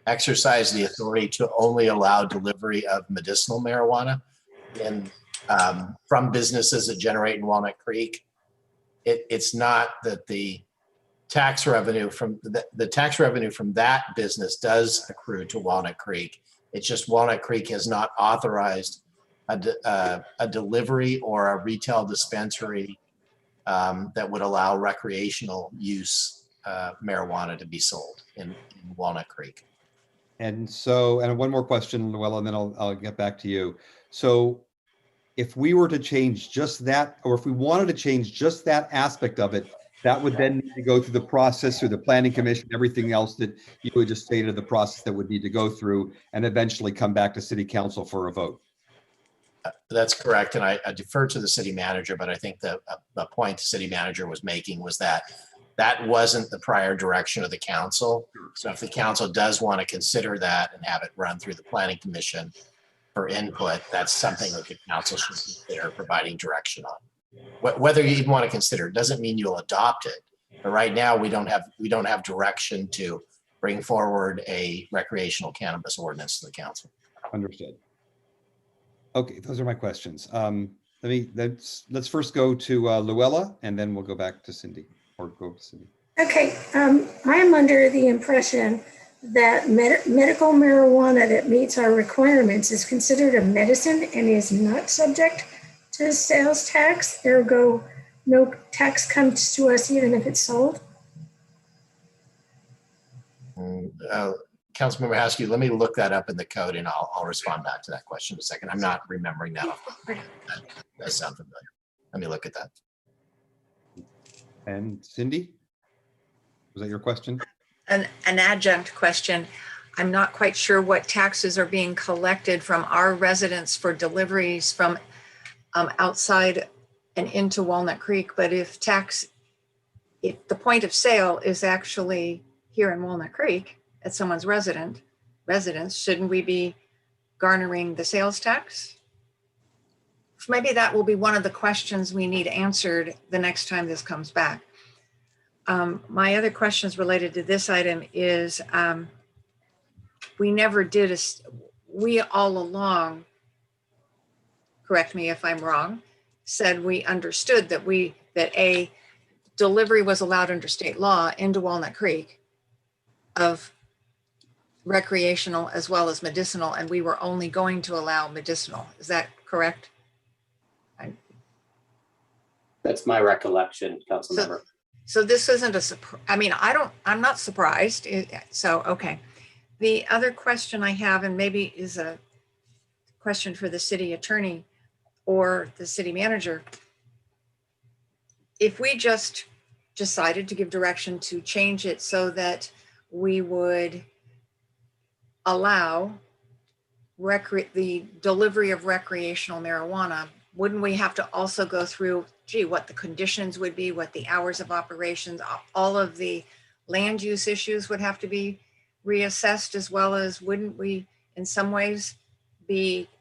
exercised the authority to only allow delivery of medicinal marijuana in, from businesses that generate in Walnut Creek. It's not that the tax revenue from the tax revenue from that business does accrue to Walnut Creek. It's just Walnut Creek has not authorized a delivery or a retail dispensary that would allow recreational use marijuana to be sold in Walnut Creek. And so, and one more question, Luella, and then I'll get back to you. So if we were to change just that, or if we wanted to change just that aspect of it, that would then need to go through the process, through the planning commission, everything else that you had just stated, the process that would need to go through and eventually come back to city council for a vote. That's correct. And I defer to the city manager, but I think the point the city manager was making was that that wasn't the prior direction of the council. So if the council does want to consider that and have it run through the planning commission for input, that's something that the council should consider providing direction on. Whether you even want to consider it doesn't mean you'll adopt it. But right now we don't have direction to bring forward a recreational cannabis ordinance to the council. Understood. Okay, those are my questions. Let's first go to Luella, and then we'll go back to Cindy, or go to Cindy. Okay, I am under the impression that medical marijuana that meets our requirements is considered a medicine and is not subject to sales tax. Ergo, no tax comes to us even if it's sold. Councilmember Haskell, let me look that up in the code and I'll respond back to that question in a second. I'm not remembering that off the top of my head. That does sound familiar. Let me look at that. And Cindy, was that your question? An adjunct question. I'm not quite sure what taxes are being collected from our residents for deliveries from outside and into Walnut Creek, but if the point of sale is actually here in Walnut Creek at someone's residence, shouldn't we be garnering the sales tax? Maybe that will be one of the questions we need answered the next time this comes back. My other questions related to this item is we all along, correct me if I'm wrong, said we understood that a delivery was allowed under state law into Walnut Creek of recreational as well as medicinal, and we were only going to allow medicinal. Is that correct? That's my recollection, council member. So this isn't a surprise. I mean, I'm not surprised. So, okay. The other question I have, and maybe is a question for the city attorney or the city manager. If we just decided to give direction to change it so that we would allow the delivery of recreational marijuana, wouldn't we have to also go through, what the conditions would be, what the hours of operations, all of the land use issues would have to be reassessed, as well as wouldn't we in some ways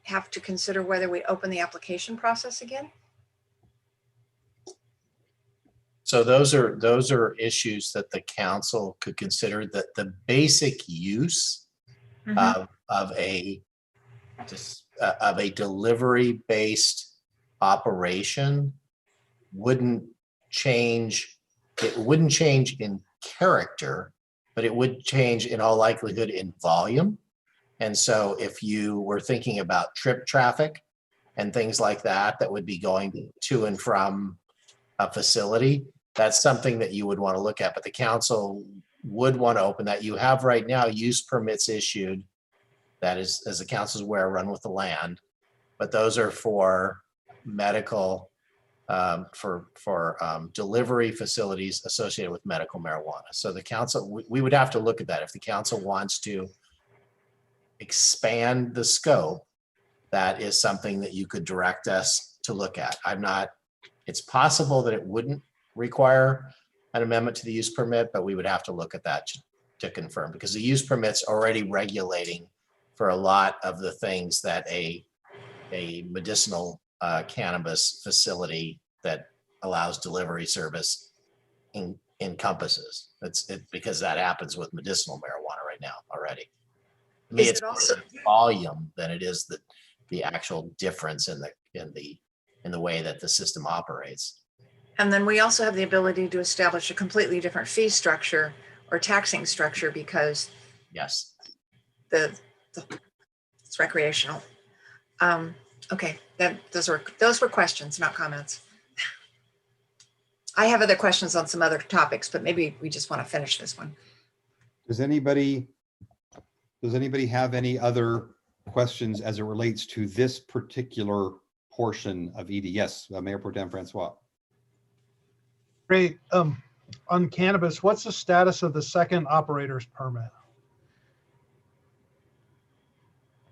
have to consider whether we open the application process again? So those are issues that the council could consider. That the basic use of a delivery-based operation wouldn't change. It wouldn't change in character, but it would change in all likelihood in volume. And so if you were thinking about trip traffic and things like that, that would be going to and from a facility, that's something that you would want to look at. But the council would want to open that. You have right now use permits issued. That is, as the council is aware, run with the land. But those are for medical, delivery facilities associated with medical marijuana. So the council, we would have to look at that. If the council wants to expand the scope, that is something that you could direct us to look at. It's possible that it wouldn't require an amendment to the use permit, but we would have to look at that to confirm, because the use permit's already regulating for a lot of the things that a medicinal cannabis facility that allows delivery service encompasses. It's because that happens with medicinal marijuana right now already. To me, Is it's it also- more the volume than it is the actual difference in the way that the system operates. And then we also have the ability to establish a completely different fee structure or taxing structure because yes, it's recreational. Okay, those were questions, not comments. I have other questions on some other topics, but maybe we just want to finish this one. Does anybody have any other questions as it relates to this particular portion of ED? Yes, Mayor Pro Tem Francois. Great. On cannabis, what's the status of the second operator's permit?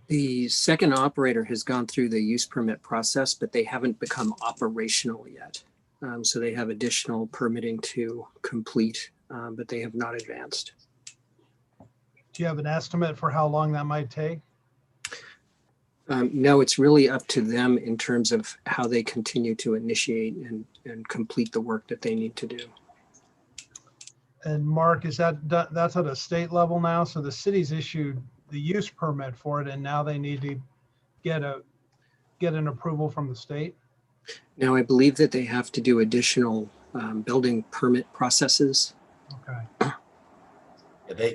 The second operator has gone through the use permit process, but they haven't become operational yet. So they have additional permitting to complete, but they have not advanced. Do you have an estimate for how long that might take? No, it's really up to them in terms of how they continue to initiate and complete the work that they need to do. And Mark, that's at a state level now? So the city's issued the use permit for it, and now they need to get an approval from the state? Now, I believe that they have to do additional building permit processes. Okay.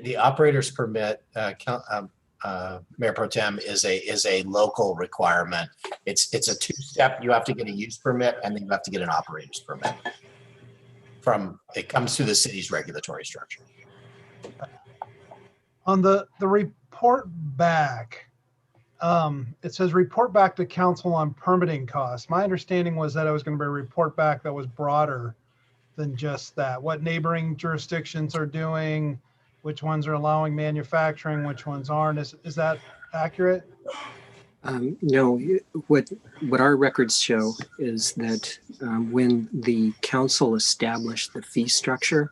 The operator's permit, Mayor Pro Tem, is a local requirement. It's a two-step. You have to get a use permit and then you have to get an operator's permit. It comes through the city's regulatory structure. On the report back, it says report back to council on permitting costs. My understanding was that it was going to be a report back that was broader than just that. What neighboring jurisdictions are doing, which ones are allowing manufacturing, which ones aren't. Is that accurate? No, what our records show is that when the council established the fee structure,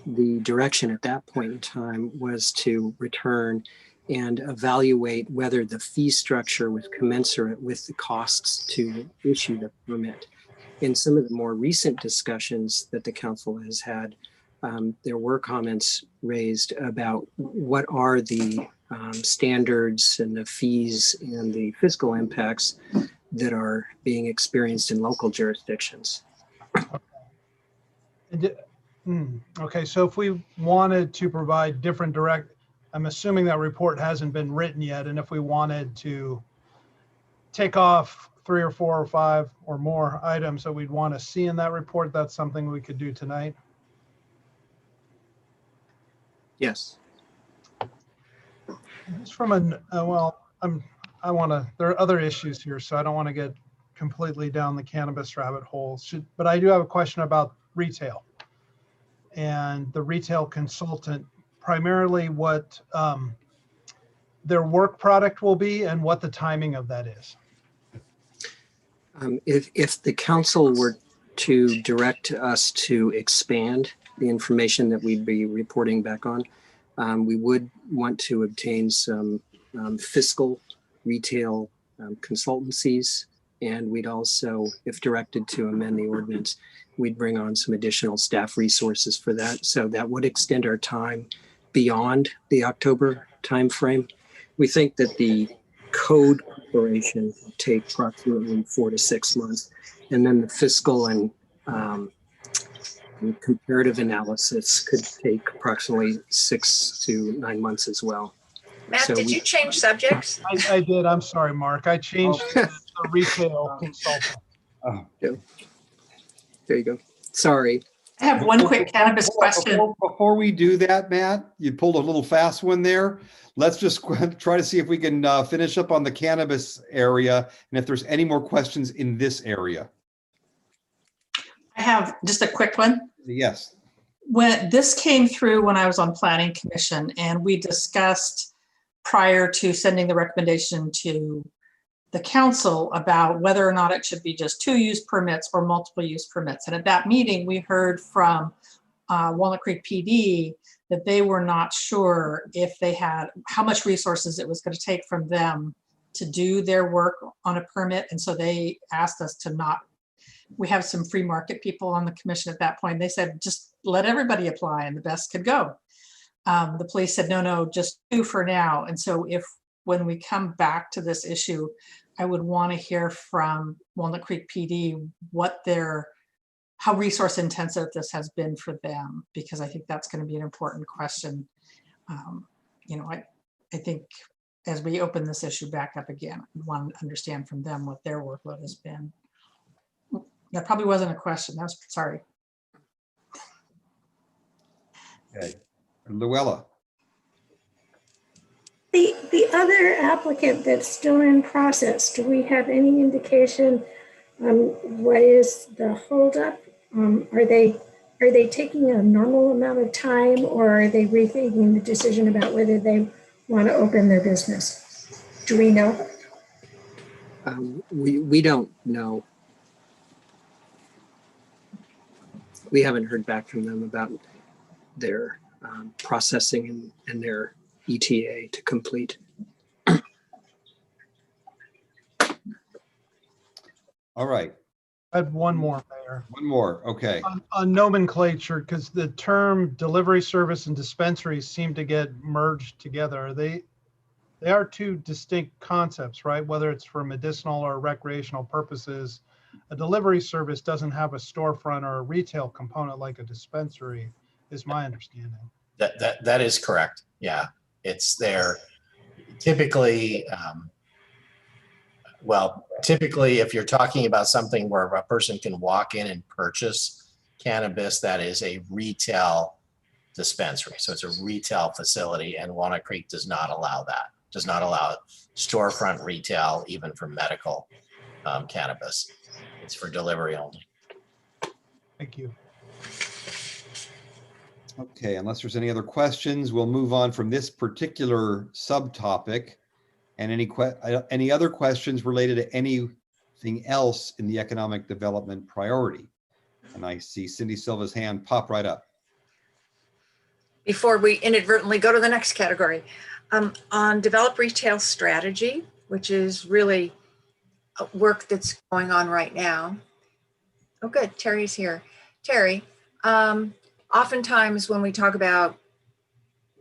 the direction at that point in time was to return and evaluate whether the fee structure was commensurate with the costs to issue the permit. In some of the more recent discussions that the council has had, there were comments raised about what are the standards and the fees and the fiscal impacts that are being experienced in local jurisdictions. Okay, so if we wanted to provide different I'm assuming that report hasn't been written yet, and if we wanted to take off 3 or 4 or 5 or more items that we'd want to see in that report, that's something we could do tonight? Yes. Just from there are other issues here, so I don't want to get completely down the cannabis rabbit hole. But I do have a question about retail and the retail consultant, primarily what their work product will be and what the timing of that is. If the council were to direct us to expand the information that we'd be reporting back on, we would want to obtain some fiscal retail consultancies, and we'd also, if directed to amend the ordinance, we'd bring on some additional staff resources for that. So that would extend our time beyond the October timeframe. We think that the code preparation will take approximately 4 to 6 months, and then the fiscal and comparative analysis could take approximately 6 to 9 months as well. Matt, did you change subjects? I did. I'm sorry, Mark. I changed to retail consultant. There you go. Sorry. I have one quick cannabis question. Before we do that, Matt, you pulled a little fast one there. Let's just try to see if we can finish up on the cannabis area and if there's any more questions in this area. I have just a quick one. Yes. When this came through when I was on Planning Commission, and we discussed prior to sending the recommendation to the council about whether or not it should be just 2 use permits or multiple use permits. And at that meeting, we heard from Walnut Creek PD that they were not sure if they had, how much resources it was going to take from them to do their work on a permit. And so they asked us to not we have some free market people on the commission at that point. They said, just let everybody apply and the best could go. The police said, no, just 2 for now. And so when we come back to this issue, I would want to hear from Walnut Creek PD how resource intensive this has been for them, because I think that's going to be an important question. I think as we open this issue back up again, we want to understand from them what their workload has been. That probably wasn't a question. Sorry. Okay. Luella. The other applicant that's still in process, do we have any indication what is the holdup? Are they taking a normal amount of time, or are they rethinking the decision about whether they want to open their business? Do we know? We don't know. We haven't heard back from them about their processing and their ETA to complete. All right. I had one more, Mayor. One more. Okay. On nomenclature, because the term delivery service and dispensaries seem to get merged together. They are 2 distinct concepts, right? Whether it's for medicinal or recreational purposes. A delivery service doesn't have a storefront or a retail component like a dispensary, is my understanding. That is correct. Yeah, it's there. Typically, typically if you're talking about something where a person can walk in and purchase cannabis, that is a retail dispensary. So it's a retail facility, and Walnut Creek does not allow that. Does not allow storefront retail, even for medical cannabis. It's for delivery only. Thank you. Okay, unless there's any other questions, we'll move on from this particular subtopic. And any other questions related to anything else in the economic development priority? And I see Cindy Silva's hand pop right up. Before we inadvertently go to the next category, on develop retail strategy, which is really work that's going on right now. Oh, good. Terry's here. Terry, oftentimes when we talk about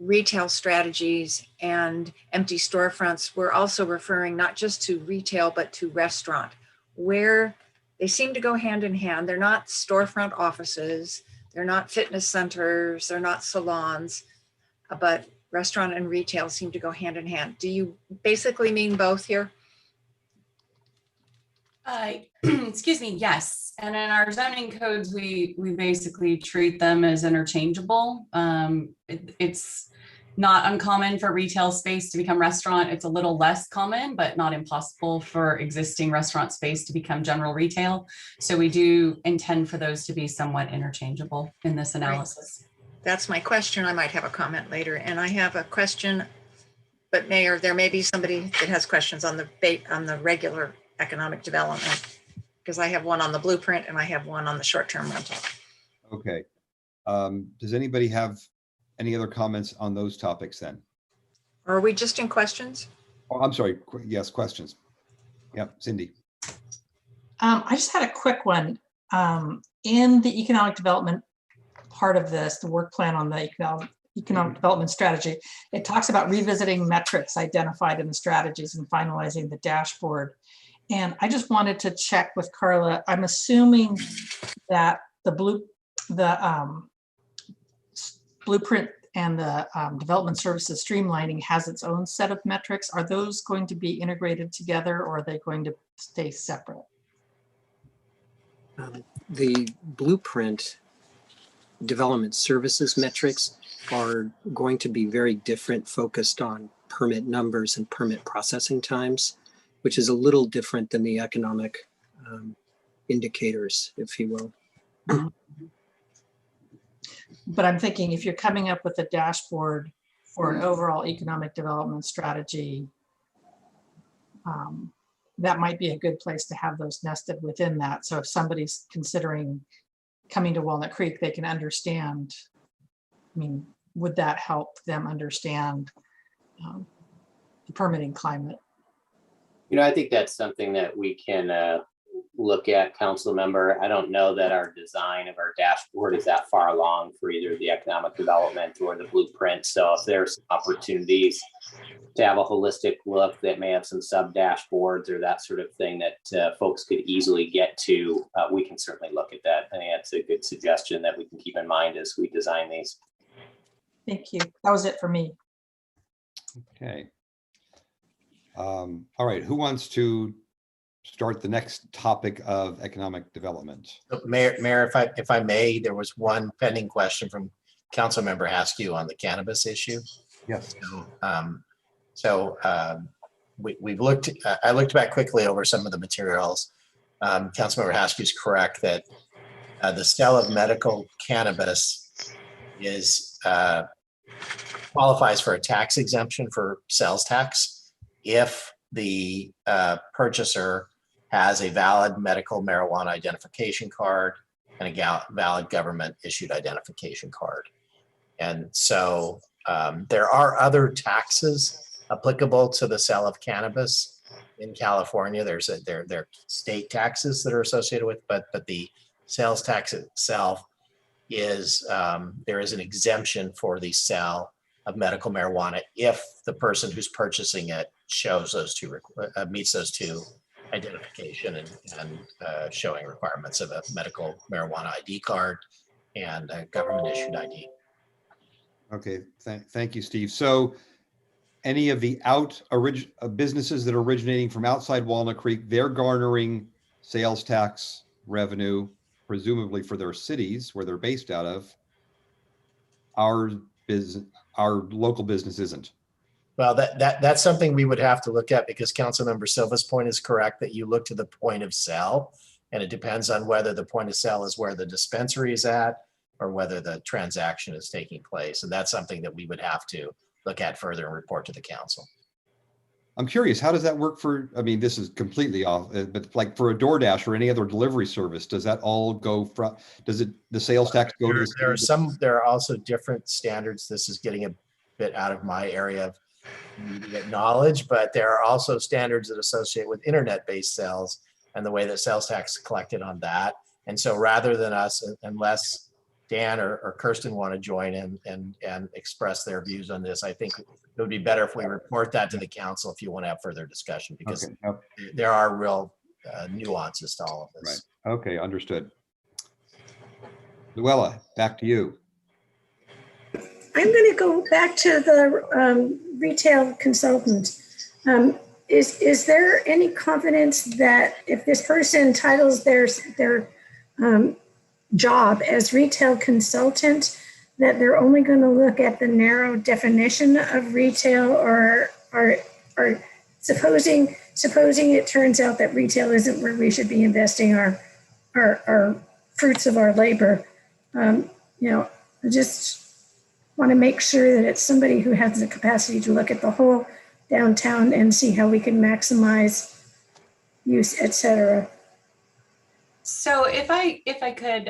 retail strategies and empty storefronts, we're also referring not just to retail, but to restaurant, where they seem to go hand in hand. They're not storefront offices. They're not fitness centers. They're not salons, but restaurant and retail seem to go hand in hand. Do you basically mean both here? Excuse me, yes. And in our zoning codes, we basically treat them as interchangeable. It's not uncommon for retail space to become restaurant. It's a little less common, but not impossible for existing restaurant space to become general retail. So we do intend for those to be somewhat interchangeable in this analysis. That's my question. I might have a comment later. And I have a question, but Mayor, there may be somebody that has questions on the regular economic development, because I have one on the blueprint and I have one on the short-term rental. Okay. Does anybody have any other comments on those topics then? Or are we just in questions? Oh, I'm sorry. Yes, questions. Yep, Cindy. I just had a quick one. In the economic development part of this, the work plan on the economic development strategy, it talks about revisiting metrics identified in the strategies and finalizing the dashboard. And I just wanted to check with Carla. I'm assuming that the blueprint and the development services streamlining has its own set of metrics. Are those going to be integrated together, or are they going to stay separate? The blueprint development services metrics are going to be very different, focused on permit numbers and permit processing times, which is a little different than the economic indicators, if you will. But I'm thinking if you're coming up with a dashboard for an overall economic development strategy, that might be a good place to have those nested within that. So if somebody's considering coming to Walnut Creek, they can understand, I mean, would that help them understand the permitting climate? You know, I think that's something that we can look at, council member. I don't know that our design of our dashboard is that far along for either the economic development or the blueprint. So if there's opportunities to have a holistic look that may have some sub dashboards or that sort of thing that folks could easily get to, we can certainly look at that. I think that's a good suggestion that we can keep in mind as we design these. Thank you. That was it for me. Okay. All right, who wants to start the next topic of economic development? Mayor, if I may, there was one pending question from Councilmember Haskew on the cannabis issue. Yes. We've looked, I looked back quickly over some of the materials. Councilmember Haskew is correct that the sale of medical cannabis is qualifies for a tax exemption for sales tax if the purchaser has a valid medical marijuana identification card and a valid government issued identification card. And so there are other taxes applicable to the sale of cannabis in California. There are state taxes that are associated with, but the sales tax itself is there is an exemption for the sale of medical marijuana if the person who's purchasing it shows those two meets those two identification and showing requirements of a medical marijuana ID card and a government issued ID. Okay, thank you, Steve. So any of the businesses that are originating from outside Walnut Creek, they're garnering sales tax revenue, presumably for their cities where they're based out of. Our local business isn't. Well, that's something we would have to look at, because Councilmember Silva's point is correct that you look to the point of sale, and it depends on whether the point of sale is where the dispensary is at or whether the transaction is taking place. And that's something that we would have to look at further and report to the council. I'm curious, how does that work for, I mean, this is completely off, but like for a DoorDash or any other delivery service, does that all go from, the sales tax go to the There are also different standards. This is getting a bit out of my area of immediate knowledge, but there are also standards that associate with internet-based sales and the way that sales tax is collected on that. And so rather than us, unless Dan or Kirsten want to join in and express their views on this, I think it would be better if we report that to the council if you want to have further discussion, because there are real nuances to all of this. Right. Okay, understood. Luella, back to you. I'm going to go back to the retail consultant. Is there any confidence that if this person titles their job as retail consultant, that they're only going to look at the narrow definition of retail, or supposing it turns out that retail isn't where we should be investing our fruits of our labor? I just want to make sure that it's somebody who has the capacity to look at the whole downtown and see how we can maximize use, et cetera. So if I could,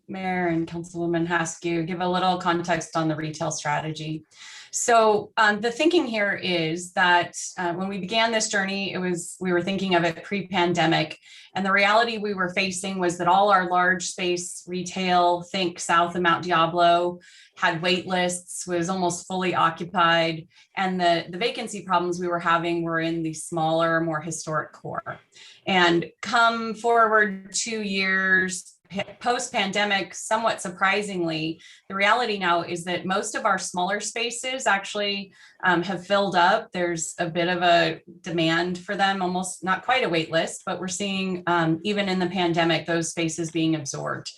Mayor and Councilwoman Haskew, give a little context on the retail strategy. So the thinking here is that when we began this journey, we were thinking of it pre-pandemic, and the reality we were facing was that all our large space retail, think south of Mount Diablo, had wait lists, was almost fully occupied, and the vacancy problems we were having were in the smaller, more historic core. And come forward 2 years post-pandemic, somewhat surprisingly, the reality now is that most of our smaller spaces actually have filled up. There's a bit of a demand for them, almost not quite a wait list, but we're seeing even in the pandemic, those spaces being absorbed.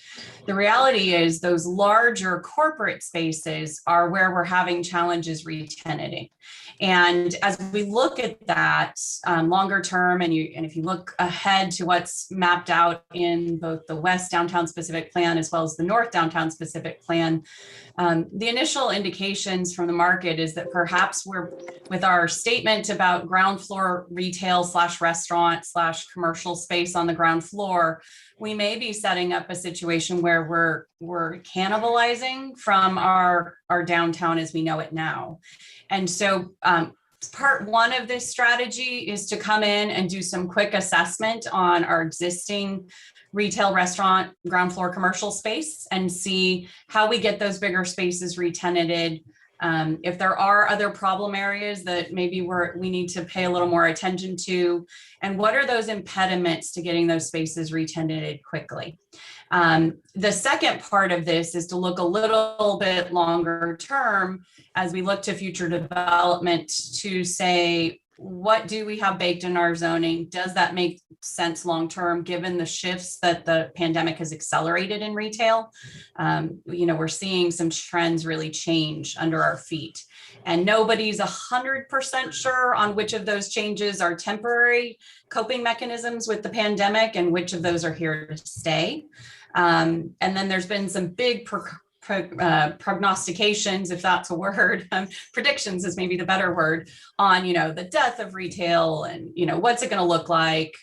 The reality is those larger corporate spaces are where we're having challenges re-tenanting. And as we look at that longer term, and if you look ahead to what's mapped out in both the West Downtown Specific Plan as well as the North Downtown Specific Plan, the initial indications from the market is that perhaps we're, with our statement about ground floor retail / restaurant / commercial space on the ground floor, we may be setting up a situation where we're cannibalizing from our downtown as we know it now. And so part one of this strategy is to come in and do some quick assessment on our existing retail, restaurant, ground floor commercial space and see how we get those bigger spaces re-tenanted. If there are other problem areas that maybe we need to pay a little more attention to, and what are those impediments to getting those spaces re-tenanted quickly. The second part of this is to look a little bit longer term as we look to future development to say, what do we have baked in our zoning? Does that make sense long term given the shifts that the pandemic has accelerated in retail? We're seeing some trends really change under our feet, and nobody's 100% sure on which of those changes are temporary coping mechanisms with the pandemic and which of those are here to stay. And then there's been some big prognostications, if that's a word, predictions is maybe the better word, on the death of retail and what's it going to look like,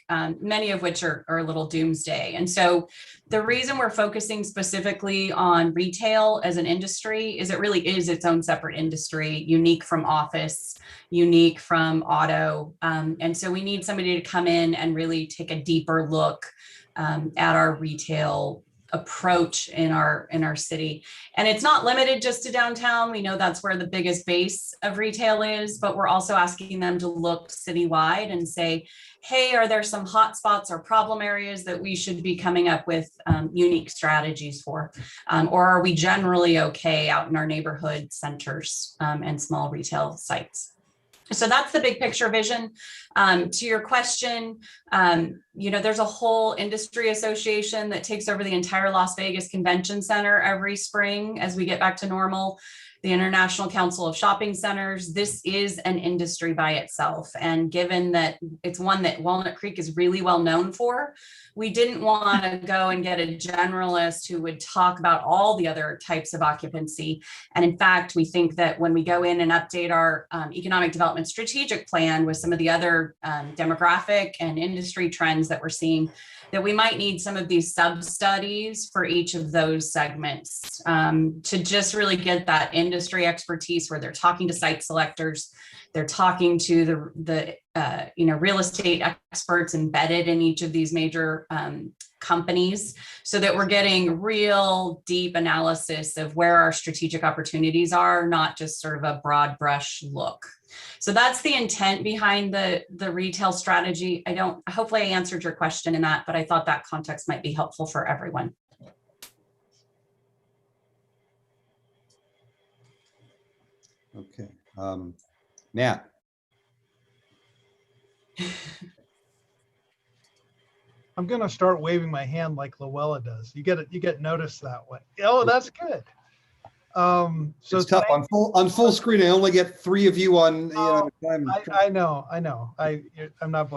many of which are a little doomsday. And so the reason we're focusing specifically on retail as an industry is it really is its own separate industry, unique from office, unique from auto. And so we need somebody to come in and really take a deeper look at our retail approach in our city. And it's not limited just to downtown. We know that's where the biggest base of retail is, but we're also asking them to look citywide and say, hey, are there some hot spots or problem areas that we should be coming up with unique strategies for? Or are we generally okay out in our neighborhood centers and small retail sites? So that's the big picture vision. To your question, there's a whole industry association that takes over the entire Las Vegas Convention Center every spring as we get back to normal. The International Council of Shopping Centers. This is an industry by itself. And given that it's one that Walnut Creek is really well known for, we didn't want to go and get a generalist who would talk about all the other types of occupancy. And in fact, we think that when we go in and update our economic development strategic plan with some of the other demographic and industry trends that we're seeing, that we might need some of these sub-studies for each of those segments to just really get that industry expertise where they're talking to site selectors, they're talking to the real estate experts embedded in each of these major companies, so that we're getting real deep analysis of where our strategic opportunities are, not just sort of a broad brush look. So that's the intent behind the retail strategy. Hopefully I answered your question in that, but I thought that context might be helpful for everyone. Okay. Nat. I'm going to start waving my hand like Luella does. You get noticed that way. Oh, that's good. So it's tough on full screen. I only get 3 of you on. I know. I'm not.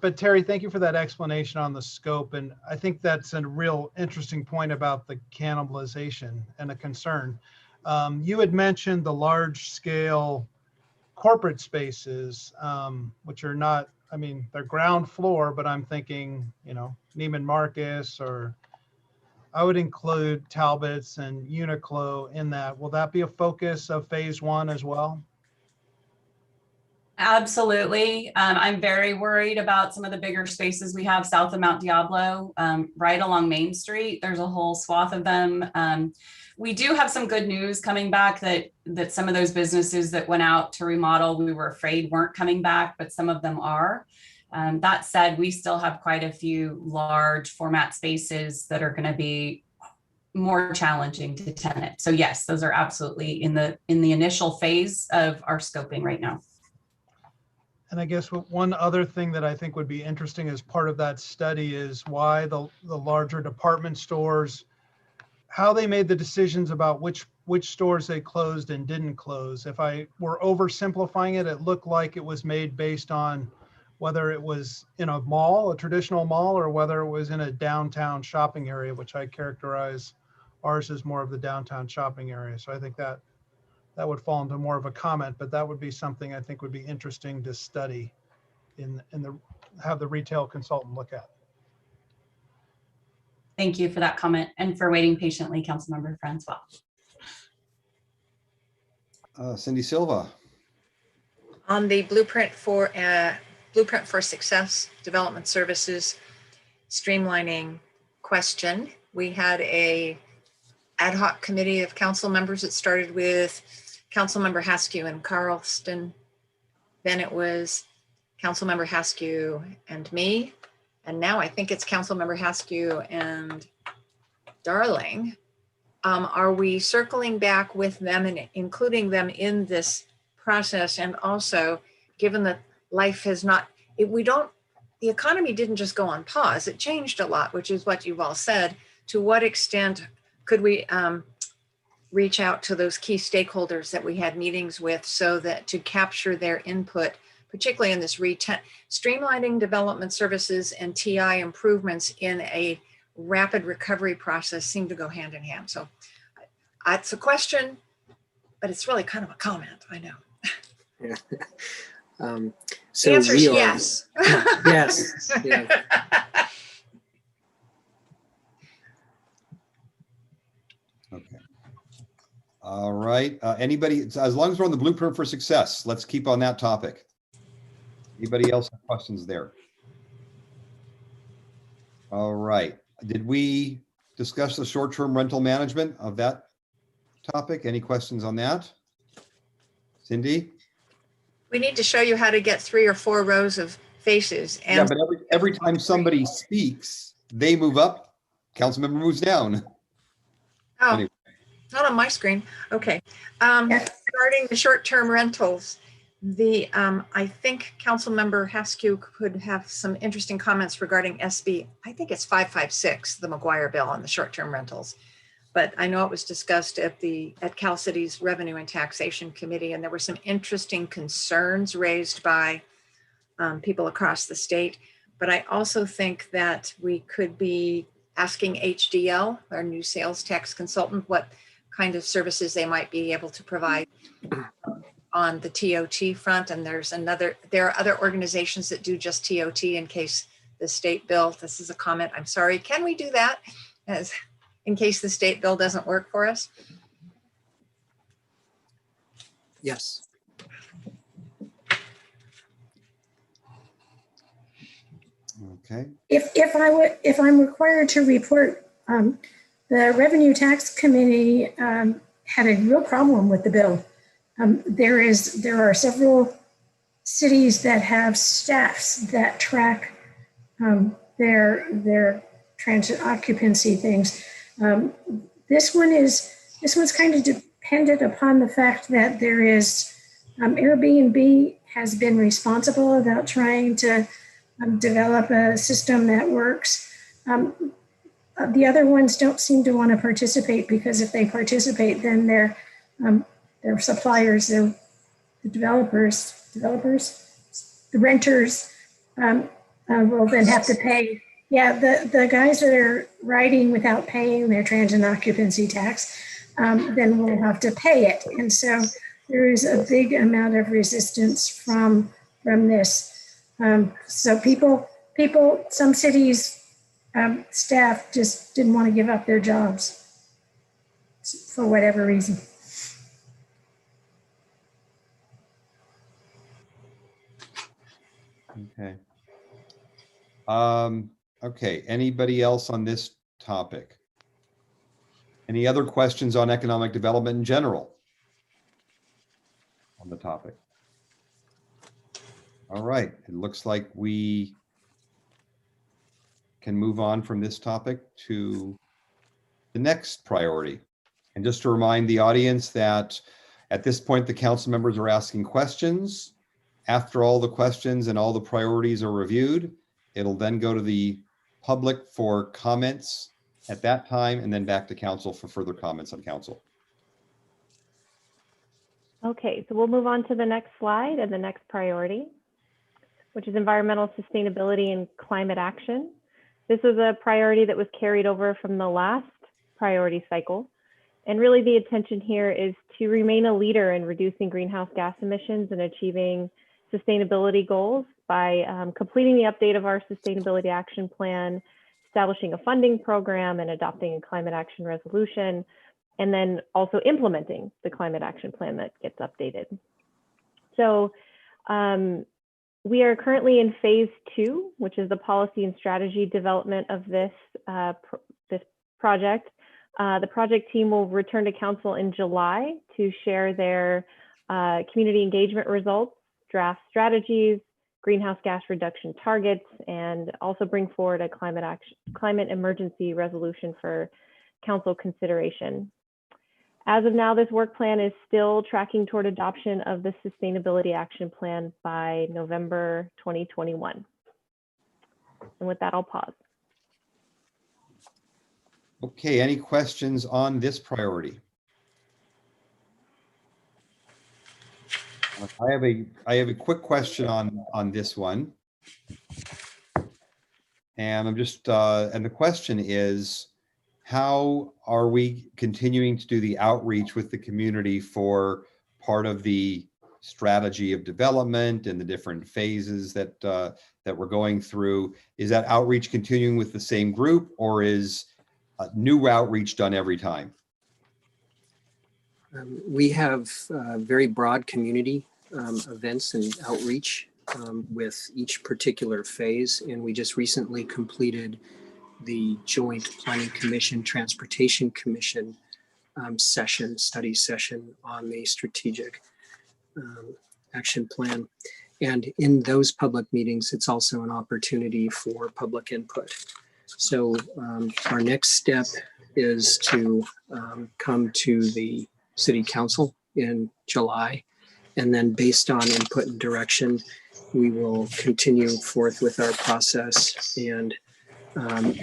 But Terry, thank you for that explanation on the scope, and I think that's a real interesting point about the cannibalization and a concern. You had mentioned the large-scale corporate spaces, which are not. I mean, they're ground floor, but I'm thinking, Neiman Marcus, or I would include Talbot's and Uniqlo in that. Will that be a focus of phase 1 as well? Absolutely. I'm very worried about some of the bigger spaces we have south of Mount Diablo, right along Main Street. There's a whole swath of them. We do have some good news coming back that some of those businesses that went out to remodel, we were afraid weren't coming back, but some of them are. That said, we still have quite a few large format spaces that are going to be more challenging to tenant. So yes, those are absolutely in the initial phase of our scoping right now. And I guess one other thing that I think would be interesting as part of that study is why the larger department stores, how they made the decisions about which stores they closed and didn't close. If I were oversimplifying it, it looked like it was made based on whether it was in a mall, a traditional mall, or whether it was in a downtown shopping area, which I characterize ours as more of the downtown shopping area. So I think that would fall into more of a comment, but that would be something I think would be interesting to study have the retail consultant look at. Thank you for that comment and for waiting patiently, Councilmember Francois. Cindy Silva. On the blueprint for success, development services, streamlining question, we had a ad hoc committee of council members. It started with Councilmember Haskew and Carlston. Then it was Councilmember Haskew and me. And now I think it's Councilmember Haskew and Darling. Are we circling back with them and including them in this process? And also, given that life has not, the economy didn't just go on pause, it changed a lot, which is what you've all said. To what extent could we reach out to those key stakeholders that we had meetings with so that to capture their input, particularly in this streamlining development services and TI improvements in a rapid recovery process seem to go hand in hand. So it's a question, but it's really kind of a comment, I know. Yeah. The answer is yes. Yes. Yeah. Okay. All right. Anybody, as long as we're on the blueprint for success, let's keep on that topic. Anybody else have questions there? All right. Did we discuss the short-term rental management of that topic? Any questions on that? Cindy? We need to show you how to get 3 or 4 rows of faces. And Yeah, but every time somebody speaks, they move up, council member moves down. Oh, Anyway. not on my screen. Okay. Regarding the short-term rentals, I think Councilmember Haskew could have some interesting comments regarding SB. I think it's 556, the McGuire bill on the short-term rentals. But I know it was discussed at Cal City's Revenue and Taxation Committee, and there were some interesting concerns raised by people across the state. But I also think that we could be asking HDL, our new sales tax consultant, what kind of services they might be able to provide on the TOT front. And there are other organizations that do just TOT in case the state bill, this is a comment, I'm sorry, can we do that in case the state bill doesn't work for us? Yes. Okay. If I'm required to report, the Revenue Tax Committee had a real problem with the bill. There are several cities that have staffs that track their transit occupancy things. This one's kind of dependent upon the fact that there is Airbnb has been responsible about trying to develop a system that works. The other ones don't seem to want to participate because if they participate, then their suppliers, the developers, the renters will then have to pay. Yeah, the guys that are riding without paying their transit occupancy tax, then will have to pay it. And so there is a big amount of resistance from this. So some cities, staff just didn't want to give up their jobs for whatever reason. Okay. Okay. Anybody else on this topic? Any other questions on economic development in general on the topic? All right. It looks like we can move on from this topic to the next priority. And just to remind the audience that at this point, the council members are asking questions. After all the questions and all the priorities are reviewed, it'll then go to the public for comments at that time, and then back to council for further comments on council. Okay, so we'll move on to the next slide and the next priority, which is environmental sustainability and climate action. This was a priority that was carried over from the last priority cycle. And really the intention here is to remain a leader in reducing greenhouse gas emissions and achieving sustainability goals by completing the update of our sustainability action plan, establishing a funding program and adopting a climate action resolution, and then also implementing the climate action plan that gets updated. So We are currently in phase 2, which is the policy and strategy development of this, this project. The project team will return to council in July to share their community engagement results, draft strategies, greenhouse gas reduction targets, and also bring forward a climate emergency resolution for council consideration. As of now, this work plan is still tracking toward adoption of the Sustainability Action Plan by November 2021. And with that, I'll pause. Okay, any questions on this priority? I have a quick question on this one. And I'm just, and the question is, how are we continuing to do the outreach with the community for part of the strategy of development and the different phases that that we're going through? Is that outreach continuing with the same group, or is new outreach done every time? We have very broad community events and outreach with each particular phase, and we just recently completed the Joint Planning Commission, Transportation Commission study session on the strategic action plan. And in those public meetings, it's also an opportunity for public input. So our next step is to come to the City Council in July. And then based on input and direction, we will continue forth with our process and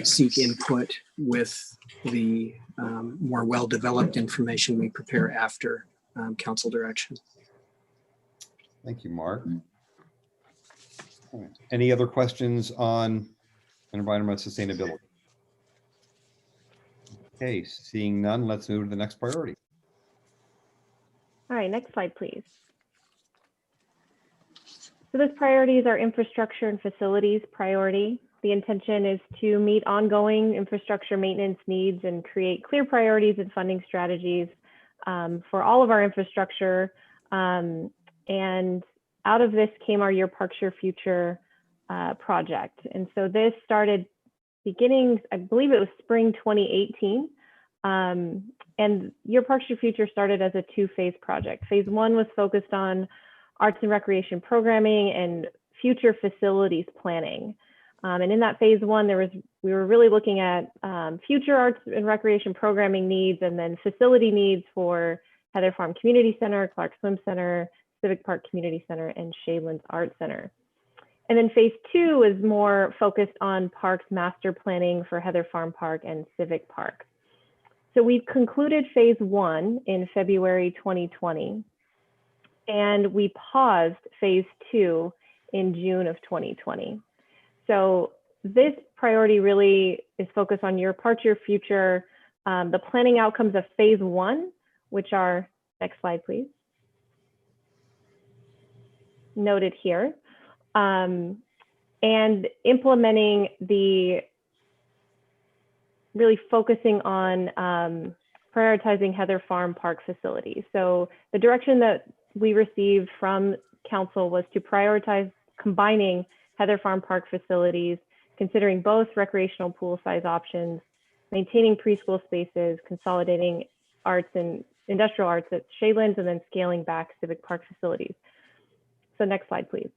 seek input with the more well-developed information we prepare after council direction. Thank you, Mark. All right. Any other questions on environmental sustainability? Okay, seeing none, let's move to the next priority. All right, next slide, please. So this priority is our infrastructure and facilities priority. The intention is to meet ongoing infrastructure maintenance needs and create clear priorities and funding strategies for all of our infrastructure. And out of this came our Your Parks, Your Future project. And so this started beginning, I believe it was spring 2018. And Your Parks, Your Future started as a 2-phase project. Phase 1 was focused on arts and recreation programming and future facilities planning. And in that phase 1, we were really looking at future arts and recreation programming needs, and then facility needs for Heather Farm Community Center, Clark Swim Center, Civic Park Community Center, and Shadelands Art Center. And then phase 2 is more focused on parks master planning for Heather Farm Park and Civic Park. So we've concluded phase 1 in February 2020, and we paused phase 2 in June of 2020. So this priority really is focused on Your Parks, Your Future, the planning outcomes of phase 1, which are, next slide, please, noted here, and implementing really focusing on prioritizing Heather Farm Park facilities. So the direction that we received from council was to prioritize combining Heather Farm Park facilities, considering both recreational pool size options, maintaining preschool spaces, consolidating arts and industrial arts at Shadelands, and then scaling back Civic Park facilities. So next slide, please.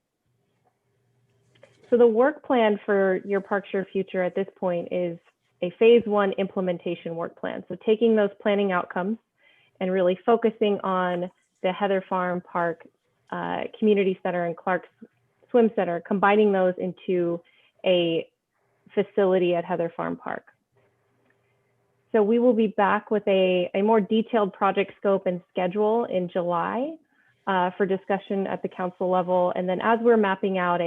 So the work plan for Your Parks, Your Future at this point is a phase 1 implementation work plan. So taking those planning outcomes and really focusing on the Heather Farm Park Community Center and Clark Swim Center, combining those into a facility at Heather Farm Park. So we will be back with a more detailed project scope and schedule in July for discussion at the council level. And then as we're mapping out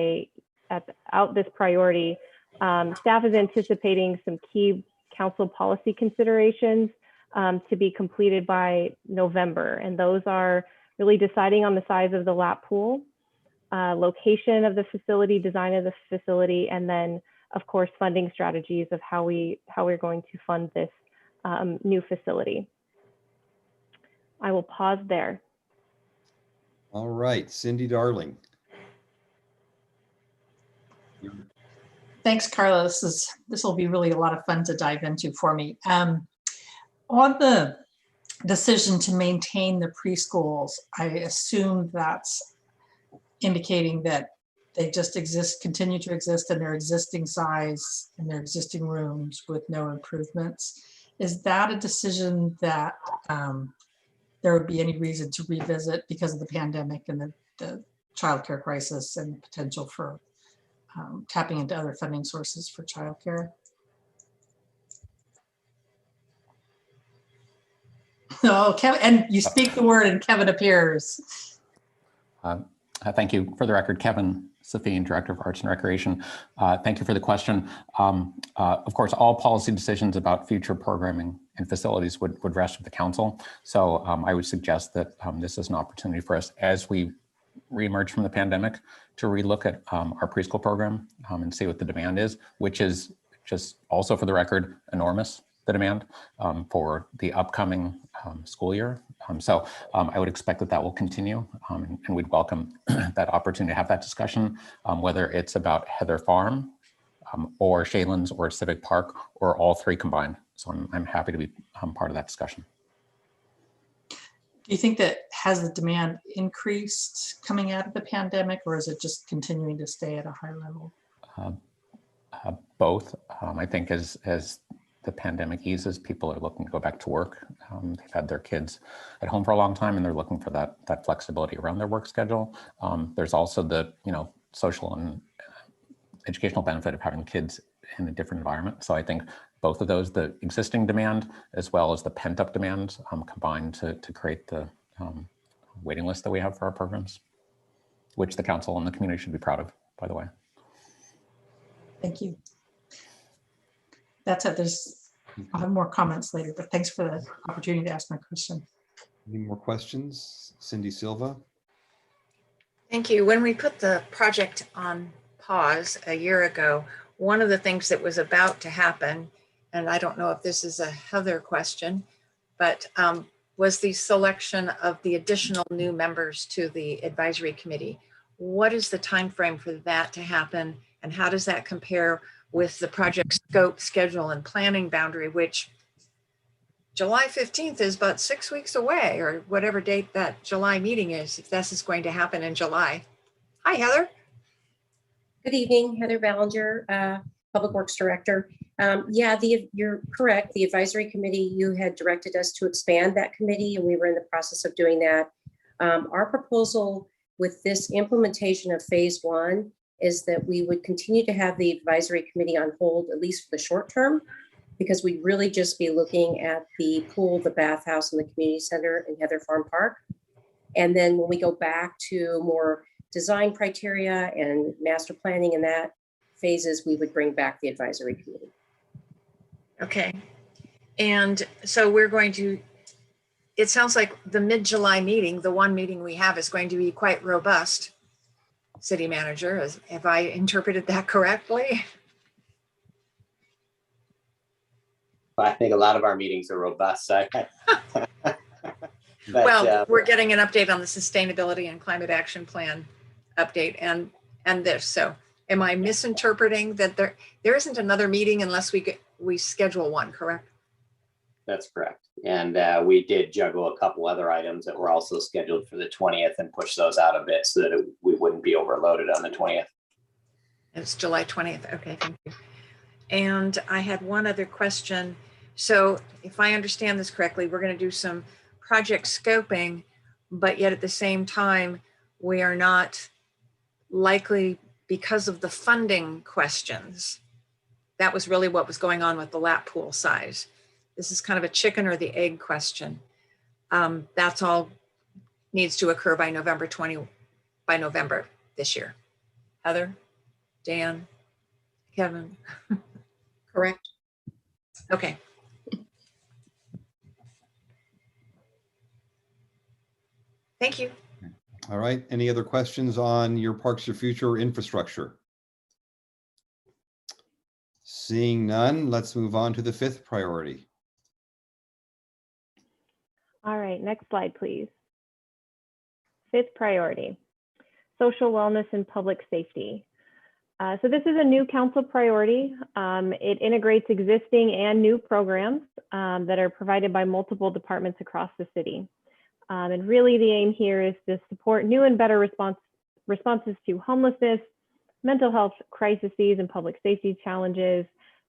this priority, staff is anticipating some key council policy considerations to be completed by November. And those are really deciding on the size of the lap pool, location of the facility, design of the facility, and then of course funding strategies of how we're going to fund this new facility. I will pause there. All right, Cindy Darling. Thanks, Carla. This will be really a lot of fun to dive into for me. On the decision to maintain the preschools, I assume that's indicating that they just continue to exist in their existing size, in their existing rooms with no improvements. Is that a decision that there would be any reason to revisit because of the pandemic and the childcare crisis and potential for tapping into other funding sources for childcare? Oh, Kevin, and you speak the word and Kevin appears. Thank you. For the record, Kevin Safine, Director of Arts and Recreation. Thank you for the question. Of course, all policy decisions about future programming and facilities would rest with the council. So I would suggest that this is an opportunity for us as we reemerge from the pandemic to relook at our preschool program and see what the demand is, which is just also, for the record, enormous, the demand for the upcoming school year. So I would expect that that will continue, and we'd welcome that opportunity to have that discussion, whether it's about Heather Farm or Shaylands or Civic Park or all three combined. So I'm happy to be part of that discussion. Do you think that has the demand increased coming out of the pandemic, or is it just continuing to stay at a high level? Both. I think as the pandemic eases, people are looking to go back to work. They've had their kids at home for a long time, and they're looking for that flexibility around their work schedule. There's also the social and educational benefit of having kids in a different environment. So I think both of those, the existing demand as well as the pent-up demand, combined to create the waiting list that we have for our programs, which the council and the community should be proud of, by the way. Thank you. That's it. I'll have more comments later, but thanks for the opportunity to ask my question. Any more questions? Cindy Silva. Thank you. When we put the project on pause a year ago, one of the things that was about to happen, and I don't know if this is a Heather question, but was the selection of the additional new members to the advisory committee. What is the time frame for that to happen, and how does that compare with the project scope, schedule, and planning boundary, which July 15th is about 6 weeks away, or whatever date that July meeting is, if this is going to happen in July. Hi, Heather. Good evening, Heather Ballinger, Public Works Director. You're correct. The advisory committee, you had directed us to expand that committee, and we were in the process of doing that. Our proposal with this implementation of phase one is that we would continue to have the advisory committee on hold, at least for the short term, because we'd really just be looking at the pool, the bathhouse, and the community center in Heather Farm Park. And then when we go back to more design criteria and master planning and that phases, we would bring back the advisory committee. Okay. And so we're going to, it sounds like the mid-July meeting, the one meeting we have, is going to be quite robust. City manager, have I interpreted that correctly? I think a lot of our meetings are robust. Well, we're getting an update on the sustainability and climate action plan update and this. So am I misinterpreting that there isn't another meeting unless we schedule one, correct? That's correct. And we did juggle a couple other items that were also scheduled for the 20th and push those out a bit so that we wouldn't be overloaded on the 20th. It's July 20th. Okay, thank you. And I had one other question. So if I understand this correctly, we're going to do some project scoping, but yet at the same time, we are not likely, because of the funding questions. That was really what was going on with the lap pool size. This is kind of a chicken or the egg question. That's all needs to occur by November this year. Heather, Dan, Kevin. Correct. Okay. Thank you. All right. Any other questions on your Parks Your Future infrastructure? Seeing none, let's move on to the fifth priority. All right, next slide, please. Fifth priority, social wellness and public safety. So this is a new council priority. It integrates existing and new programs that are provided by multiple departments across the city. And really the aim here is to support new and better responses to homelessness, mental health crises, and public safety challenges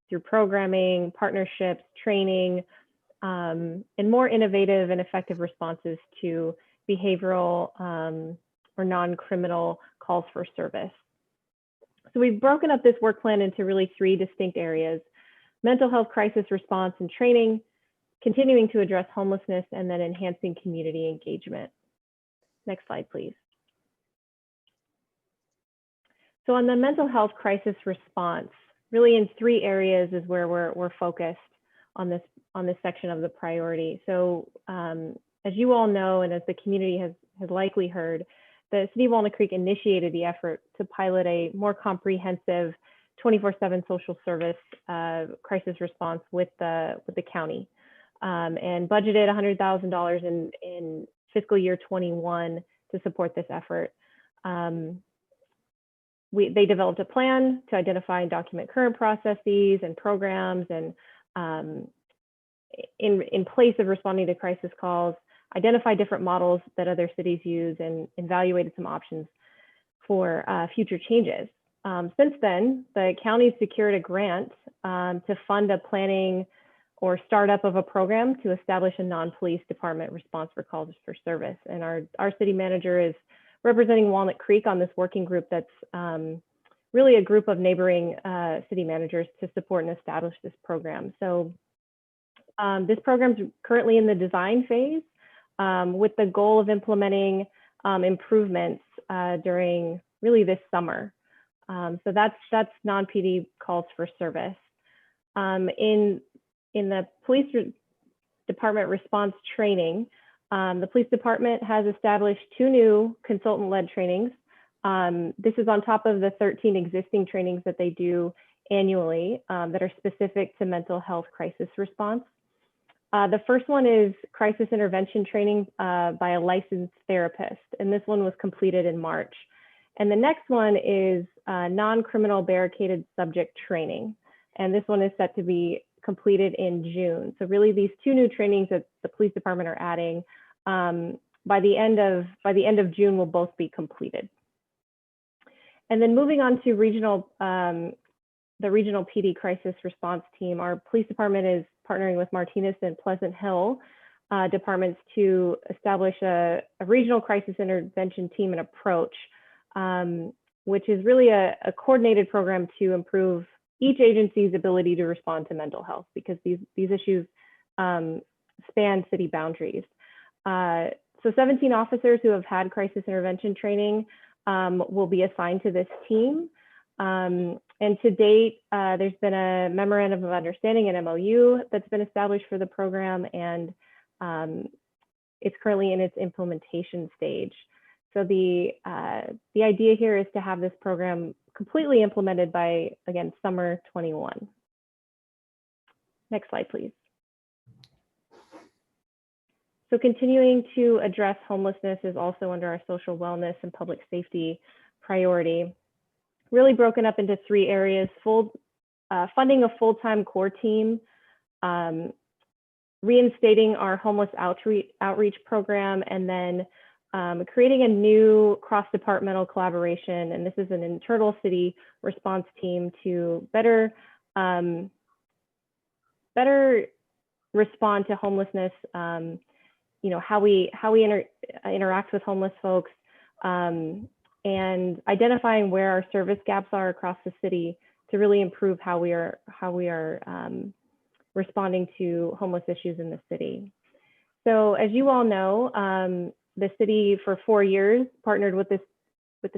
through programming, partnerships, training, and more innovative and effective responses to behavioral or non-criminal calls for service. So we've broken up this work plan into really 3 distinct areas: mental health crisis response and training, continuing to address homelessness, and then enhancing community engagement. Next slide, please. So on the mental health crisis response, really in 3 areas is where we're focused on this section of the priority. So as you all know, and as the community has likely heard, the City of Walnut Creek initiated the effort to pilot a more comprehensive 24/7 social service crisis response with the county, and budgeted $100,000 in fiscal year 21 to support this effort. They developed a plan to identify and document current processes and programs, and in place of responding to crisis calls, identify different models that other cities use, and evaluated some options for future changes. Since then, the county secured a grant to fund a planning or startup of a program to establish a non-police department response for calls for service. And our city manager is representing Walnut Creek on this working group that's really a group of neighboring city managers to support and establish this program. So this program's currently in the design phase, with the goal of implementing improvements during really this summer. So that's non-PD calls for service. In the police department response training, the police department has established 2 new consultant-led trainings. This is on top of the 13 existing trainings that they do annually that are specific to mental health crisis response. The first one is crisis intervention training by a licensed therapist, and this one was completed in March. And the next one is non-criminal barricaded subject training, and this one is set to be completed in June. So really these 2 new trainings that the police department are adding by the end of June will both be completed. And then moving on to the regional PD crisis response team, our police department is partnering with Martinez and Pleasant Hill departments to establish a regional crisis intervention team and approach, which is really a coordinated program to improve each agency's ability to respond to mental health, because these issues span city boundaries. So 17 officers who have had crisis intervention training will be assigned to this team. And to date, there's been a memorandum of understanding, an MOU, that's been established for the program, and it's currently in its implementation stage. So the idea here is to have this program completely implemented by, again, summer 21. Next slide, please. So continuing to address homelessness is also under our social wellness and public safety priority, really broken up into 3 areas: funding a full-time core team, reinstating our homeless outreach program, and then creating a new cross-departmental collaboration. And this is an internal city response team to better respond to homelessness, how we interact with homeless folks, and identifying where our service gaps are across the city to really improve how we are responding to homeless issues in the city. So as you all know, the city for 4 years partnered with the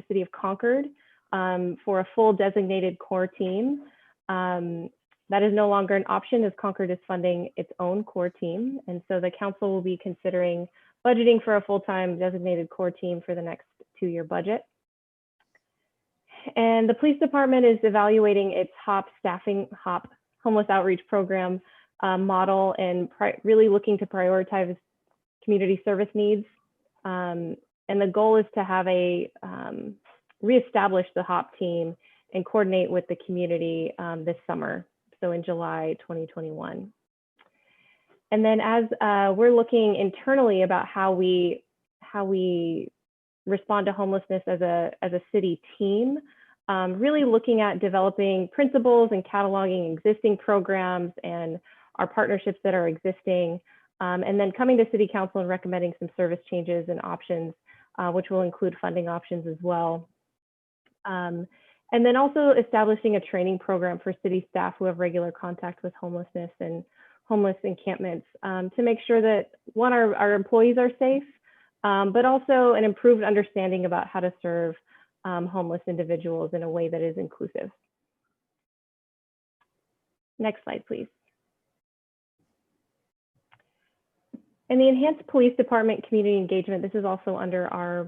city of Concord for a full designated core team. That is no longer an option, as Concord is funding its own core team. And so the council will be considering budgeting for a full-time designated core team for the next 2-year budget. And the police department is evaluating its HOP homeless outreach program model, and really looking to prioritize community service needs. And the goal is to have reestablish the HOP team and coordinate with the community this summer, so in July 2021. And then as we're looking internally about how we respond to homelessness as a city team, really looking at developing principles and cataloging existing programs and our partnerships that are existing, and then coming to City Council and recommending some service changes and options, which will include funding options as well. And then also establishing a training program for city staff who have regular contact with homelessness and homeless encampments to make sure that, one, our employees are safe, but also an improved understanding about how to serve homeless individuals in a way that is inclusive. Next slide, please. And the enhanced police department community engagement, this is also under our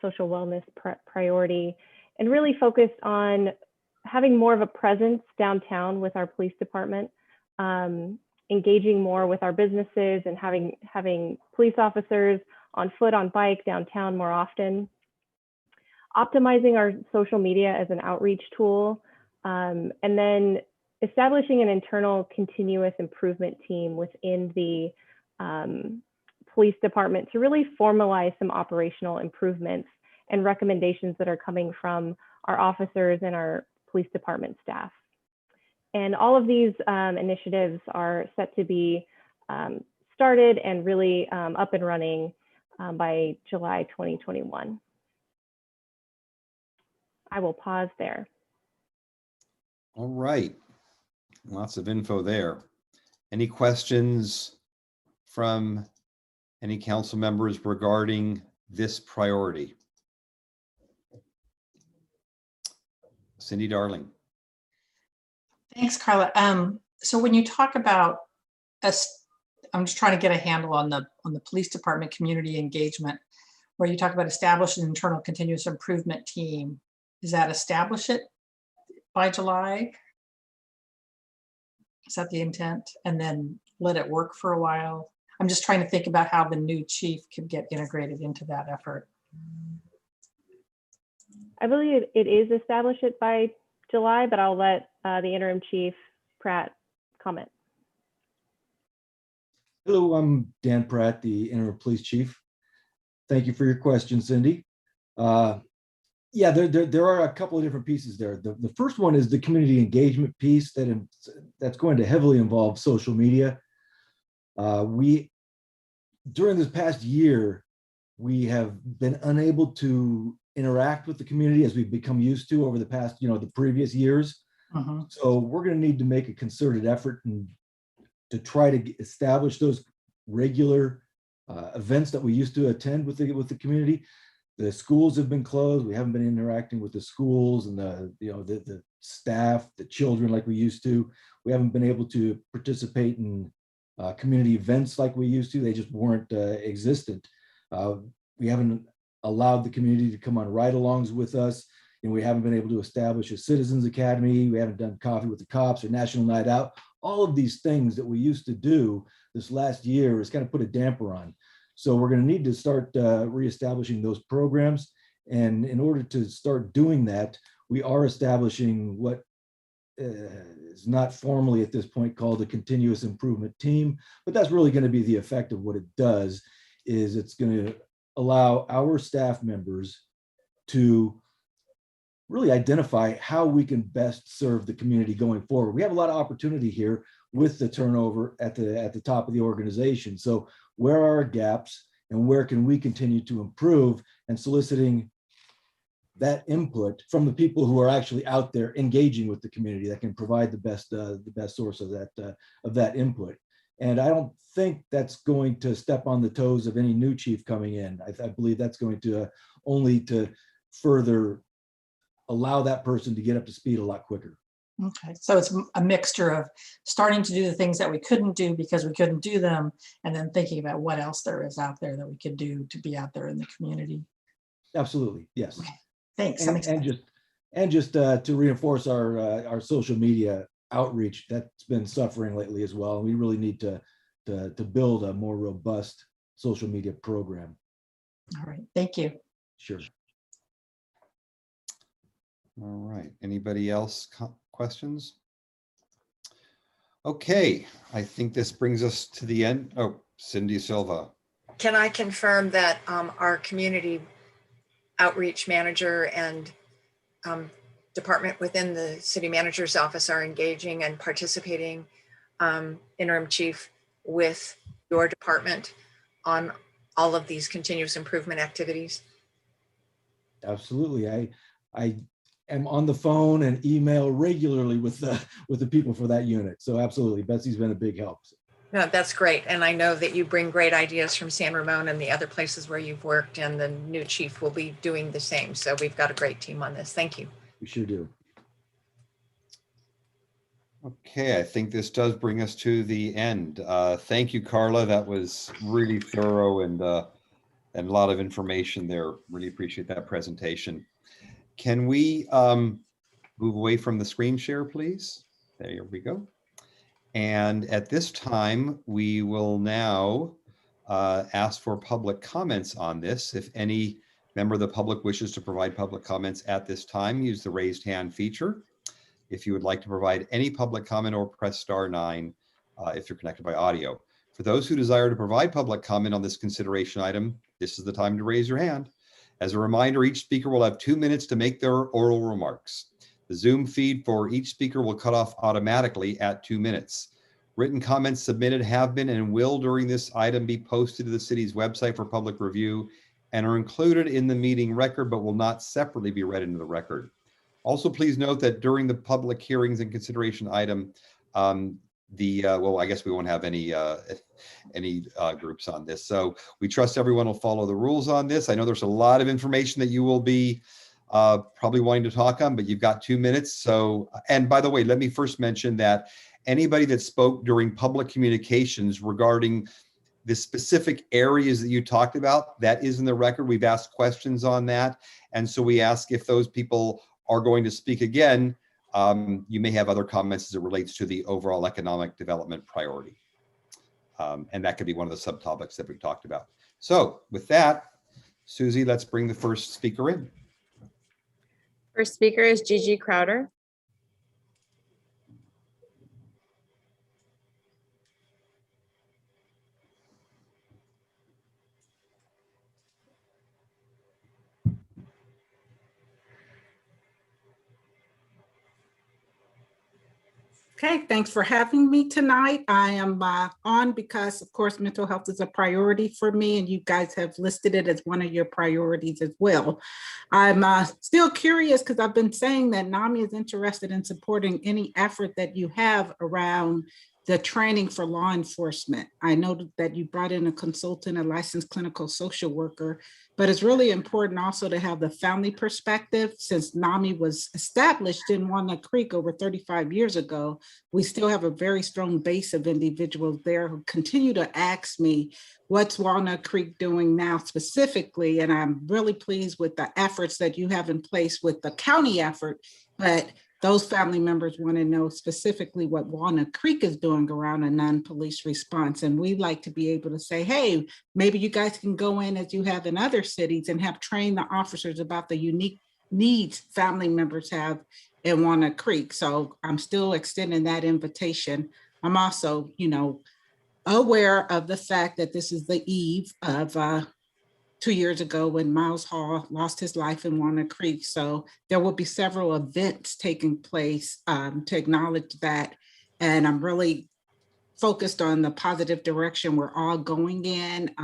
social wellness priority, and really focused on having more of a presence downtown with our police department, engaging more with our businesses and having police officers on foot, on bike downtown more often, optimizing our social media as an outreach tool, and then establishing an internal continuous improvement team within the police department to really formalize some operational improvements and recommendations that are coming from our officers and our police department staff. And all of these initiatives are set to be started and really up and running by July 2021. I will pause there. All right. Lots of info there. Any questions from any council members regarding this priority? Cindy Darling. Thanks, Carla. So when you talk about us, I'm just trying to get a handle on the police department community engagement, where you talk about establish an internal continuous improvement team. Is that establish it by July? Is that the intent? And then let it work for a while? I'm just trying to think about how the new chief could get integrated into that effort. I believe it is establish it by July, but I'll let the interim chief, Pratt, comment. Hello, I'm Dan Pratt, the interim police chief. Thank you for your question, Cindy. Yeah, there are a couple of different pieces there. The first one is the community engagement piece that's going to heavily involve social media. During this past year, we have been unable to interact with the community as we've become used to over the past, the previous years. So we're going to need to make a concerted effort to try to establish those regular events that we used to attend with the community. The schools have been closed. We haven't been interacting with the schools and the staff, the children like we used to. We haven't been able to participate in community events like we used to. They just weren't existent. We haven't allowed the community to come on ride-alongs with us, and we haven't been able to establish a citizens academy. We haven't done coffee with the cops or national night out. All of these things that we used to do this last year has kind of put a damper on. So we're going to need to start reestablishing those programs. And in order to start doing that, we are establishing what is not formally at this point called a continuous improvement team, but that's really going to be the effect of what it does. Is it's going to allow our staff members to really identify how we can best serve the community going forward. We have a lot of opportunity here with the turnover at the top of the organization. So where are our gaps and where can we continue to improve, and soliciting that input from the people who are actually out there engaging with the community that can provide the best source of that input. And I don't think that's going to step on the toes of any new chief coming in. I believe that's going to only to further allow that person to get up to speed a lot quicker. Okay, so it's a mixture of starting to do the things that we couldn't do because we couldn't do them, and then thinking about what else there is out there that we could do to be out there in the community. Absolutely, yes. Okay. Thanks. And just to reinforce our social media outreach, that's been suffering lately as well. We really need to build a more robust social media program. All right, thank you. Sure. All right. Anybody else questions? Okay, I think this brings us to the end. Oh, Cindy Silva. Can I confirm that our community outreach manager and department within the city manager's office are engaging and participating, interim chief, with your department on all of these continuous improvement activities? Absolutely. I am on the phone and email regularly with the people for that unit. So absolutely, Betsy's been a big help. No, that's great. And I know that you bring great ideas from San Ramon and the other places where you've worked, and the new chief will be doing the same. So we've got a great team on this. Thank you. We sure do. Okay, I think this does bring us to the end. Thank you, Carla. That was really thorough and a lot of information there. Really appreciate that presentation. Can we move away from the screen share, please? There we go. And at this time, we will now ask for public comments on this. If any member of the public wishes to provide public comments at this time, use the raised hand feature. If you would like to provide any public comment, or press *9 if you're connected by audio. For those who desire to provide public comment on this consideration item, this is the time to raise your hand. As a reminder, each speaker will have 2 minutes to make their oral remarks. The Zoom feed for each speaker will cut off automatically at 2 minutes. Written comments submitted have been and will during this item be posted to the city's website for public review and are included in the meeting record, but will not separately be read into the record. Also, please note that during the public hearings and consideration item, well, I guess we won't have any groups on this. So we trust everyone will follow the rules on this. I know there's a lot of information that you will be probably wanting to talk on, but you've got 2 minutes. So, and by the way, let me first mention that anybody that spoke during public communications regarding the specific areas that you talked about, that is in the record. We've asked questions on that. And so we ask if those people are going to speak again, you may have other comments as it relates to the overall economic development priority. And that could be one of the subtopics that we talked about. So with that, Susie, let's bring the first speaker in. First speaker is Gigi Crowder. Okay, thanks for having me tonight. I am on because, of course, mental health is a priority for me, and you guys have listed it as one of your priorities as well. I'm still curious because I've been saying that NAMI is interested in supporting any effort that you have around the training for law enforcement. I know that you brought in a consultant, a licensed clinical social worker, but it's really important also to have the family perspective. Since NAMI was established in Walnut Creek over 35 years ago, we still have a very strong base of individuals there who continue to ask me, what's Walnut Creek doing now specifically? And I'm really pleased with the efforts that you have in place with the county effort, but those family members want to know specifically what Walnut Creek is doing around a non-police response. And we like to be able to say, hey, maybe you guys can go in as you have in other cities and have trained the officers about the unique needs family members have in Walnut Creek. So I'm still extending that invitation. I'm also, aware of the fact that this is the eve of 2 years ago when Miles Hall lost his life in Walnut Creek. So there will be several events taking place to acknowledge that. And I'm really focused on the positive direction we're all going in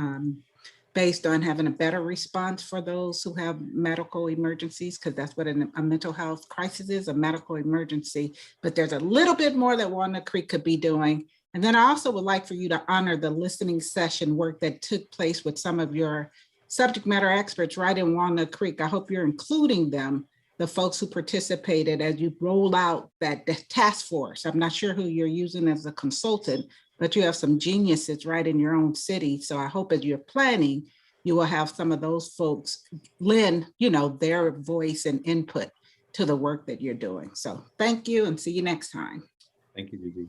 based on having a better response for those who have medical emergencies, because that's what a mental health crisis is, a medical emergency. But there's a little bit more that Walnut Creek could be doing. And then I also would like for you to honor the listening session work that took place with some of your subject matter experts right in Walnut Creek. I hope you're including them, the folks who participated as you roll out that task force. I'm not sure who you're using as a consultant, but you have some geniuses right in your own city. So I hope as you're planning, you will have some of those folks lend, their voice and input to the work that you're doing. So thank you and see you next time. Thank you, Gigi.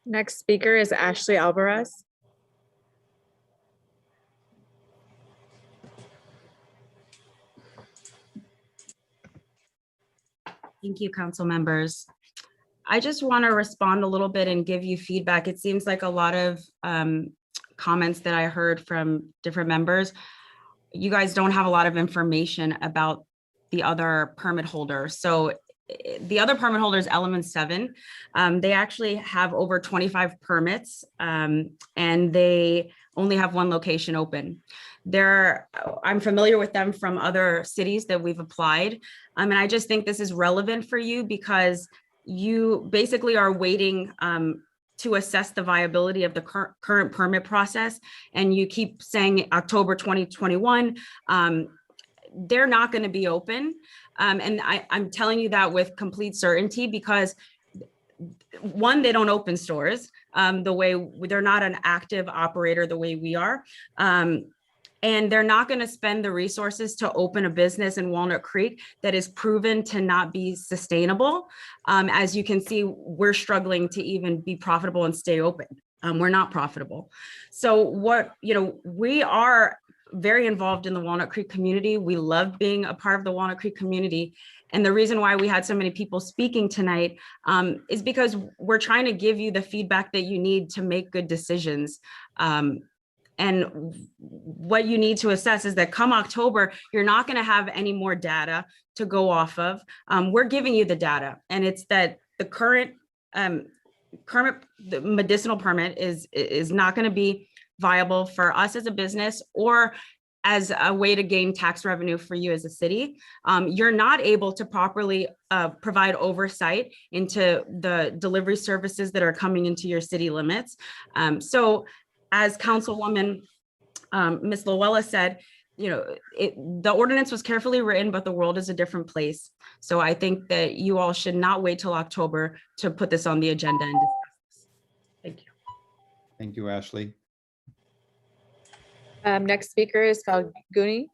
Next speaker is Ashley Alvarez. Thank you, council members. I just want to respond a little bit and give you feedback. It seems like a lot of comments that I heard from different members, you guys don't have a lot of information about the other permit holders. So the other permit holders, Element 7, they actually have over 25 permits and they only have one location open. I'm familiar with them from other cities that we've applied. And I just think this is relevant for you because you basically are waiting to assess the viability of the current permit process. And you keep saying October 2021, they're not going to be open. And I'm telling you that with complete certainty because one, they don't open stores the way they're not an active operator the way we are. And they're not going to spend the resources to open a business in Walnut Creek that is proven to not be sustainable. As you can see, we're struggling to even be profitable and stay open. We're not profitable. So we are very involved in the Walnut Creek community. We love being a part of the Walnut Creek community. And the reason why we had so many people speaking tonight is because we're trying to give you the feedback that you need to make good decisions. And what you need to assess is that come October, you're not going to have any more data to go off of. We're giving you the data, and it's that the current the medicinal permit is not going to be viable for us as a business or as a way to gain tax revenue for you as a city. You're not able to properly provide oversight into the delivery services that are coming into your city limits. So as Councilwoman Ms. Luella said, the ordinance was carefully written, but the world is a different place. So I think that you all should not wait till October to put this on the agenda and discuss this. Thank you. Thank you, Ashley. Next speaker is Falguni.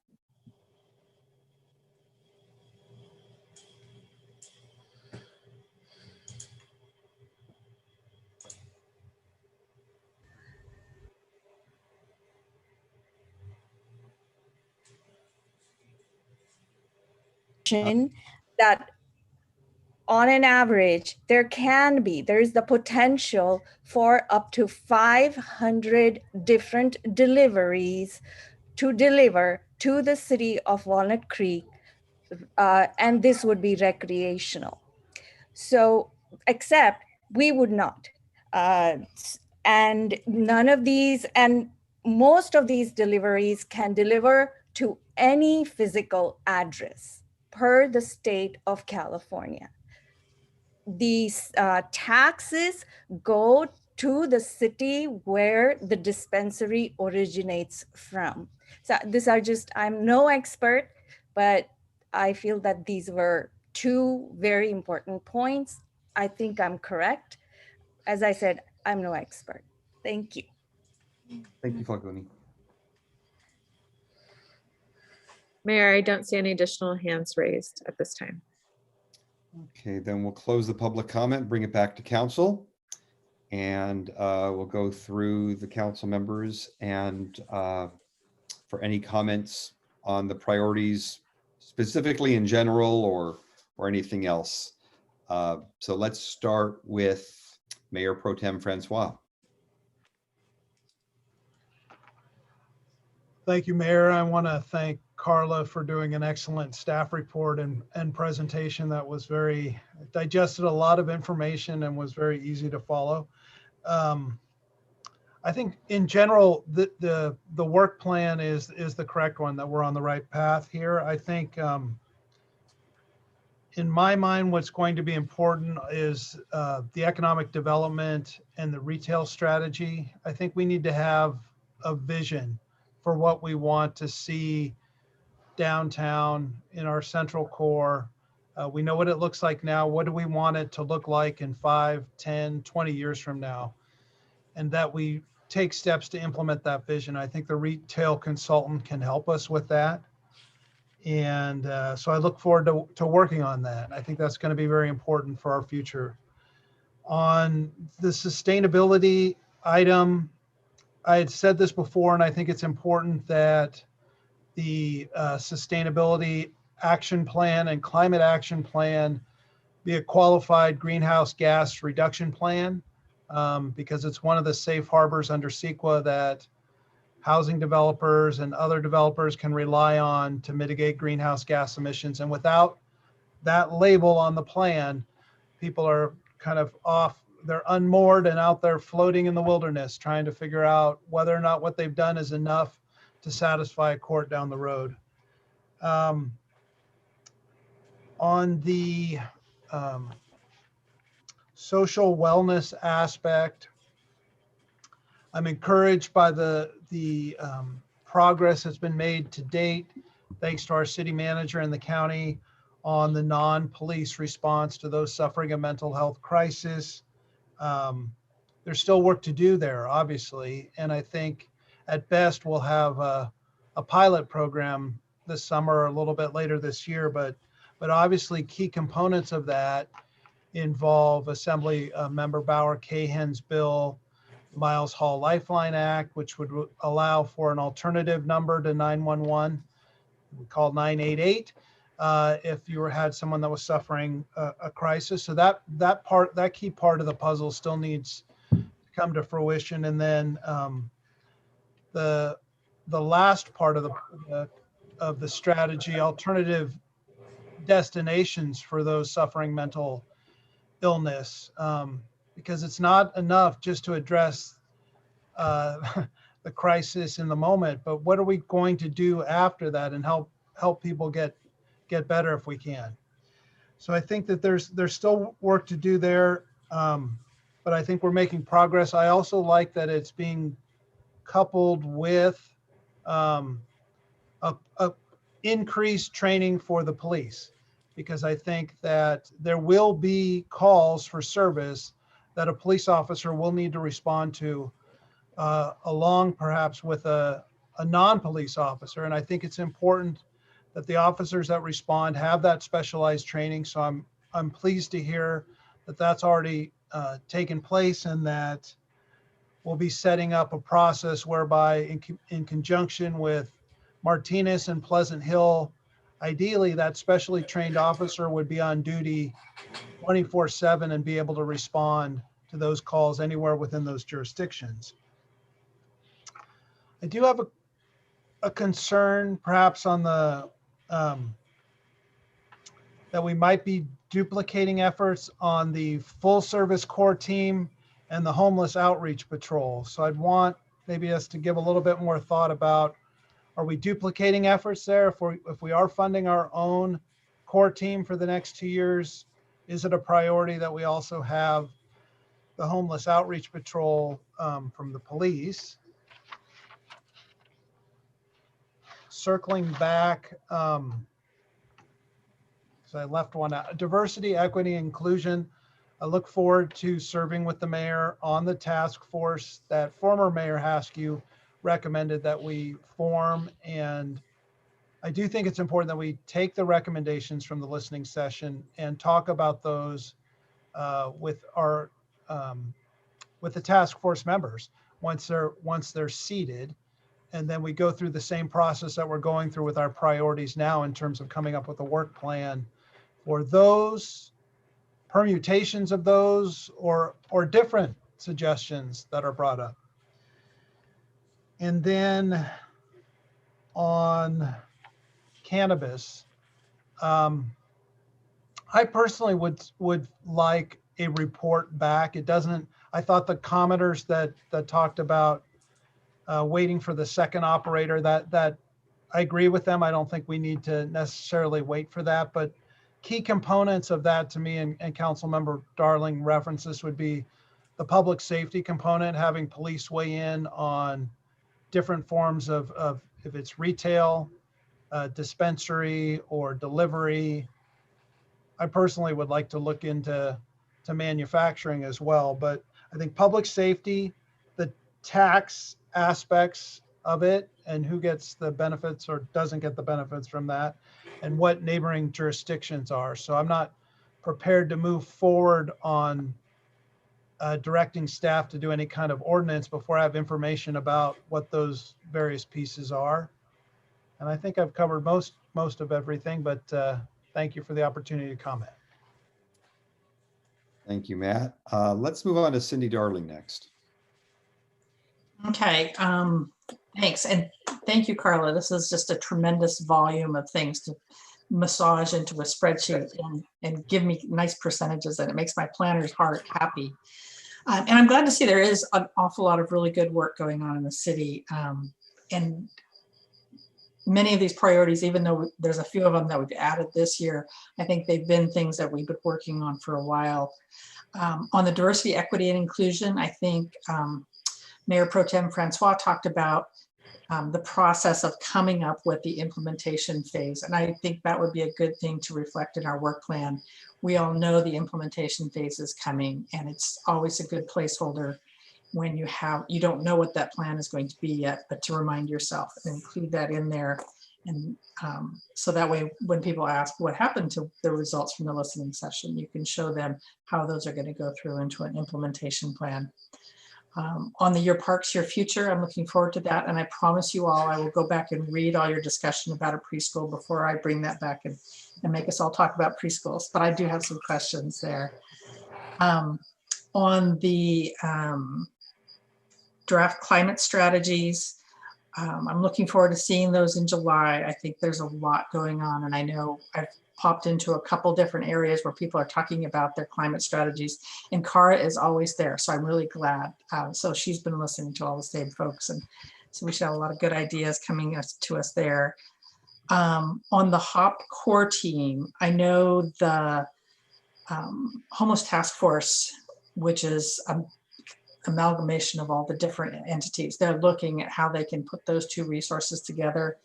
That on an average, there's the potential for up to 500 different deliveries to deliver to the city of Walnut Creek, and this would be recreational. So, except we would not. And none of these, and most of these deliveries can deliver to any physical address per the state of California. These taxes go to the city where the dispensary originates from. So these are I'm no expert, but I feel that these were two very important points. I think I'm correct. As I said, I'm no expert. Thank you. Thank you, Falguni. Mayor, I don't see any additional hands raised at this time. Okay, then we'll close the public comment, bring it back to council. And we'll go through the council members and for any comments on the priorities specifically in general or anything else. So let's start with Mayor Pro Tem Francois. Thank you, Mayor. I want to thank Carla for doing an excellent staff report and presentation that was digested a lot of information and was very easy to follow. I think in general, the work plan is the correct one, that we're on the right path here. I think in my mind, what's going to be important is the economic development and the retail strategy. I think we need to have a vision for what we want to see downtown in our central core. We know what it looks like now. What do we want it to look like in 5, 10, 20 years from now? And that we take steps to implement that vision. I think the retail consultant can help us with that. And so I look forward to working on that. I think that's going to be very important for our future. On the sustainability item, I had said this before, and I think it's important that the sustainability action plan and climate action plan be a qualified greenhouse gas reduction plan, because it's one of the safe harbors under CEQA that housing developers and other developers can rely on to mitigate greenhouse gas emissions. And without that label on the plan, people are kind of off, they're unmoored and out there floating in the wilderness trying to figure out whether or not what they've done is enough to satisfy a court down the road. On the social wellness aspect, I'm encouraged by the progress that's been made to date, thanks to our city manager and the county, on the non-police response to those suffering a mental health crisis. There's still work to do there, obviously, and I think at best we'll have a pilot program this summer or a little bit later this year, but obviously key components of that involve Assembly Member Bauer Cahan's bill, Miles Hall Lifeline Act, which would allow for an alternative number to 911, we call 988, if you had someone that was suffering a crisis. So that key part of the puzzle still needs to come to fruition. And then the last part of the strategy, alternative destinations for those suffering mental illness, because it's not enough just to address the crisis in the moment, but what are we going to do after that and help people get better if we can. So I think that there's still work to do there, but I think we're making progress. I also like that it's being coupled with a increased training for the police, because I think that there will be calls for service that a police officer will need to respond to along perhaps with a non-police officer. And I think it's important that the officers that respond have that specialized training. So I'm pleased to hear that that's already taken place, and that we'll be setting up a process whereby in conjunction with Martinez and Pleasant Hill, ideally that specially trained officer would be on duty 24/7 and be able to respond to those calls anywhere within those jurisdictions. I do have a concern perhaps on the that we might be duplicating efforts on the full service core team and the homeless outreach patrol. So I'd want maybe us to give a little bit more thought about, are we duplicating efforts there? If we are funding our own core team for the next 2 years, is it a priority that we also have the homeless outreach patrol from the police? Circling back, because I left one out, diversity, equity, inclusion. I look forward to serving with the mayor on the task force that former Mayor Haskew recommended that we form. And I do think it's important that we take the recommendations from the listening session and talk about those with the task force members once they're seated. And then we go through the same process that we're going through with our priorities now in terms of coming up with a work plan for those permutations of those or different suggestions that are brought up. And then on cannabis, I personally would like a report back. It doesn't, I thought the commenters that talked about waiting for the second operator, that I agree with them. I don't think we need to necessarily wait for that, but key components of that to me, and Councilmember Darling references, would be the public safety component, having police weigh in on different forms of if it's retail, dispensary, or delivery. I personally would like to look into manufacturing as well, but I think public safety, the tax aspects of it, and who gets the benefits or doesn't get the benefits from that, and what neighboring jurisdictions are. So I'm not prepared to move forward on directing staff to do any kind of ordinance before I have information about what those various pieces are. And I think I've covered most of everything, but thank you for the opportunity to comment. Thank you, Matt. Let's move on to Cindy Darling next. Okay, thanks. And thank you, Carla. This is just a tremendous volume of things to massage into a spreadsheet and give me nice percentages, and it makes my planner's heart happy. And I'm glad to see there is an awful lot of really good work going on in the city. And many of these priorities, even though there's a few of them that we've added this year, I think they've been things that we've been working on for a while. On the diversity, equity, and inclusion, I think Mayor Pro Tem Francois talked about the process of coming up with the implementation phase. And I think that would be a good thing to reflect in our work plan. We all know the implementation phase is coming, and it's always a good placeholder when you don't know what that plan is going to be yet, but to remind yourself and include that in there. And so that way, when people ask what happened to the results from the listening session, you can show them how those are going to go through into an implementation plan. On the Your Parks, Your Future, I'm looking forward to that. And I promise you all, I will go back and read all your discussion about a preschool before I bring that back and make us all talk about preschools. But I do have some questions there. On the draft climate strategies, I'm looking forward to seeing those in July. I think there's a lot going on, and I know I've popped into a couple different areas where people are talking about their climate strategies, and Cara is always there, so I'm really glad. So she's been listening to all the same folks, and so we should have a lot of good ideas coming to us there. On the HOP core team, I know the homeless task force, which is amalgamation of all the different entities. They're looking at how they can put those two resources together,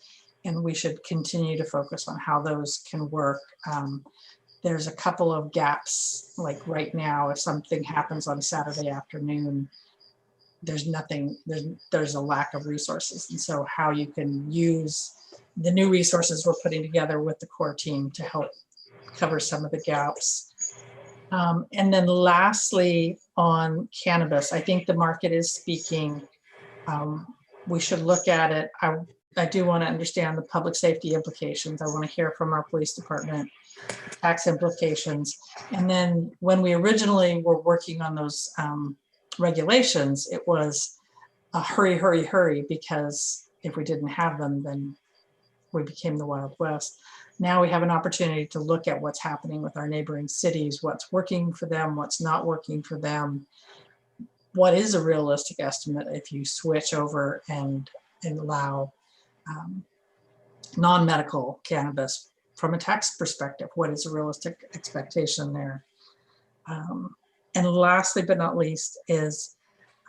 and we should continue to focus on how those can work. There's a couple of gaps, like right now, if something happens on Saturday afternoon, there's a lack of resources. And so how you can use the new resources we're putting together with the core team to help cover some of the gaps. And then lastly, on cannabis, I think the market is speaking. We should look at it. I do want to understand the public safety implications. I want to hear from our police department, tax implications. And then when we originally were working on those regulations, it was a hurry, hurry, hurry, because if we didn't have them, then we became the Wild West. Now we have an opportunity to look at what's happening with our neighboring cities, what's working for them, what's not working for them. What is a realistic estimate if you switch over and allow non-medical cannabis from a tax perspective? What is a realistic expectation there? And lastly, but not least, is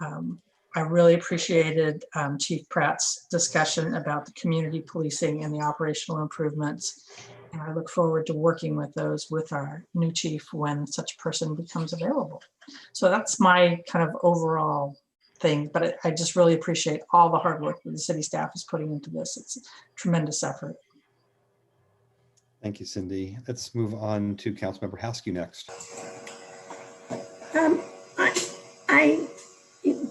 I really appreciated Chief Pratt's discussion about the community policing and the operational improvements. And I look forward to working with those with our new chief when such a person becomes available. So that's my kind of overall thing, but I just really appreciate all the hard work that the city staff is putting into this. It's a tremendous effort. Thank you, Cindy. Let's move on to Councilmember Haskew next.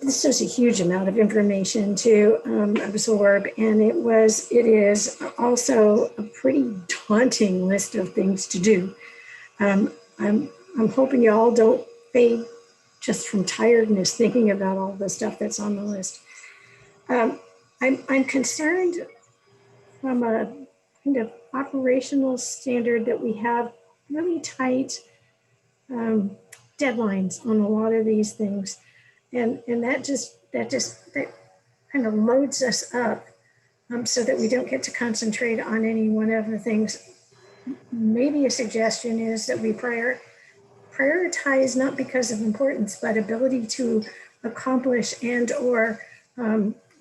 This is a huge amount of information to absorb, and it is also a pretty daunting list of things to do. I'm hoping you all don't fade just from tiredness thinking about all the stuff that's on the list. I'm concerned from a kind of operational standard that we have really tight deadlines on a lot of these things. And that kind of loads us up so that we don't get to concentrate on any one of the things. Maybe a suggestion is that we prioritize not because of importance, but ability to accomplish and or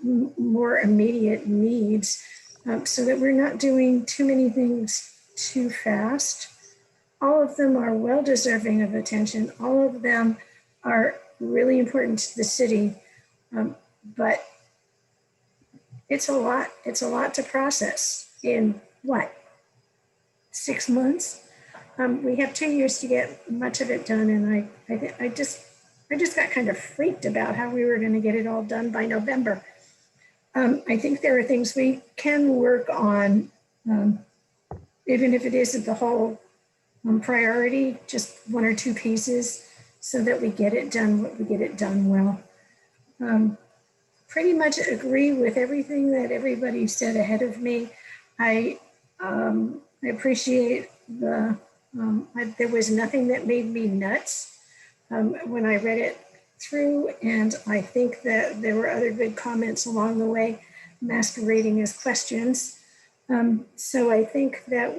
more immediate needs so that we're not doing too many things too fast. All of them are well deserving of attention. All of them are really important to the city, but it's a lot to process in what, 6 months? We have 2 years to get much of it done, and I just got kind of freaked about how we were going to get it all done by November. I think there are things we can work on, even if it isn't the whole priority, just one or two pieces, so that we get it done, we get it done well. Pretty much agree with everything that everybody said ahead of me. I appreciate there was nothing that made me nuts when I read it through, and I think that there were other good comments along the way masquerading as questions. So I think that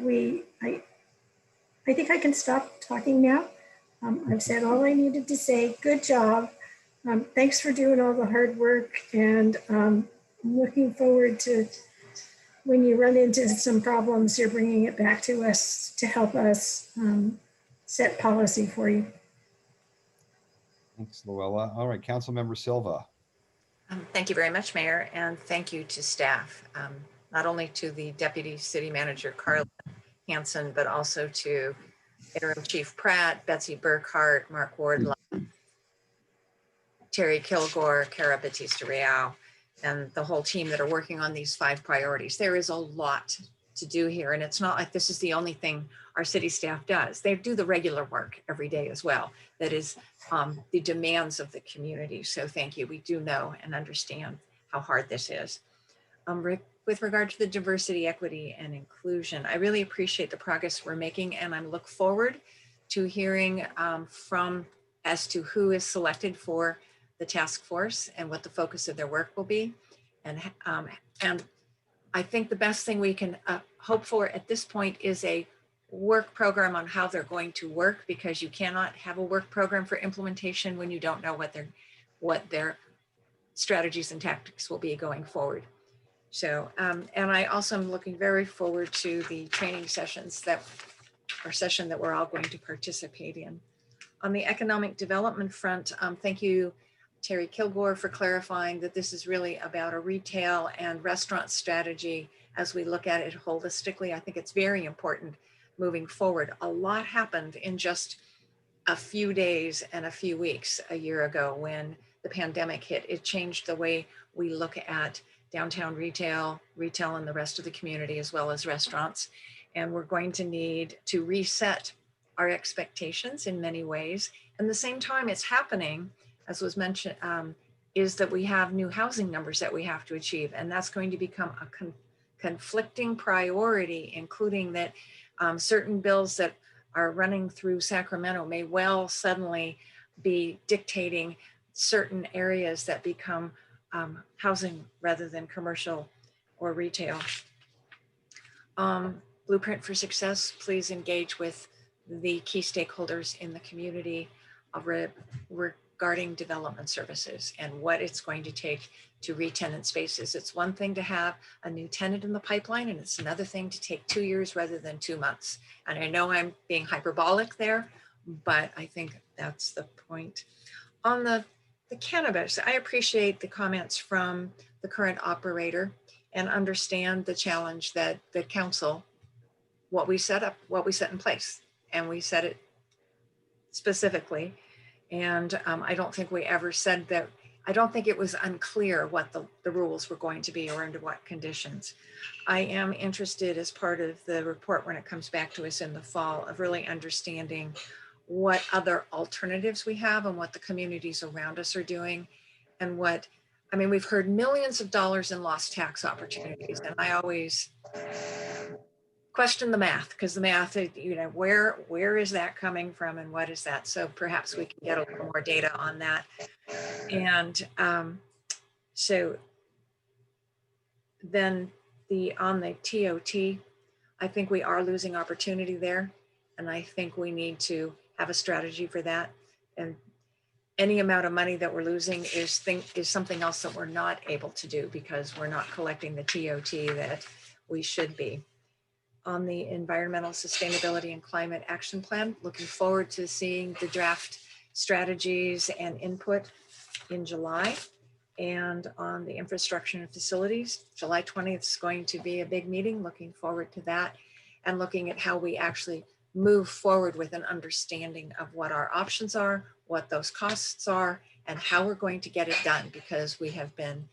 I think I can stop talking now. I've said all I needed to say. Good job. Thanks for doing all the hard work, and I'm looking forward to when you run into some problems, you're bringing it back to us to help us set policy for you. Thanks, Luella. All right, Councilmember Silva. Thank you very much, Mayor, and thank you to staff, not only to the Deputy City Manager, Carla Hanson, but also to Interim Chief Pratt, Betsy Burkhart, Mark Wardlaw, Terry Kilgore, Cara Batista Real, and the whole team that are working on these 5 priorities. There is a lot to do here, and it's not like this is the only thing our city staff does. They do the regular work every day as well. That is the demands of the community. So thank you. We do know and understand how hard this is. With regard to the diversity, equity, and inclusion, I really appreciate the progress we're making, and I look forward to hearing as to who is selected for the task force and what the focus of their work will be. And I think the best thing we can hope for at this point is a work program on how they're going to work, because you cannot have a work program for implementation when you don't know what their strategies and tactics will be going forward. So, and I also am looking very forward to the training sessions that we're all going to participate in. On the economic development front, thank you, Terry Kilgore, for clarifying that this is really about a retail and restaurant strategy as we look at it holistically. I think it's very important moving forward. A lot happened in just a few days and a few weeks a year ago when the pandemic hit. It changed the way we look at downtown retail in the rest of the community, as well as restaurants. And we're going to need to reset our expectations in many ways. And at the same time it's happening, as was mentioned, is that we have new housing numbers that we have to achieve. And that's going to become a conflicting priority, including that certain bills that are running through Sacramento may well suddenly be dictating certain areas that become housing rather than commercial or retail. Blueprint for Success, please engage with the key stakeholders in the community regarding development services and what it's going to take to re-tenant spaces. It's one thing to have a new tenant in the pipeline, and it's another thing to take 2 years rather than 2 months. And I know I'm being hyperbolic there, but I think that's the point. On the cannabis, I appreciate the comments from the current operator and understand the challenge that the council, what we set in place, and we set it specifically. And I don't think we ever said that. I don't think it was unclear what the rules were going to be or under what conditions. I am interested, as part of the report when it comes back to us in the fall, of really understanding what other alternatives we have and what the communities around us are doing. And we've heard millions of dollars in lost tax opportunities. And I always question the math, because the math, where is that coming from and what is that? So perhaps we can get a little more data on that. And so then on the TOT, I think we are losing opportunity there. And I think we need to have a strategy for that. And any amount of money that we're losing is something else that we're not able to do because we're not collecting the TOT that we should be. On the environmental sustainability and climate action plan, looking forward to seeing the draft strategies and input in July. And on the infrastructure and facilities, July 20th is going to be a big meeting. Looking forward to that, and looking at how we actually move forward with an understanding of what our options are, what those costs are, and how we're going to get it done, because we have been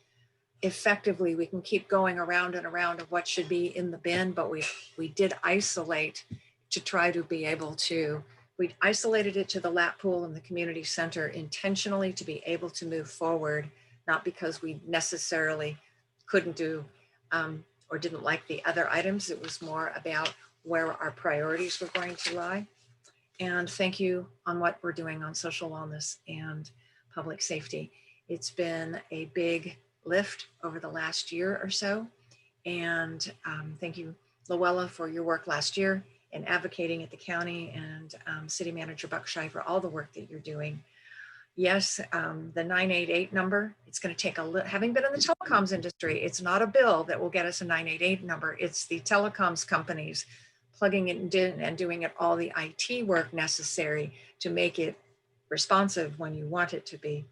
effectively, we can keep going around and around of what should be in the bin, but we did isolate to try to be able to We isolated it to the lap pool and the community center intentionally to be able to move forward, not because we necessarily couldn't do or didn't like the other items. It was more about where our priorities were going to lie. And thank you on what we're doing on social wellness and public safety. It's been a big lift over the last year or so. And thank you, Luella, for your work last year in advocating at the county, and City Manager Buckshire for all the work that you're doing. Yes, the 988 number, it's going to take having been in the telecoms industry, it's not a bill that will get us a 988 number. It's the telecoms companies plugging it in and doing it all the IT work necessary to make it responsive when you want it to be.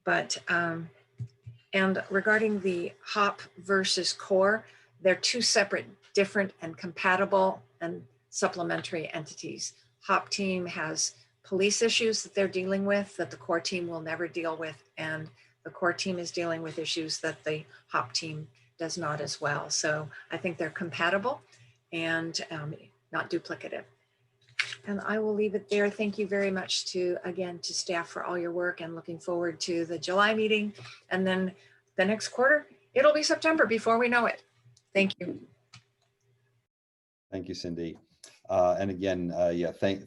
But, and regarding the HOP versus core, they're two separate, different and compatible and supplementary entities. HOP team has police issues that they're dealing with that the core team will never deal with. And the core team is dealing with issues that the HOP team does not as well. So I think they're compatible and not duplicative. And I will leave it there. Thank you very much to staff for all your work, and looking forward to the July meeting. And then the next quarter, it'll be September before we know it. Thank you. Thank you, Cindy. And again,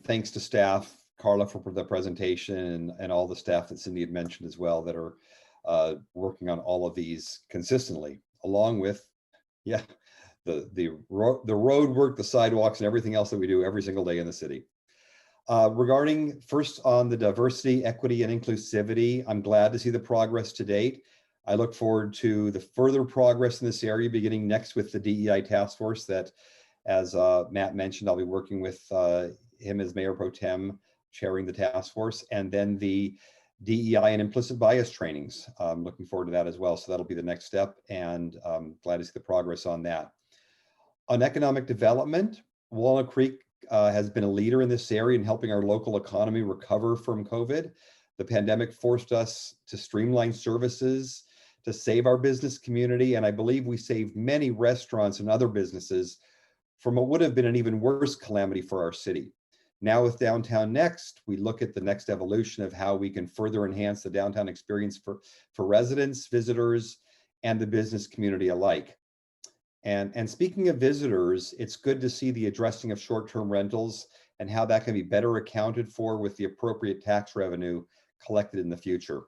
thanks to staff, Carla, for the presentation, and all the staff that Cindy had mentioned as well that are working on all of these consistently, along with, the road work, the sidewalks, and everything else that we do every single day in the city. Regarding first on the diversity, equity, and inclusivity, I'm glad to see the progress to date. I look forward to the further progress in this area, beginning next with the DEI task force that, as Matt mentioned, I'll be working with him as Mayor Pro Tem, chairing the task force, and then the DEI and implicit bias trainings. I'm looking forward to that as well. So that'll be the next step, and glad to see the progress on that. On economic development, Walnut Creek has been a leader in this area in helping our local economy recover from COVID. The pandemic forced us to streamline services to save our business community, and I believe we saved many restaurants and other businesses from what would have been an even worse calamity for our city. Now with Downtown Next, we look at the next evolution of how we can further enhance the downtown experience for residents, visitors, and the business community alike. And speaking of visitors, it's good to see the addressing of short-term rentals and how that can be better accounted for with the appropriate tax revenue collected in the future.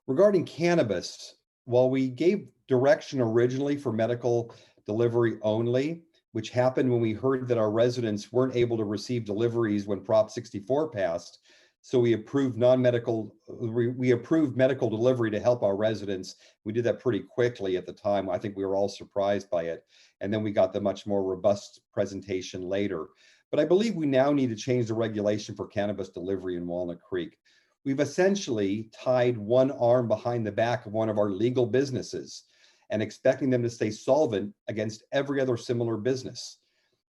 Regarding cannabis, while we gave direction originally for medical delivery only, which happened when we heard that our residents weren't able to receive deliveries when Prop 64 passed, so we approved medical delivery to help our residents. We did that pretty quickly at the time. I think we were all surprised by it. And then we got the much more robust presentation later. But I believe we now need to change the regulation for cannabis delivery in Walnut Creek. We've essentially tied one arm behind the back of one of our legal businesses and expecting them to stay solvent against every other similar business.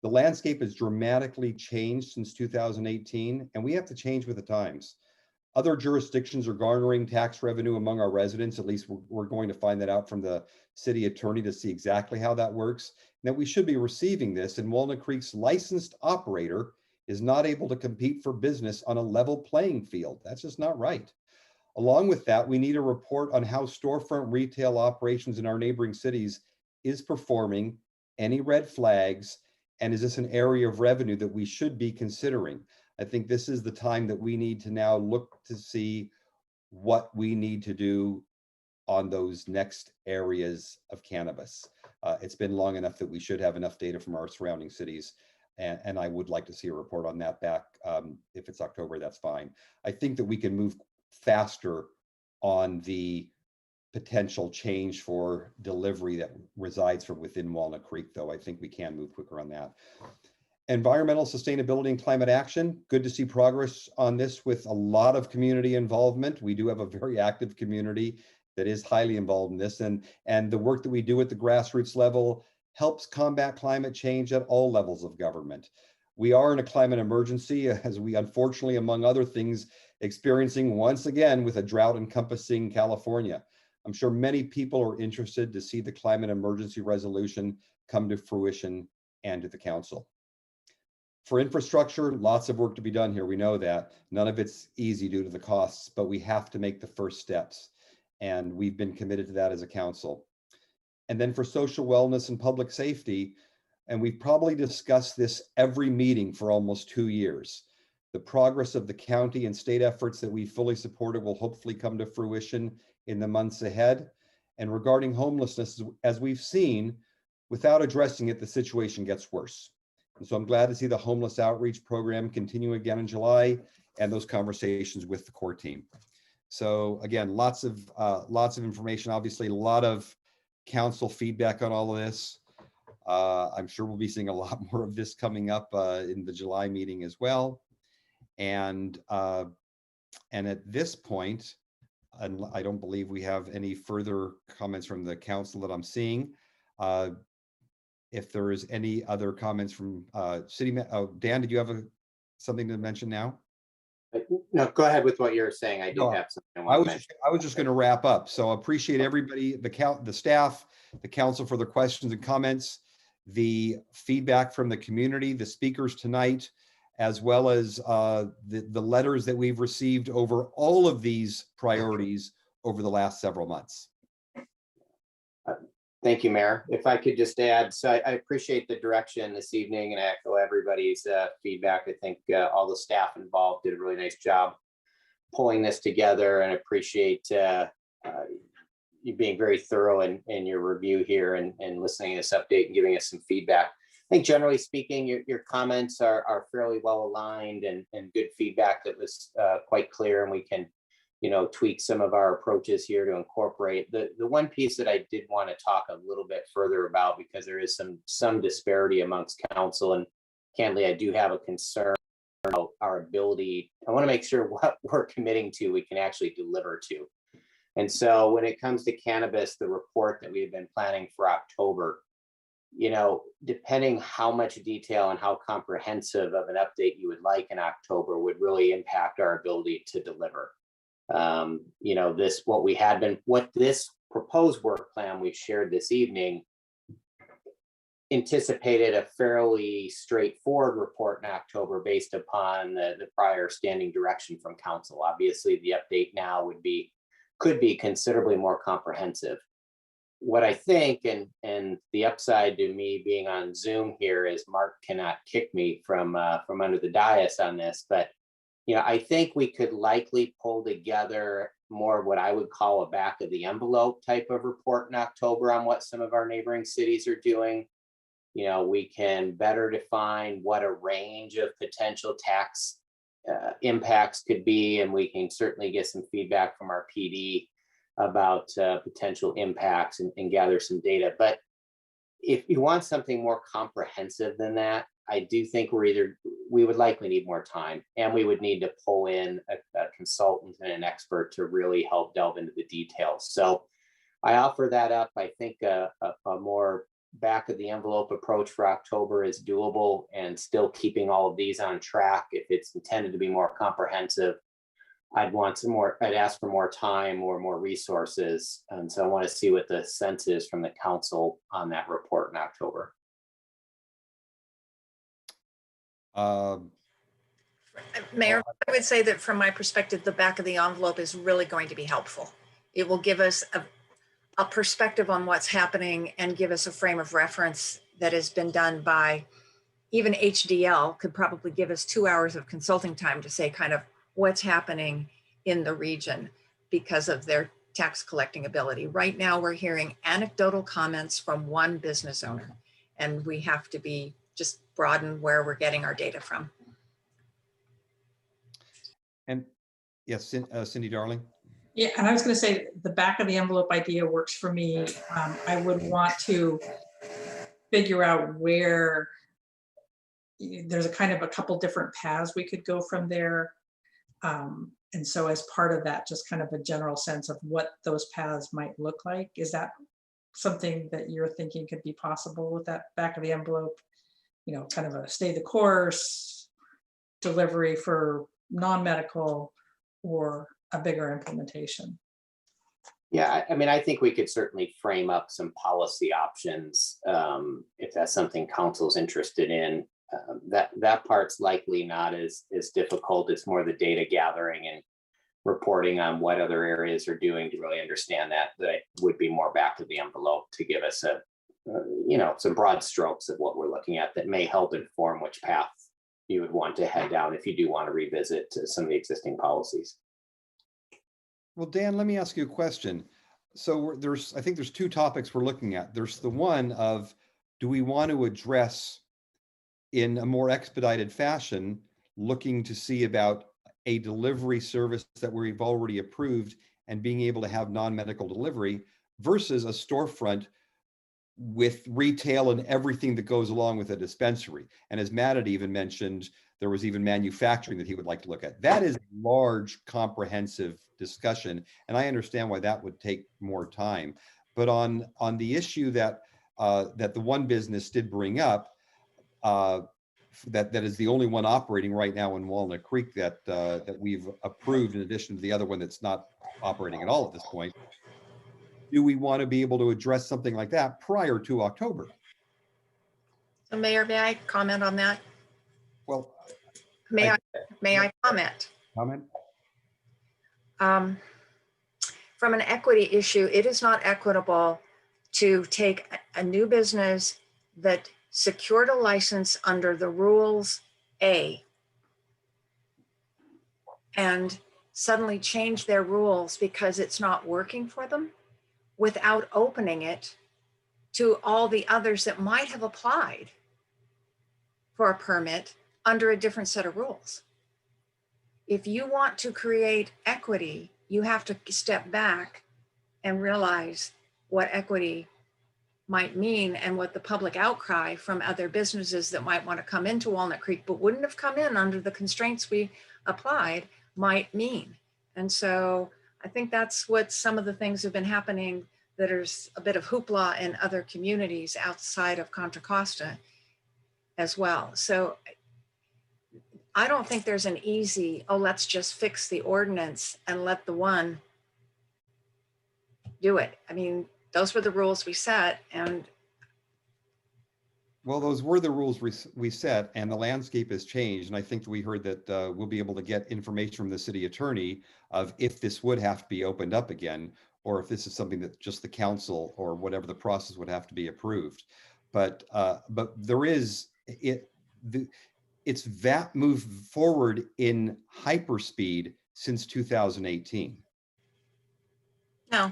The landscape has dramatically changed since 2018, and we have to change with the times. Other jurisdictions are garnering tax revenue among our residents. At least we're going to find that out from the city attorney to see exactly how that works, and that we should be receiving this, and Walnut Creek's licensed operator is not able to compete for business on a level playing field. That's just not right. Along with that, we need a report on how storefront retail operations in our neighboring cities is performing, any red flags, and is this an area of revenue that we should be considering? I think this is the time that we need to now look to see what we need to do on those next areas of cannabis. It's been long enough that we should have enough data from our surrounding cities. And I would like to see a report on that back. If it's October, that's fine. I think that we can move faster on the potential change for delivery that resides from within Walnut Creek, though. I think we can move quicker on that. Environmental sustainability and climate action. Good to see progress on this with a lot of community involvement. We do have a very active community that is highly involved in this, and the work that we do at the grassroots level helps combat climate change at all levels of government. We are in a climate emergency, as we unfortunately, among other things, experiencing once again with a drought encompassing California. I'm sure many people are interested to see the climate emergency resolution come to fruition and to the council. For infrastructure, lots of work to be done here. We know that. None of it's easy due to the costs, but we have to make the first steps. And we've been committed to that as a council. And then for social wellness and public safety, and we've probably discussed this every meeting for almost 2 years. The progress of the county and state efforts that we fully supported will hopefully come to fruition in the months ahead. And regarding homelessness, as we've seen, without addressing it, the situation gets worse. And so I'm glad to see the homeless outreach program continue again in July and those conversations with the core team. So again, lots of information, obviously a lot of council feedback on all of this. I'm sure we'll be seeing a lot more of this coming up in the July meeting as well. And at this point, and I don't believe we have any further comments from the council that I'm seeing. If there is any other comments from Dan, did you have something to mention now? No, go ahead with what you're saying. I do have something I was just going to wrap up. So appreciate everybody, the staff, the council for their questions and comments, the feedback from the community, the speakers tonight, as well as the letters that we've received over all of these priorities over the last several months. Thank you, Mayor. If I could just add, so I appreciate the direction this evening and echo everybody's feedback. I think all the staff involved did a really nice job pulling this together, and appreciate you being very thorough in your review here and listening to this update and giving us some feedback. I think generally speaking, your comments are fairly well aligned and good feedback that was quite clear, and we can tweak some of our approaches here to incorporate. The one piece that I did want to talk a little bit further about, because there is some disparity amongst council, and candidly, I do have a concern about our ability. I want to make sure what we're committing to, we can actually deliver to. And so when it comes to cannabis, the report that we've been planning for October, depending how much detail and how comprehensive of an update you would like in October would really impact our ability to deliver. What this proposed work plan we've shared this evening anticipated a fairly straightforward report in October based upon the prior standing direction from council. Obviously, the update now could be considerably more comprehensive. What I think, and the upside to me being on Zoom here, is Mark cannot kick me from under the dais on this, but I think we could likely pull together more of what I would call a back of the envelope type of report in October on what some of our neighboring cities are doing. We can better define what a range of potential tax impacts could be, and we can certainly get some feedback from our PD about potential impacts and gather some data. But if you want something more comprehensive than that, I do think we would likely need more time, and we would need to pull in a consultant and an expert to really help delve into the details. So I offer that up. I think a more back of the envelope approach for October is doable, and still keeping all of these on track. If it's intended to be more comprehensive, I'd ask for more time or more resources. And so I want to see what the sense is from the council on that report in October. Mayor, I would say that from my perspective, the back of the envelope is really going to be helpful. It will give us a perspective on what's happening and give us a frame of reference that has been done by even HDL. Could probably give us 2 hours of consulting time to say kind of what's happening in the region because of their tax collecting ability. Right now, we're hearing anecdotal comments from one business owner, and we have to just broaden where we're getting our data from. And yes, Cindy Darling. Yeah, and I was going to say the back of the envelope idea works for me. I would want to figure out where there's a couple different paths we could go from there. And so as part of that, just kind of a general sense of what those paths might look like. Is that something that you're thinking could be possible with that back of the envelope? Kind of a stay the course, delivery for non-medical, or a bigger implementation? Yeah, I mean, I think we could certainly frame up some policy options if that's something council's interested in. that part's likely not as difficult. It's more the data gathering and reporting on what other areas are doing to really understand that would be more back of the envelope to give us a some broad strokes of what we're looking at that may help inform which path you would want to head down if you do want to revisit some of the existing policies. Well, Dan, let me ask you a question. So I think there's two topics we're looking at. There's the one of, do we want to address in a more expedited fashion, looking to see about a delivery service that we've already approved and being able to have non-medical delivery versus a storefront with retail and everything that goes along with a dispensary. And as Matt had even mentioned, there was even manufacturing that he would like to look at. That is a large, comprehensive discussion, and I understand why that would take more time. But on the issue that that the one business did bring up, that is the only one operating right now in Walnut Creek that that we've approved, in addition to the other one that's not operating at all at this point. Do we want to be able to address something like that prior to October? So Mayor, may I comment on that? Well, may I comment? Comment? From an equity issue, it is not equitable to take a new business that secured a license under the rules A and suddenly change their rules because it's not working for them without opening it to all the others that might have applied for a permit under a different set of rules. If you want to create equity, you have to step back and realize what equity might mean and what the public outcry from other businesses that might want to come into Walnut Creek but wouldn't have come in under the constraints we applied might mean. And so I think that's what some of the things have been happening, that there's a bit of hoopla in other communities outside of Contra Costa as well. So I don't think there's an easy, oh, let's just fix the ordinance and let the one do it. I mean, those were the rules we set, and well, those were the rules we set, and the landscape has changed. And I think we heard that we'll be able to get information from the city attorney of if this would have to be opened up again, or if this is something that just the council or whatever the process would have to be approved. But there is it's that move forward in hyperspeed since 2018. no.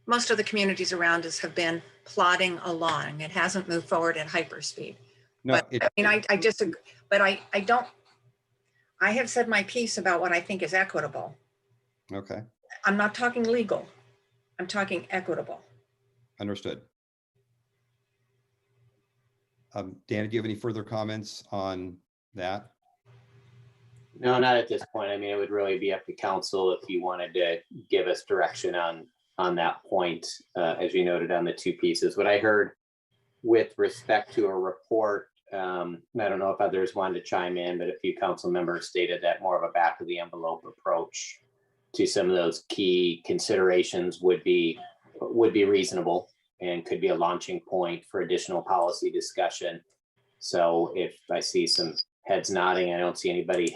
Most of the communities around us have been plodding along. It hasn't moved forward at hyperspeed. No, but I mean, I disagree, but I have said my piece about what I think is equitable. Okay. I'm not talking legal. I'm talking equitable. Understood. Dan, do you have any further comments on that? No, not at this point. I mean, it would really be up to council if you wanted to give us direction on that point, as you noted on the two pieces. What I heard with respect to a report, I don't know if others wanted to chime in, but a few council members stated that more of a back of the envelope approach to some of those key considerations would be reasonable and could be a launching point for additional policy discussion. So if I see some heads nodding, I don't see anybody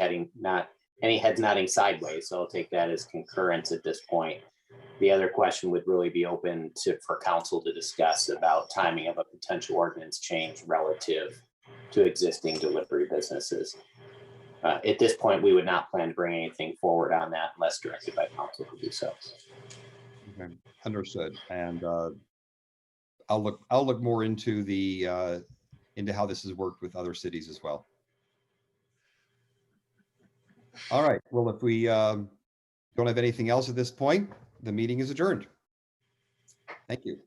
any heads nodding sideways. So I'll take that as concurrence at this point. The other question would really be open for council to discuss about timing of a potential ordinance change relative to existing delivery businesses. At this point, we would not plan to bring anything forward on that unless directed by council to do so. Okay. Understood. And I'll look more into into how this has worked with other cities as well. All right. Well, if we don't have anything else at this point, the meeting is adjourned. Thank you.